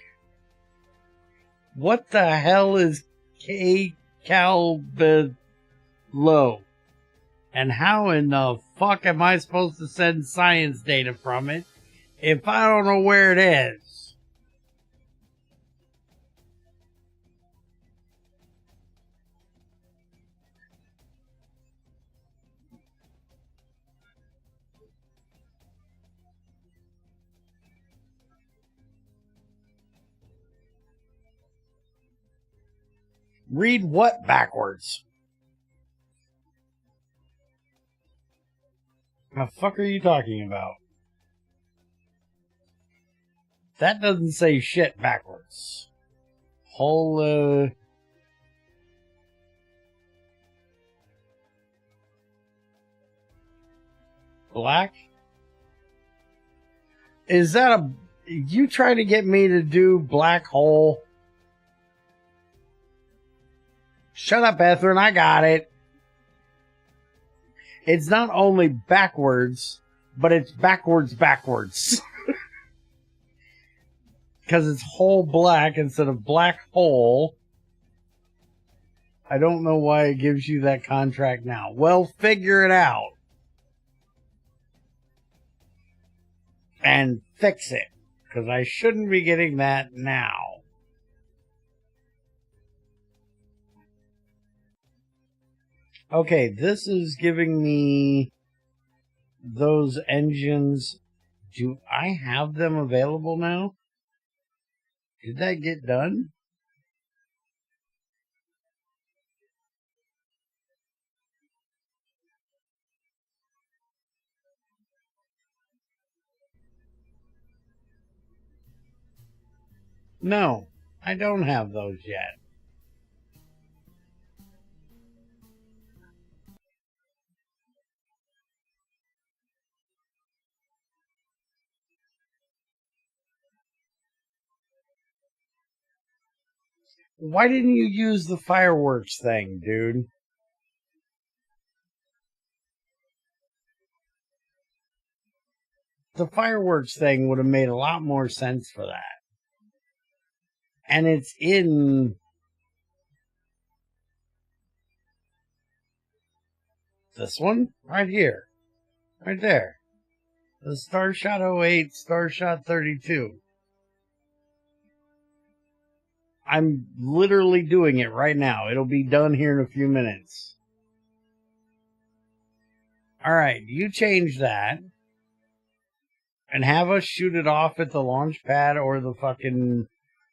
What the hell is K-Calbelo? And how in the fuck am I supposed to send science data from it if I don't know where it is? Read what backwards? The fuck are you talking about? That doesn't say shit backwards. Whole, black? Is that a... You trying to get me to do black hole? Shut up, Ethrin. I got it. It's not only backwards, but it's backwards. Because it's whole black instead of black hole. I don't know why it gives you that contract now. Well, figure it out. And fix it. Because I shouldn't be getting that now. Okay, this is giving me those engines. Do I have them available now? Did that get done? No, I don't have those yet. Why didn't you use the fireworks thing, dude? The fireworks thing would have made a lot more sense for that. And it's in this one right here. Right there. The Starshot 08, Starshot 32. I'm literally doing it right now. It'll be done here in a few minutes. Alright, you change that. And have us shoot it off at the launch pad or the fucking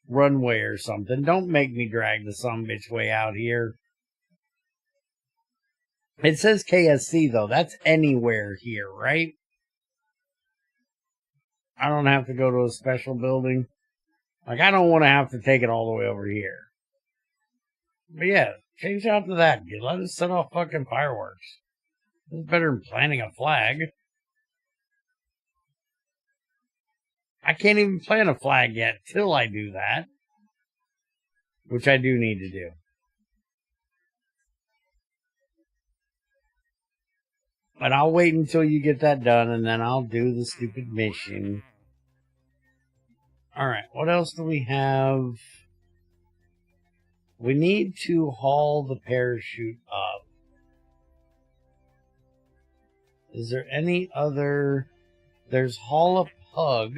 runway or something. Don't make me drag the sumbitch way out here. It says KSC though. That's anywhere here, right? I don't have to go to a special building. Like, I don't want to have to take it all the way over here. But yeah, change out to that. Dude. Let us set off fucking fireworks. It's better than planting a flag. I can't even plant a flag yet till I do that. Which I do need to do. But I'll wait until you get that done and then I'll do the stupid mission. Alright, what else do we have? We need to haul the parachute up. Is there any other... There's haul up hug.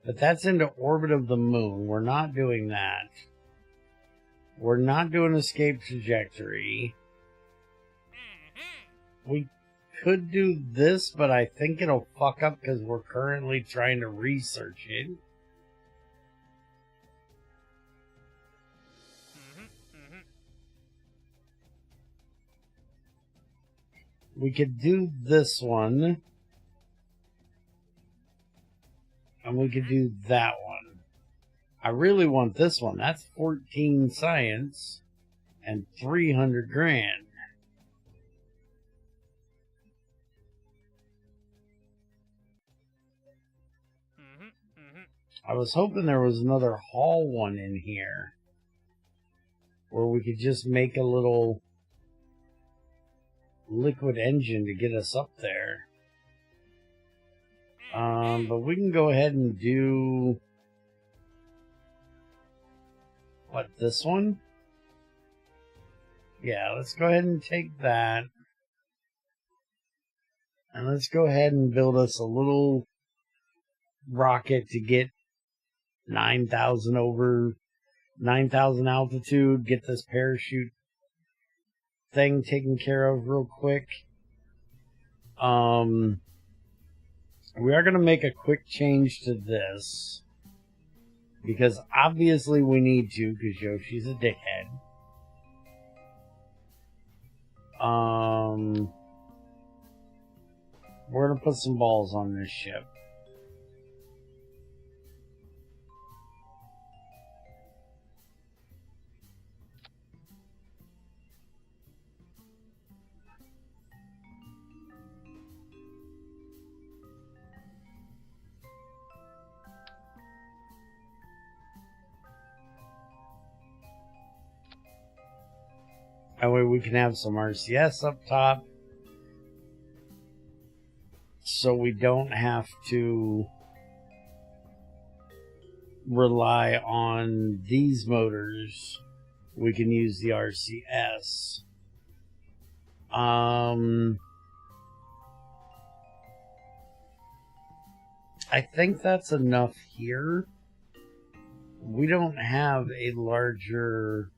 But that's into orbit of the moon. We're not doing that. We're not doing escape trajectory. We could do this, but I think it'll fuck up because we're currently trying to research it. We could do this one. And we could do that one. I really want this one. That's 14 science and 300 grand. I was hoping there was another haul one in here where we could just make a little liquid engine to get us up there. But we can go ahead and do... What, this one? Yeah, let's go ahead and take that. And let's go ahead and build us a little rocket to get 9,000 over 9,000 altitude. Get this parachute thing taken care of real quick. We are going to make a quick change to this. Because obviously we need to, because Yoshi's a dickhead. We're going to put some balls on this ship. That way we can have some RCS up top. So we don't have to rely on these motors. We can use the RCS. I think that's enough here. We don't have a larger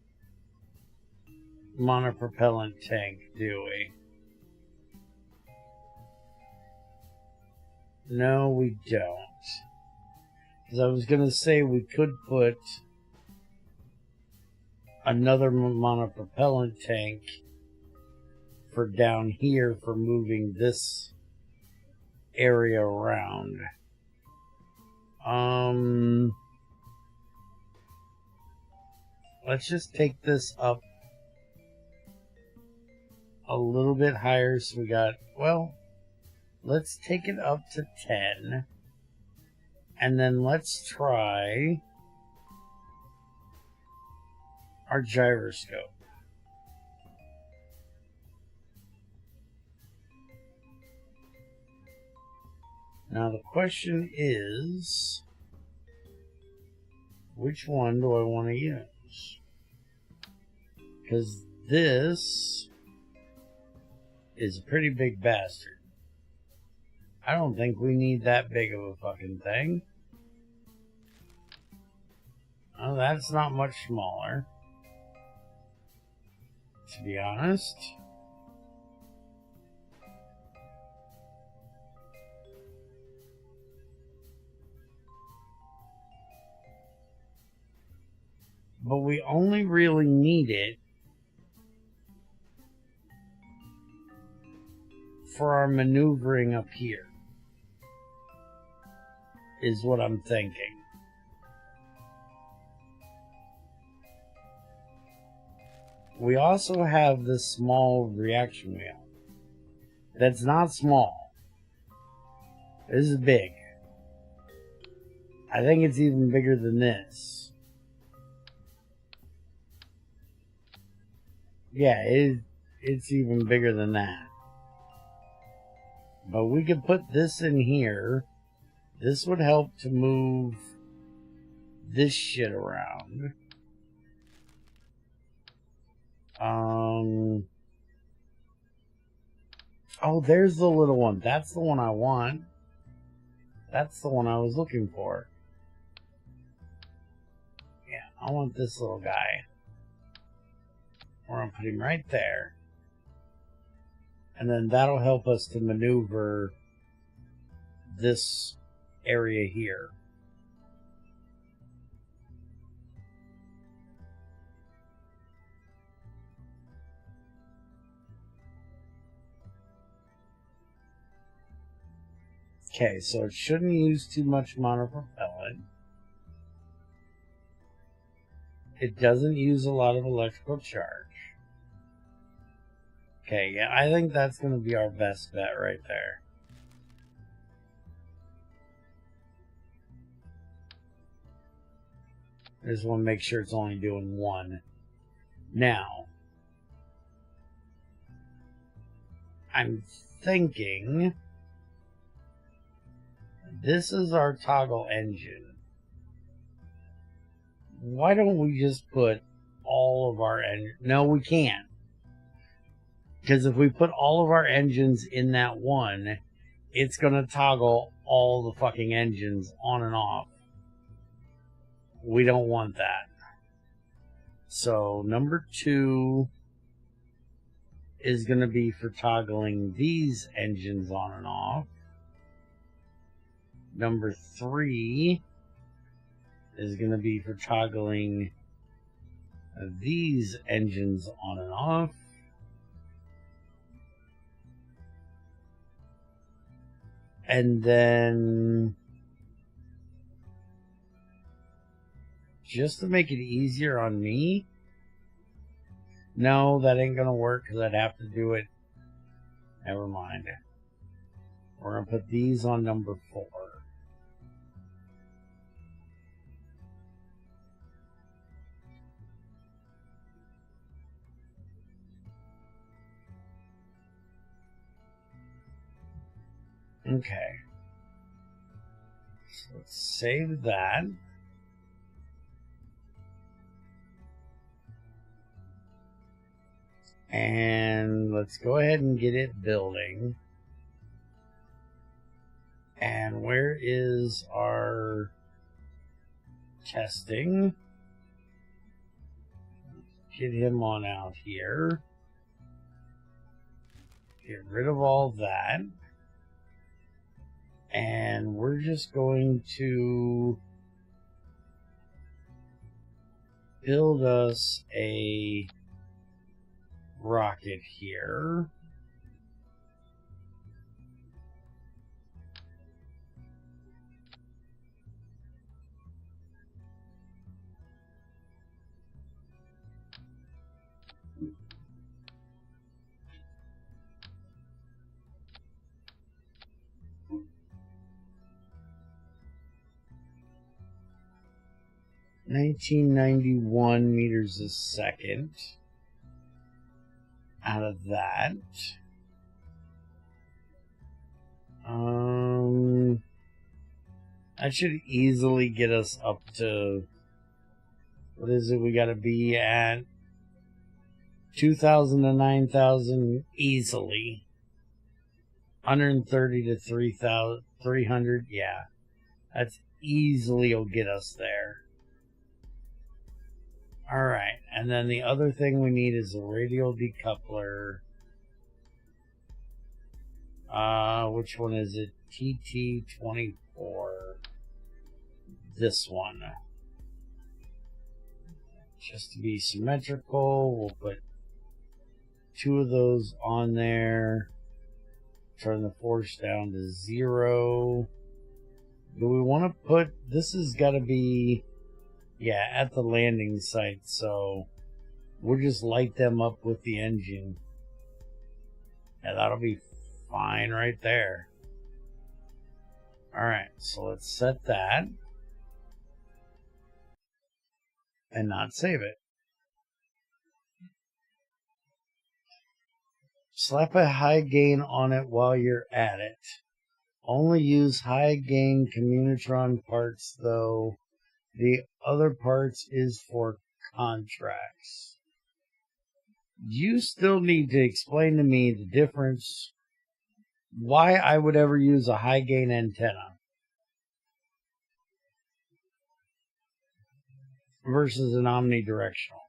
monopropellant tank, do we? No, we don't. Because I was going to say we could put another monopropellant tank for down here for moving this area around. Let's just take this up a little bit higher. So we got, well, let's take it up to 10. And then let's try our gyroscope. Now the question is, which one do I want to use? Because this is a pretty big bastard. I don't think we need that big of a fucking thing. Oh, that's not much smaller, to be honest. But we only really need it for our maneuvering up here, is what I'm thinking. We also have this small reaction wheel. That's not small. This is big. I think it's even bigger than this. Yeah, it's even bigger than that. But we could put this in here. This would help to move this shit around. Oh, there's the little one. That's the one I want. That's the one I was looking for. Yeah, I want this little guy. We're going to put him right there. And then that'll help us to maneuver this area here. Okay, so it shouldn't use too much monopropellant. It doesn't use a lot of electrical charge. Okay, yeah, I think that's going to be our best bet right there. I just want to make sure it's only doing one. Now, I'm thinking This is our toggle engine. Why don't we just put all of our engines? No, we can't. Because if we put all of our engines in that one, it's going to toggle all the fucking engines on and off. We don't want that. So number 2 is going to be for toggling these engines on and off. Number 3 is going to be for toggling these engines on and off. And then, just to make it easier on me, no, that ain't going to work because I'd have to do it. Never mind. We're going to put these on number 4. Okay. So let's save that. And let's go ahead and get it building. And where is our testing? Get him on out here. Get rid of all that. And we're just going to build us a rocket here. (1991 meters a second) out of that. That should easily get us up to, what is it? We got to be at 2,000 to 9,000 easily. 130 to 300. Yeah, that's easily will get us there. All right, and then the other thing we need is a radial decoupler. Which one is it? TT24. This one. Just to be symmetrical, we'll put 2 of those on there. Turn the force down to 0. Do we want to put, this has got to be, yeah, at the landing site, so we'll just light them up with the engine. Yeah, that'll be fine right there. Alright, so let's set that. And not save it. Slap a high gain on it while you're at it. Only use high gain Communitron parts though. The other parts is for contracts. You still need to explain to me the difference, why I would ever use a high gain antenna versus an omnidirectional.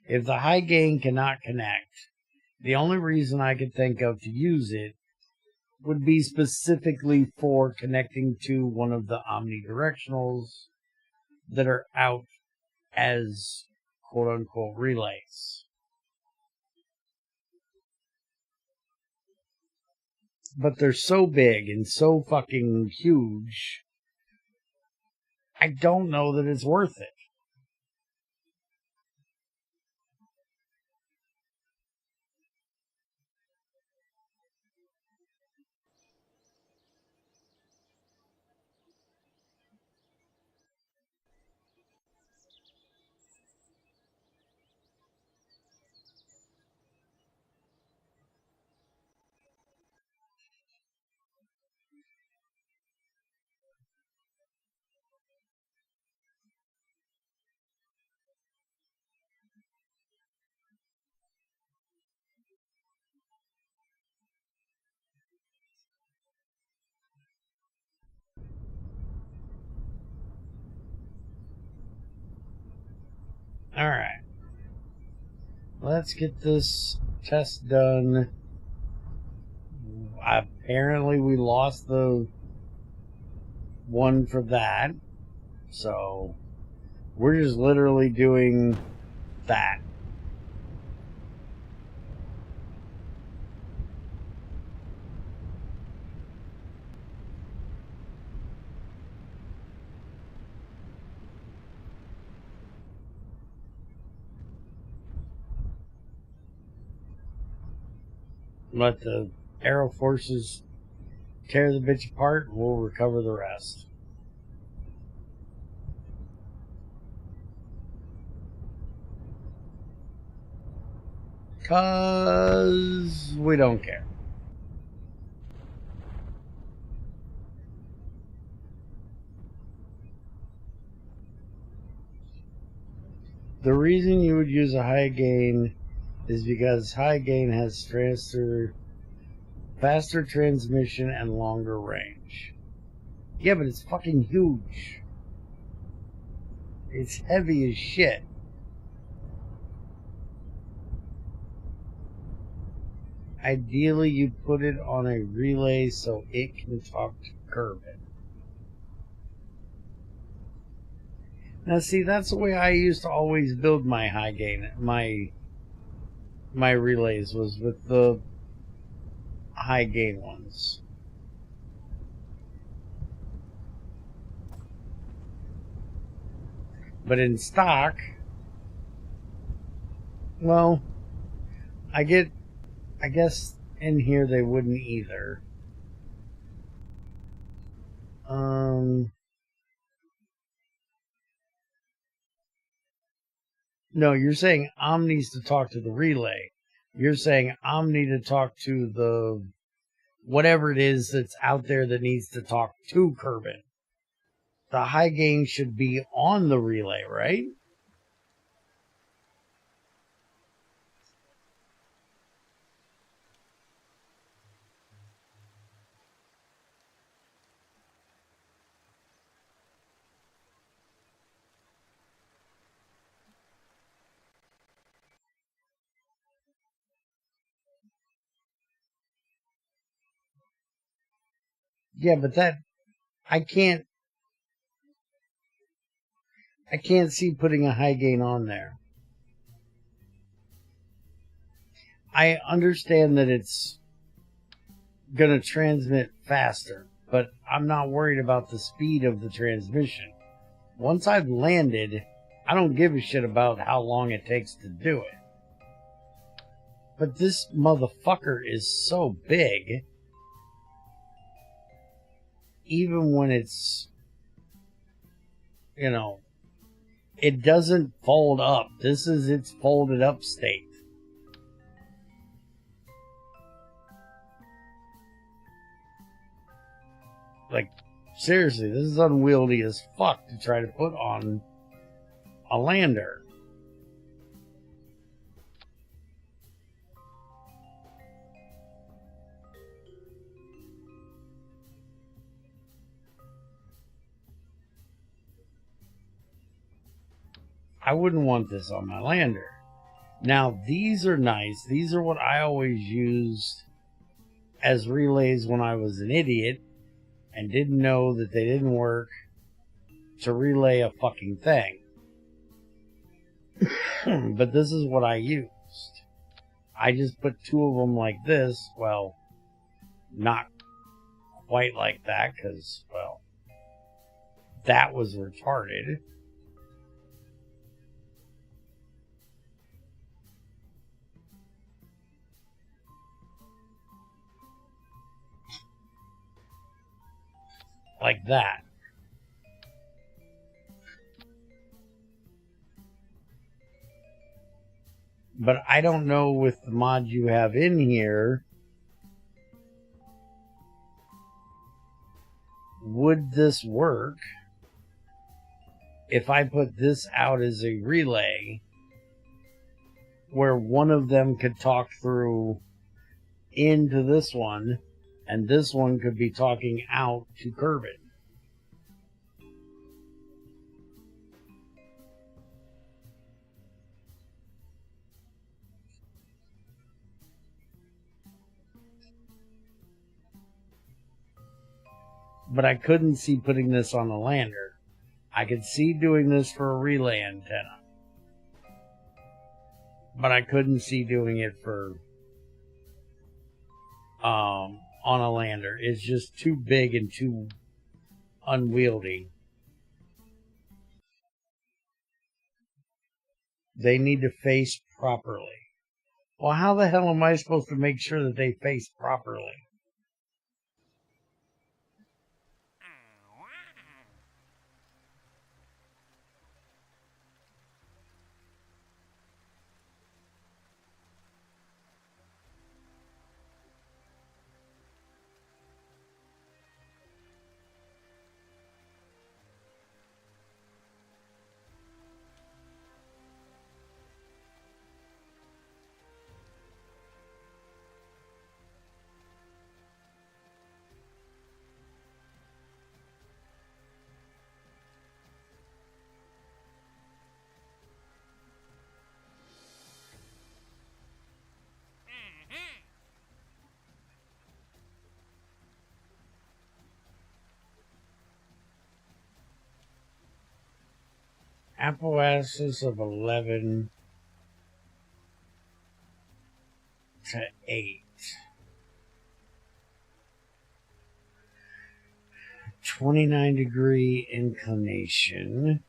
If the high gain cannot connect, the only reason I could think of to use it would be specifically for connecting to one of the omnidirectionals that are out as quote-unquote relays. But they're so big and so fucking huge, I don't know that it's worth it. Alright. Let's get this test done. Apparently we lost the one for that. So we're just literally doing that. Let the arrow forces tear the bitch apart and we'll recover the rest. Cause we don't care. The reason you would use a high gain is because high gain has faster transmission and longer range. Yeah, but it's fucking huge. It's heavy as shit. Ideally, you put it on a relay so it can talk to Kerbin. Now, see, that's the way I used to always build my high gain, my relays, was with the high gain ones. But in stock, well, I guess in here they wouldn't either. No, you're saying Omni's to talk to the relay. You're saying Omni to talk to the whatever it is that's out there that needs to talk to Kerbin. The high gain should be on the relay, right? Yeah, but that I can't see putting a high gain on there. I understand that it's going to transmit faster, but I'm not worried about the speed of the transmission. Once I've landed, I don't give a shit about how long it takes to do it. But this motherfucker is so big, even when it's, it doesn't fold up. This is its folded up state. Like, seriously, this is unwieldy as fuck to try to put on a lander. I wouldn't want this on my lander. Now, these are nice. These are what I always used as relays when I was an idiot and didn't know that they didn't work to relay a fucking thing. But this is what I used. I just put two of them like this. Well, not quite like that because, well, that was retarded. Like that. But I don't know with the mod you have in here, would this work if I put this out as a relay where one of them could talk through into this one and this one could be talking out to Kerbin? But I couldn't see putting this on a lander. I could see doing this for a relay antenna. But I couldn't see doing it for on a lander. It's just too big and too unwieldy. They need to face properly. Well, how the hell am I supposed to make sure that they face properly? Apparatus of 11 to 8. 29-degree inclination.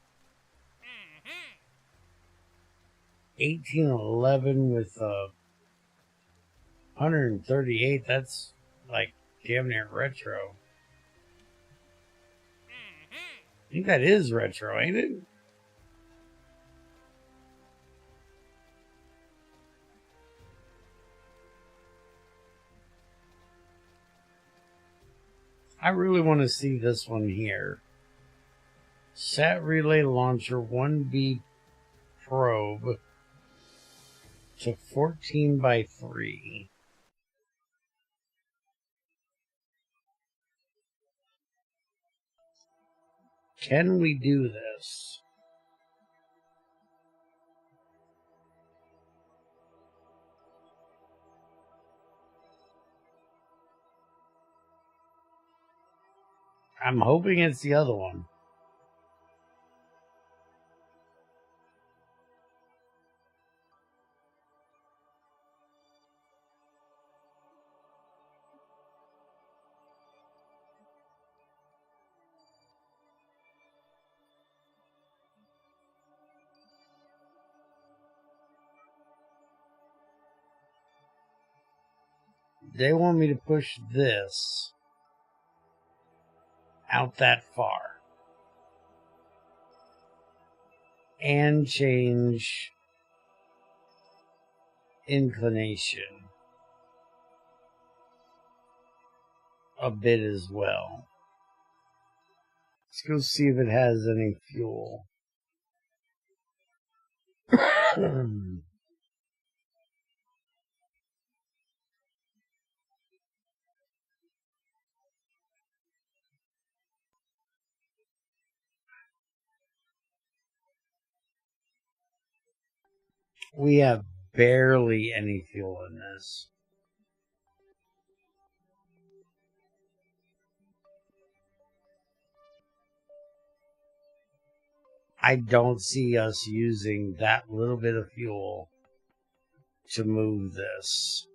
1811 with 138. That's like damn near retro. I think that is retro, ain't it? I really want to see this one here. Sat relay launcher 1B probe to 14 by 3. Can we do this? I'm hoping it's the other one. They want me to push this out that far and change inclination a bit as well. Let's go see if it has any fuel. We have barely any fuel in this. I don't see us using that little bit of fuel to move this.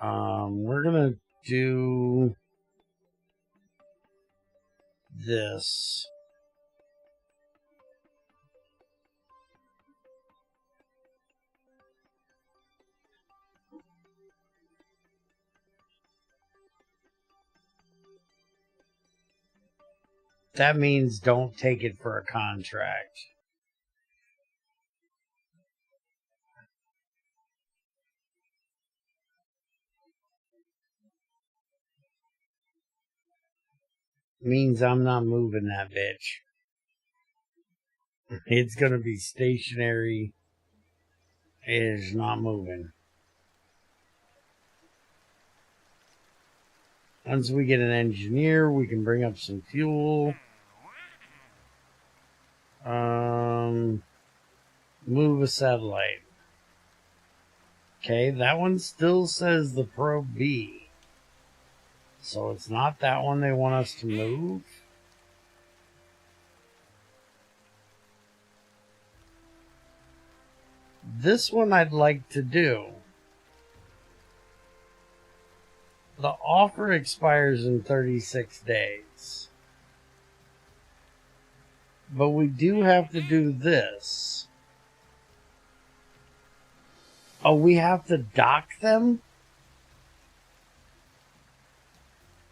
We're gonna do this. That means don't take it for a contract. Means I'm not moving that bitch. It's gonna be stationary. It is not moving. Once we get an engineer, we can bring up some fuel. Move a satellite. Okay, that one still says the Probe B. So it's not that one they want us to move. This one I'd like to do. The offer expires in 36 days. But we do have to do this. Oh, we have to dock them?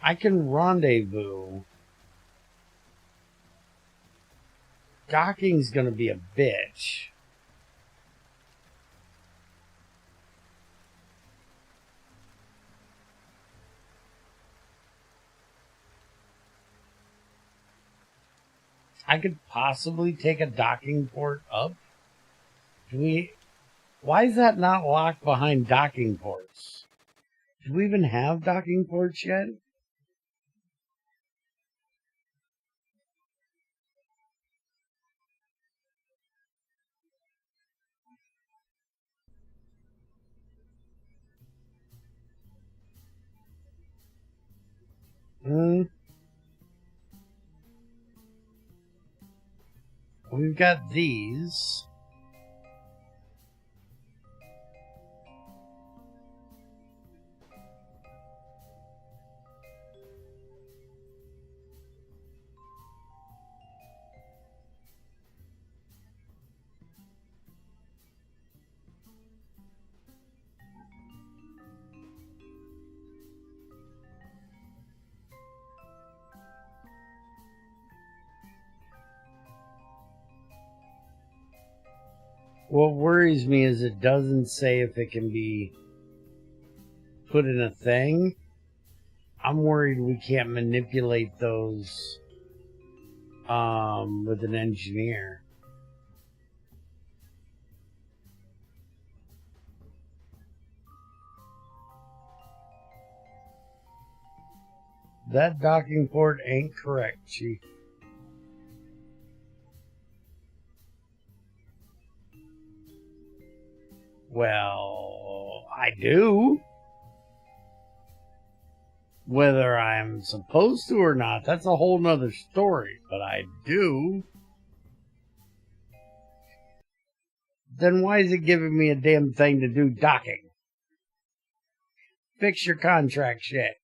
I can rendezvous. Docking's gonna be a bitch. I could possibly take a docking port up. Why is that not locked behind docking ports? Do we even have docking ports yet? We've got these. What worries me is it doesn't say if it can be put in a thing. I'm worried we can't manipulate those with an engineer. That docking port ain't correct, Chief. Well, I do. Whether I'm supposed to or not, that's a whole nother story, but I do. Then why is it giving me a damn thing to do docking? Fix your contract shit.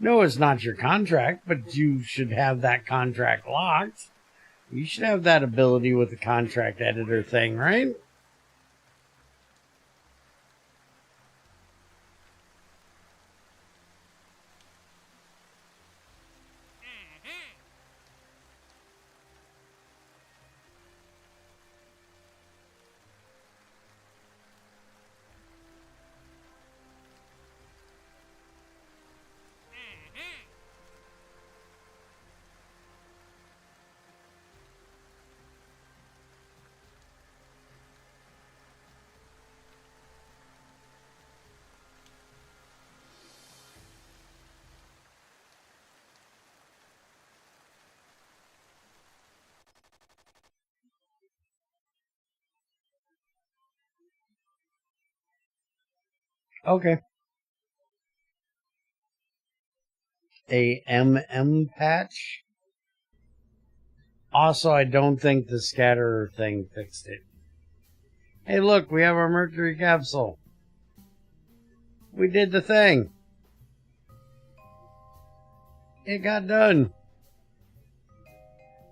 No, it's not your contract, but you should have that contract locked. You should have that ability with the contract editor thing, right? Okay. A patch. Also, I don't think the scatterer thing fixed it. Hey, look, we have our Mercury capsule. We did the thing. It got done.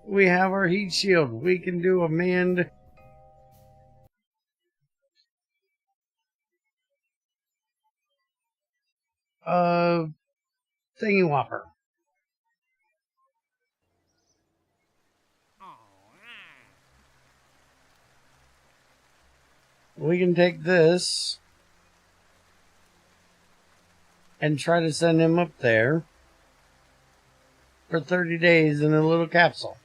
We have our heat shield. We can do a manned... thingy whopper. We can take this and try to send him up there for 30 days in a little capsule.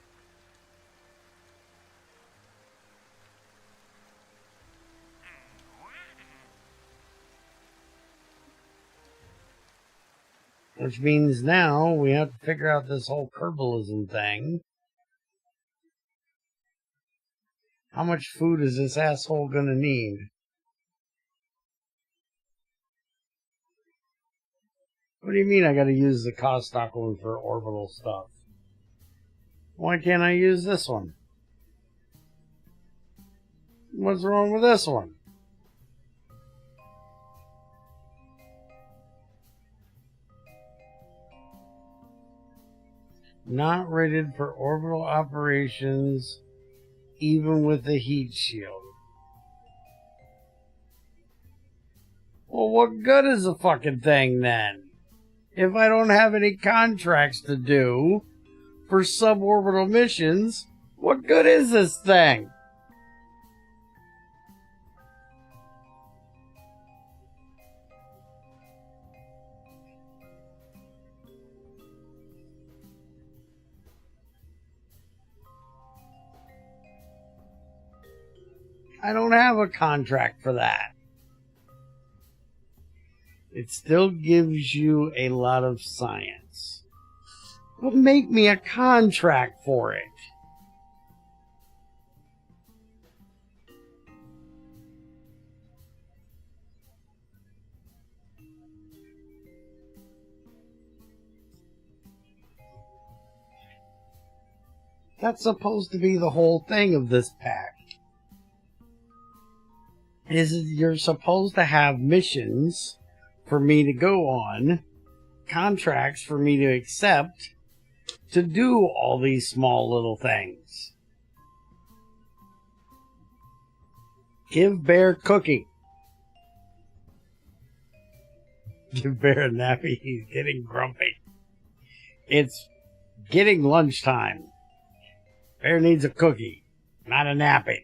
Which means now we have to figure out this whole Kerbalism thing. How much food is this asshole gonna need? What do you mean I gotta use the Cosstock one for orbital stuff? Why can't I use this one? What's wrong with this one? Not rated for orbital operations, even with the heat shield. Well, what good is the fucking thing then? If I don't have any contracts to do for suborbital missions, what good is this thing? I don't have a contract for that. It still gives you a lot of science. But make me a contract for it. That's supposed to be the whole thing of this pack. Is you're supposed to have missions for me to go on, contracts for me to accept, to do all these small little things. Give Bear cookie. Give Bear a nappy. He's getting grumpy. It's getting lunchtime. Bear needs a cookie, not a nappy.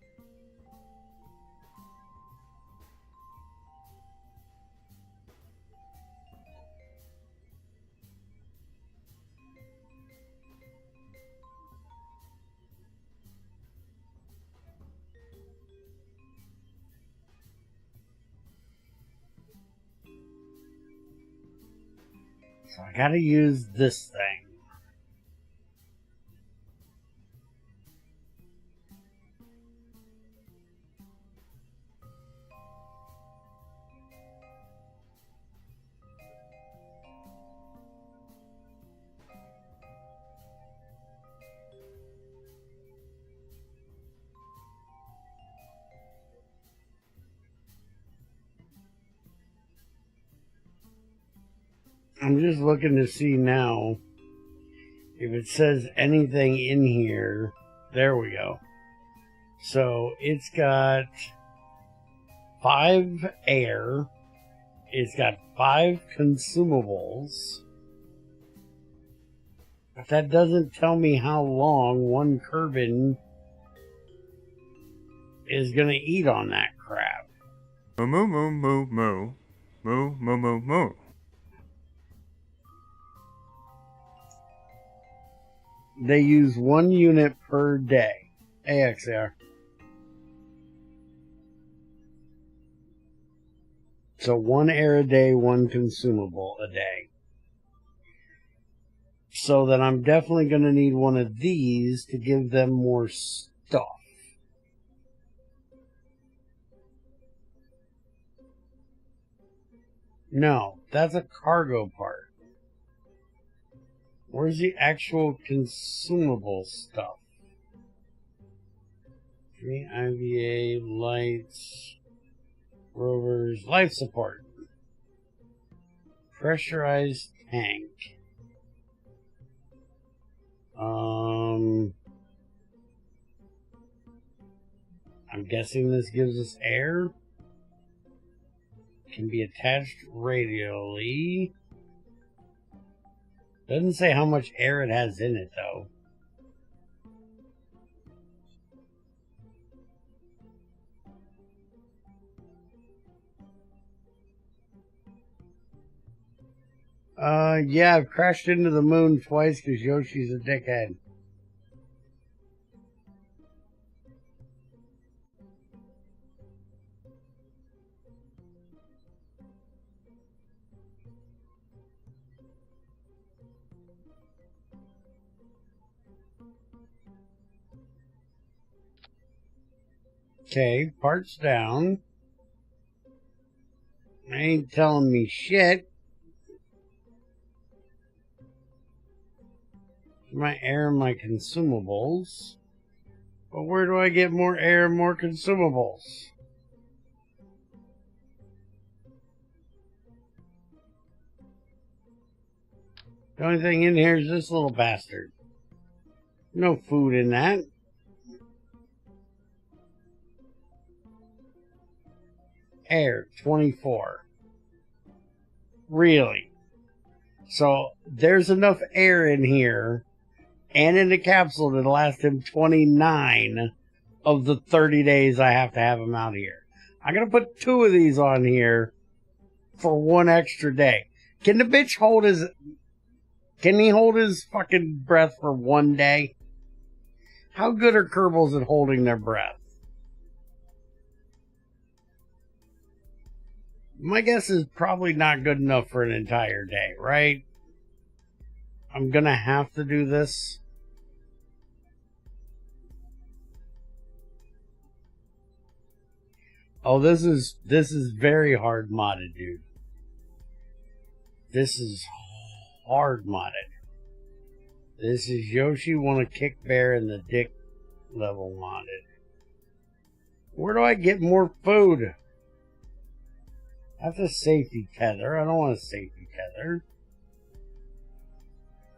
So I gotta use this thing. I'm just looking to see now if it says anything in here. There we go. So it's got 5 air. It's got 5 consumables. But that doesn't tell me how long one Kerbin is going to eat on that crap. Moo moo moo moo moo. Moo moo moo moo. They use 1 unit per day. AXR. So 1 air a day, 1 consumable a day. So that I'm definitely going to need one of these to give them more stuff. No, that's a cargo part. Where's the actual consumable stuff? 3 IVA, lights, rovers, life support. Pressurized tank. I'm guessing this gives us air. Can be attached radially. Doesn't say how much air it has in it, though. Yeah, I've crashed into the moon twice because Yoshi's a dickhead. Okay, parts down. Ain't telling me shit. My air and my consumables. But where do I get more air and more consumables? The only thing in here is this little bastard. No food in that. Air, 24. Really? So there's enough air in here and in the capsule to last him 29 of the 30 days I have to have him out here. I'm going to put 2 of these on here for 1 extra day. Can the bitch hold his... Can he hold his fucking breath for 1 day? How good are Kerbals at holding their breath? My guess is probably not good enough for an entire day, right? I'm gonna have to do this. Oh, this is very hard modded, dude. This is hard modded. This is Yoshi wanna kick bear in the dick level modded. Where do I get more food? That's a safety tether. I don't want a safety tether.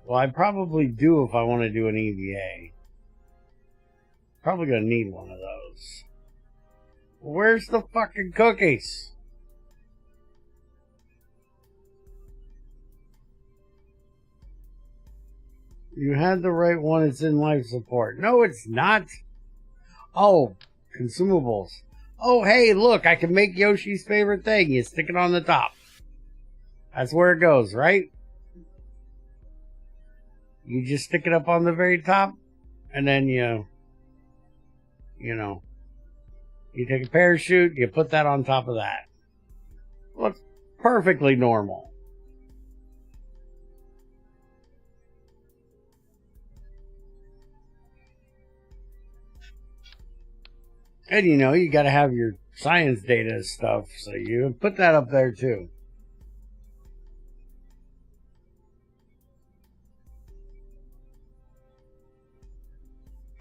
Well, I probably do if I want to do an EVA. Probably gonna need one of those. Where's the fucking cookies? You had the right one. It's in life support. No, it's not. Oh, consumables. Oh, hey, look, I can make Yoshi's favorite thing. You stick it on the top. That's where it goes, right? You just stick it up on the very top, and then you take a parachute, you put that on top of that. Looks perfectly normal. And you gotta have your science data stuff, so you put that up there too.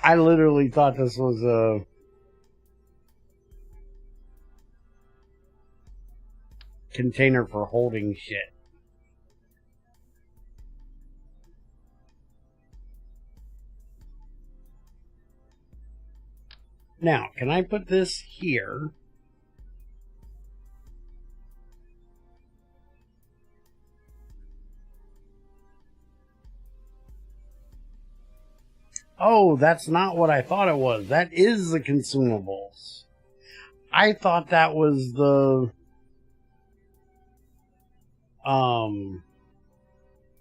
I literally thought this was a container for holding shit. Now, can I put this here? Oh, that's not what I thought it was. That is the consumables. I thought that was the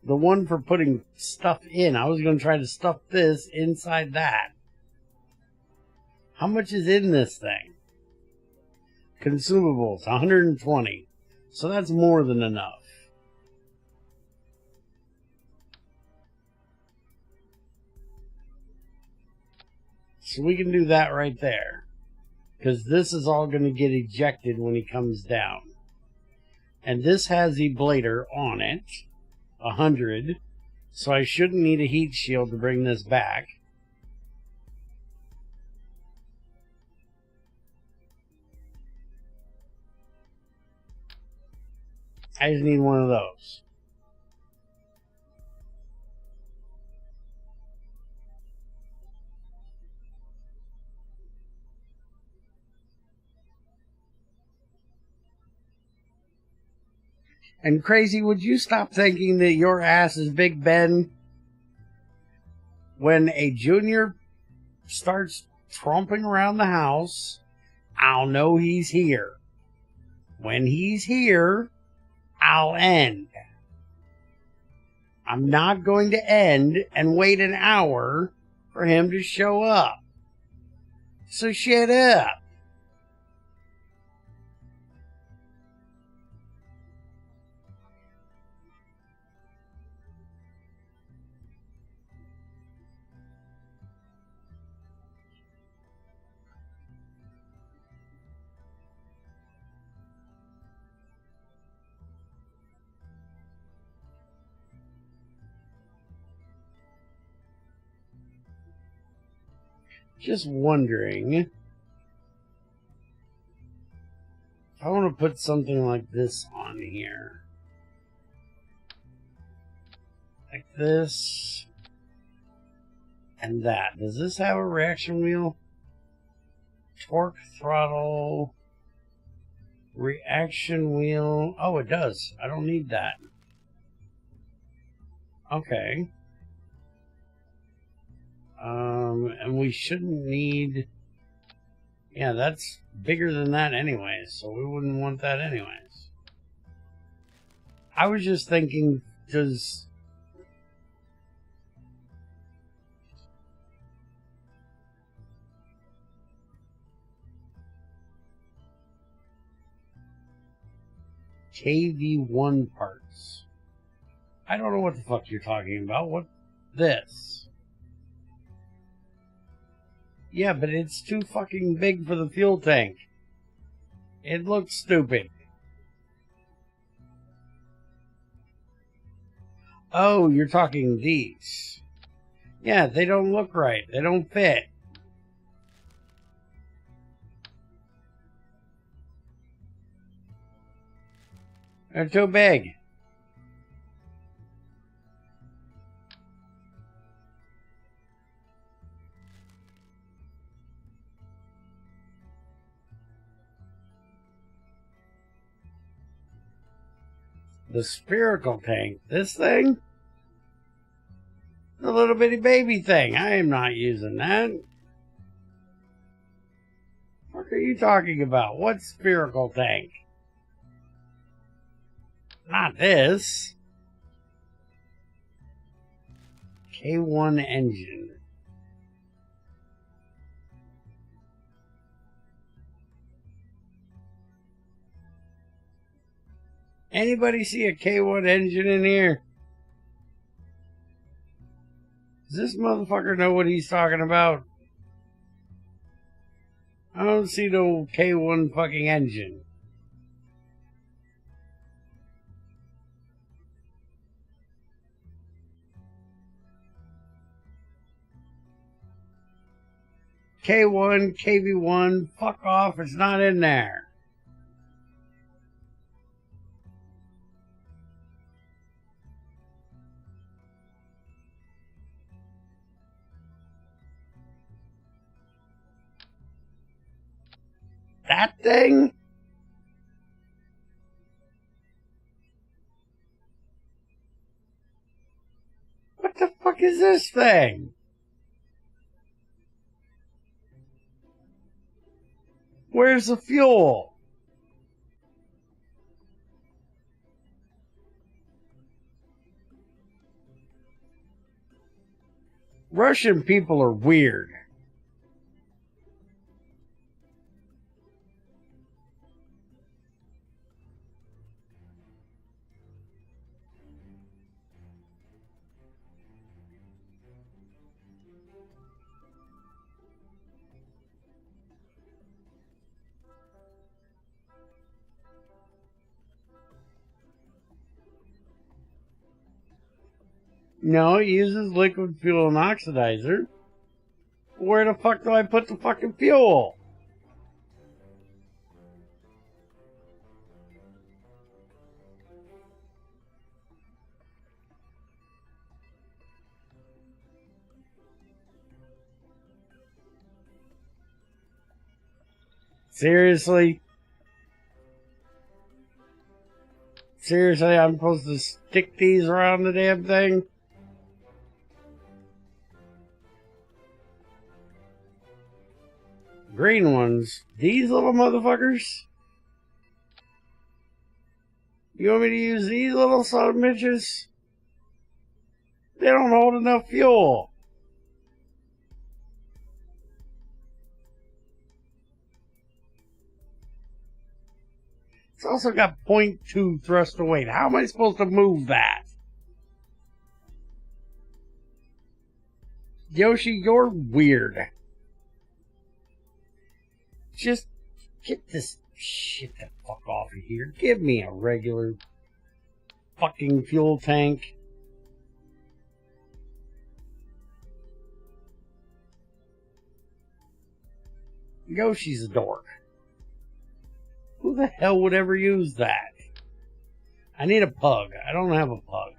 one for putting stuff in. I was going to try to stuff this inside that. How much is in this thing? Consumables, 120. So that's more than enough. So we can do that right there. Because this is all going to get ejected when he comes down. And this has Eblader on it. 100. So I shouldn't need a heat shield to bring this back. I just need one of those. And Crazy, would you stop thinking that your ass is Big Ben? When a junior starts tromping around the house, I'll know he's here. When he's here, I'll end. I'm not going to end and wait an hour for him to show up. So shut up. Just wondering if I want to put something like this on here. Like this. And that. Does this have a reaction wheel? Torque throttle. Reaction wheel. Oh, it does. I don't need that. Okay. And we shouldn't need... Yeah, that's bigger than that anyways, so we wouldn't want that anyways. I was just thinking, does... KV1 parts. I don't know what the fuck you're talking about. What? This? Yeah, but it's too fucking big for the fuel tank. It looks stupid. Oh, you're talking these. Yeah, they don't look right. They don't fit. They're too big. The spherical tank. This thing? The little bitty baby thing. I am not using that. What are you talking about? What spherical tank? Not this. K1 engine. Anybody see a K1 engine in here? Does this motherfucker know what he's talking about? I don't see no K1 fucking engine. K1, KV1, fuck off, it's not in there. That thing? What the fuck is this thing? Where's the fuel? Russian people are weird. No, it uses liquid fuel and oxidizer. Where the fuck do I put the fucking fuel? Seriously? Seriously, I'm supposed to stick these around the damn thing? Green ones. These little motherfuckers? You want me to use these little son of bitches? They don't hold enough fuel. It's also got 0.2 thrust to weight. How am I supposed to move that? Yoshi, you're weird. Just get this shit the fuck off of here. Give me a regular fucking fuel tank. Yoshi's a dork. Who the hell would ever use that? I need a pug. I don't have a pug.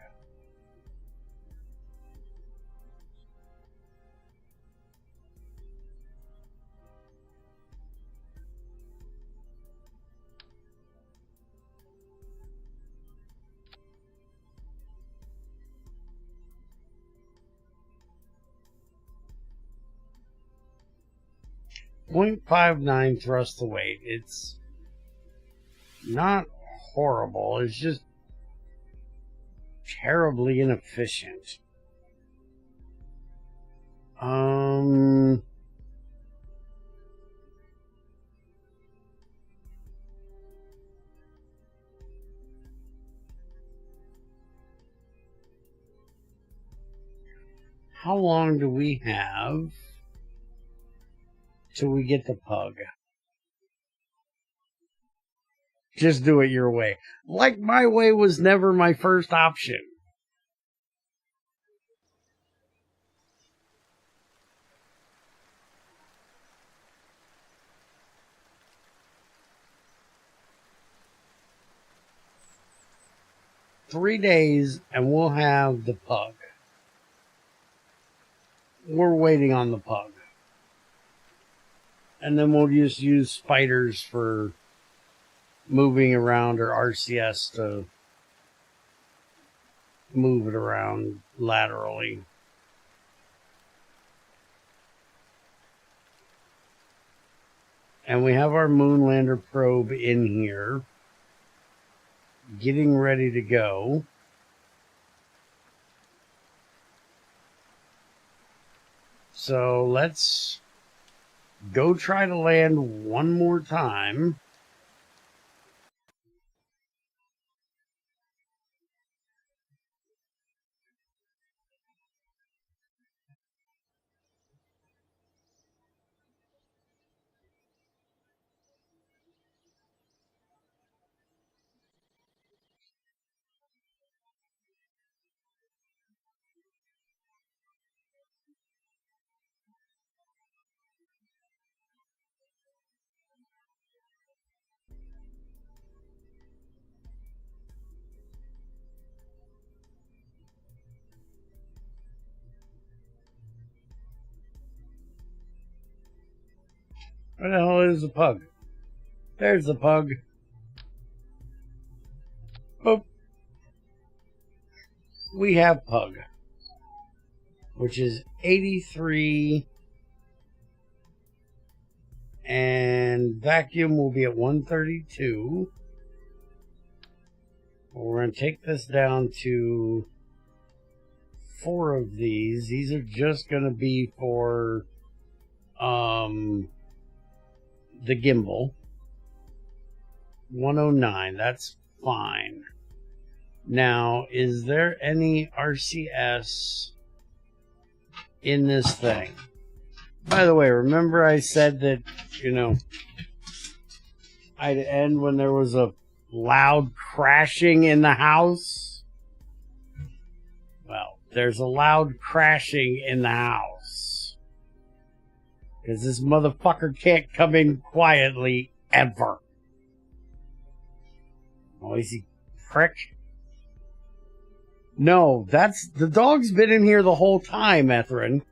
.59 thrust to weight. It's not horrible. It's just terribly inefficient. How long do we have till we get the pug? Just do it your way. Like my way was never my first option. Three days and we'll have the pug. We're waiting on the pug. And then we'll just use spiders for moving around, or RCS to move it around laterally. And we have our Moonlander probe in here, getting ready to go. So let's go try to land one more time. Where the hell is the pug? There's the pug. Oh. We have pug, which is 83, and vacuum will be at 132. We're going to take this down to 4 of these. These are just going to be for the gimbal. 109, that's fine. Now, is there any RCS in this thing? By the way, remember I said that, you know, I'd end when there was a loud crashing in the house? Well, there's a loud crashing in the house. Because this motherfucker can't come in quietly ever. Noisy prick. No, the dog's been in here the whole time, Ethrin.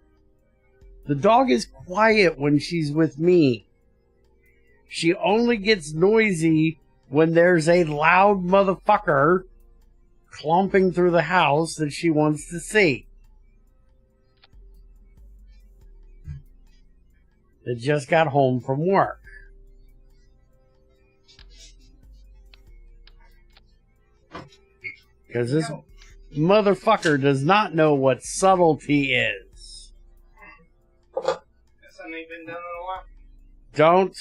The dog is quiet when she's with me. She only gets noisy when there's a loud motherfucker clomping through the house that she wants to see. That just got home from work. Because this motherfucker does not know what subtlety is. That's something ain't been done in a while. Don't.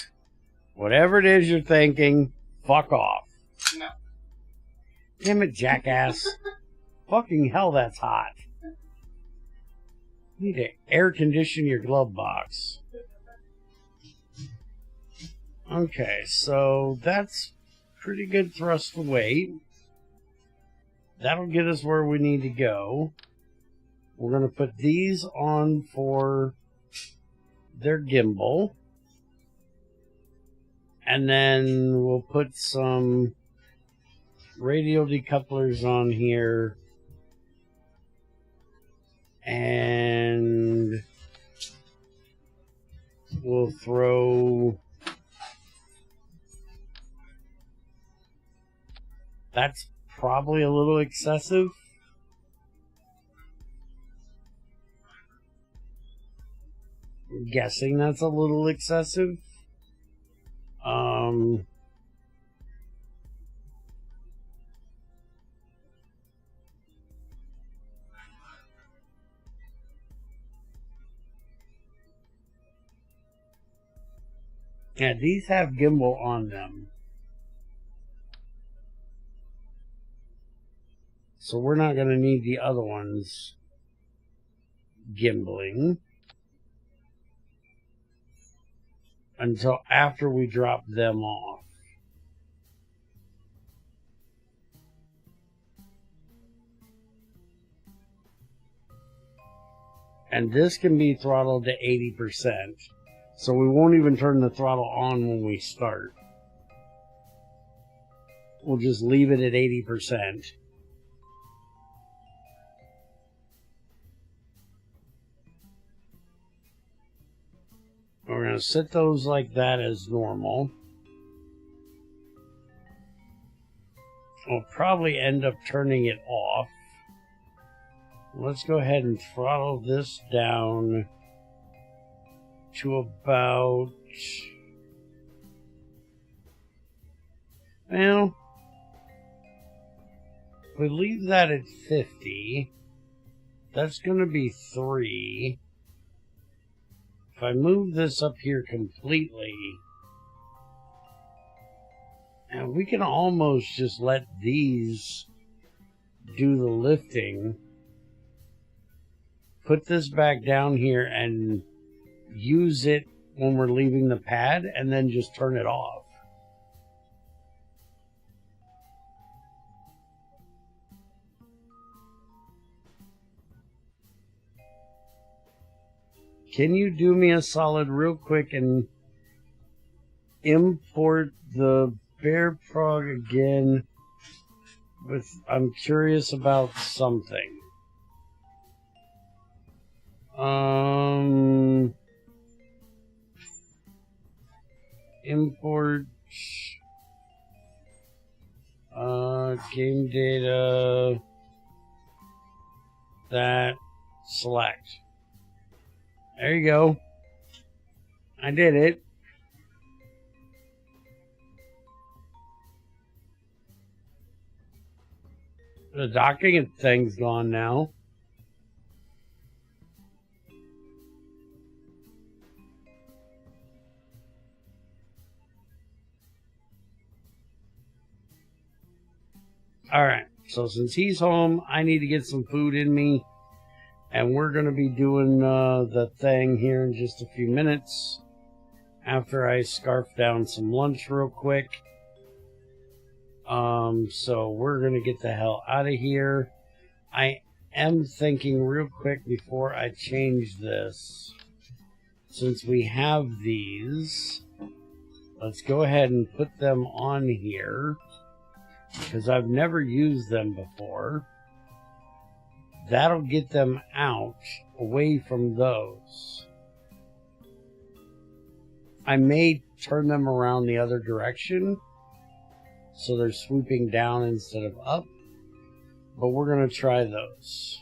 Whatever it is you're thinking, fuck off. No. Damn it, jackass. Fucking hell, that's hot. You need to air condition your glove box. Okay, so that's pretty good thrust to weight. That'll get us where we need to go. We're going to put these on for their gimbal. And then we'll put some radial decouplers on here. And we'll throw... That's probably a little excessive. I'm guessing that's a little excessive. Yeah, these have gimbal on them. So we're not going to need the other ones gimbaling until after we drop them off. And this can be throttled to 80%. So we won't even turn the throttle on when we start. We'll just leave it at 80%. We're going to set those like that as normal. We'll probably end up turning it off. Let's go ahead and throttle this down to about, well, if we leave that at 50, that's going to be 3. If I move this up here completely, and we can almost just let these do the lifting, put this back down here and use it when we're leaving the pad, and then just turn it off. Can you do me a solid real quick and import the bear prog again? I'm curious about something. Import game data, that, select. There you go. I did it. The docking thing's gone now. Alright, so since he's home, I need to get some food in me. And we're going to be doing the thing here in just a few minutes. After I scarf down some lunch real quick. So we're going to get the hell out of here. I am thinking real quick before I change this. Since we have these, let's go ahead and put them on here. Because I've never used them before. That'll get them out, away from those. I may turn them around the other direction, so they're swooping down instead of up. But we're going to try those.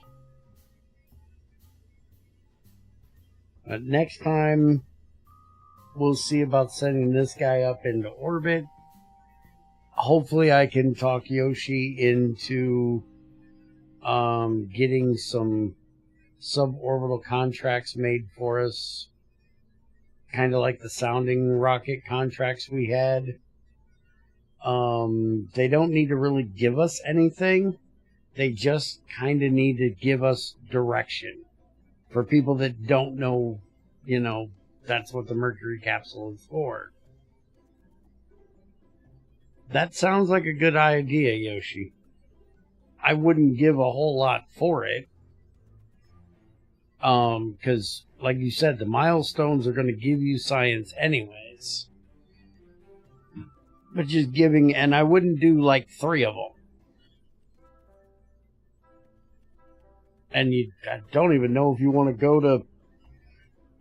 But next time, we'll see about sending this guy up into orbit. Hopefully I can talk Yoshi into getting some suborbital contracts made for us. Kind of like the sounding rocket contracts we had. They don't need to really give us anything. They just kind of need to give us direction. For people that don't know, you know, that's what the Mercury capsule is for. That sounds like a good idea, Yoshi. I wouldn't give a whole lot for it. Because, like you said, the milestones are going to give you science anyways. But just giving, and I wouldn't do like 3 of them. And I don't even know if you want to go to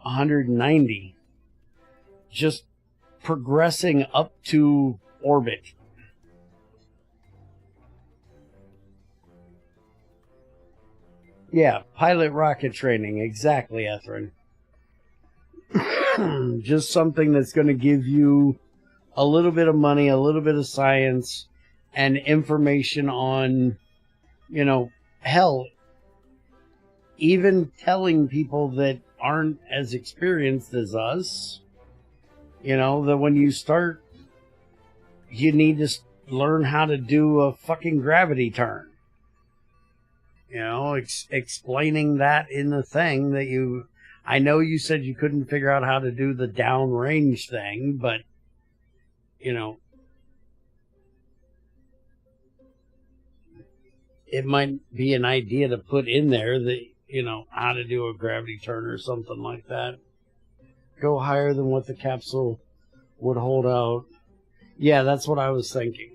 190. Just progressing up to orbit. Yeah, pilot rocket training. Exactly, Ethrin. Just something that's going to give you a little bit of money, a little bit of science, and information on, you know, hell, even telling people that aren't as experienced as us, you know, that when you start, you need to learn how to do a fucking gravity turn. You know, explaining that in the thing that you... I know you said you couldn't figure out how to do the downrange thing, but, you know, it might be an idea to put in there that, you know, how to do a gravity turn or something like that. Go higher than what the capsule would hold out. Yeah, that's what I was thinking.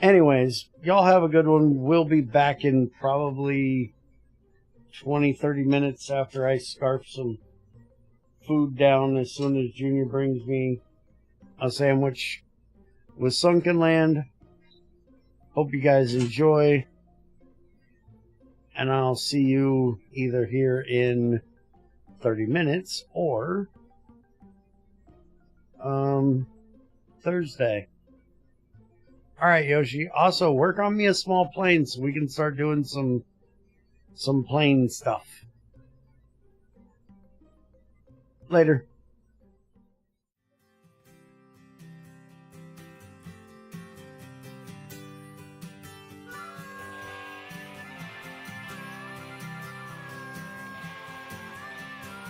Anyways, y'all have a good one. We'll be back in probably 20-30 minutes after I scarf some food down as soon as Junior brings me a sandwich with Sunken Land. Hope you guys enjoy. And I'll see you either here in 30 minutes or Thursday. Alright, Yoshi. Also, work on me a small plane so we can start doing some plane stuff. Later.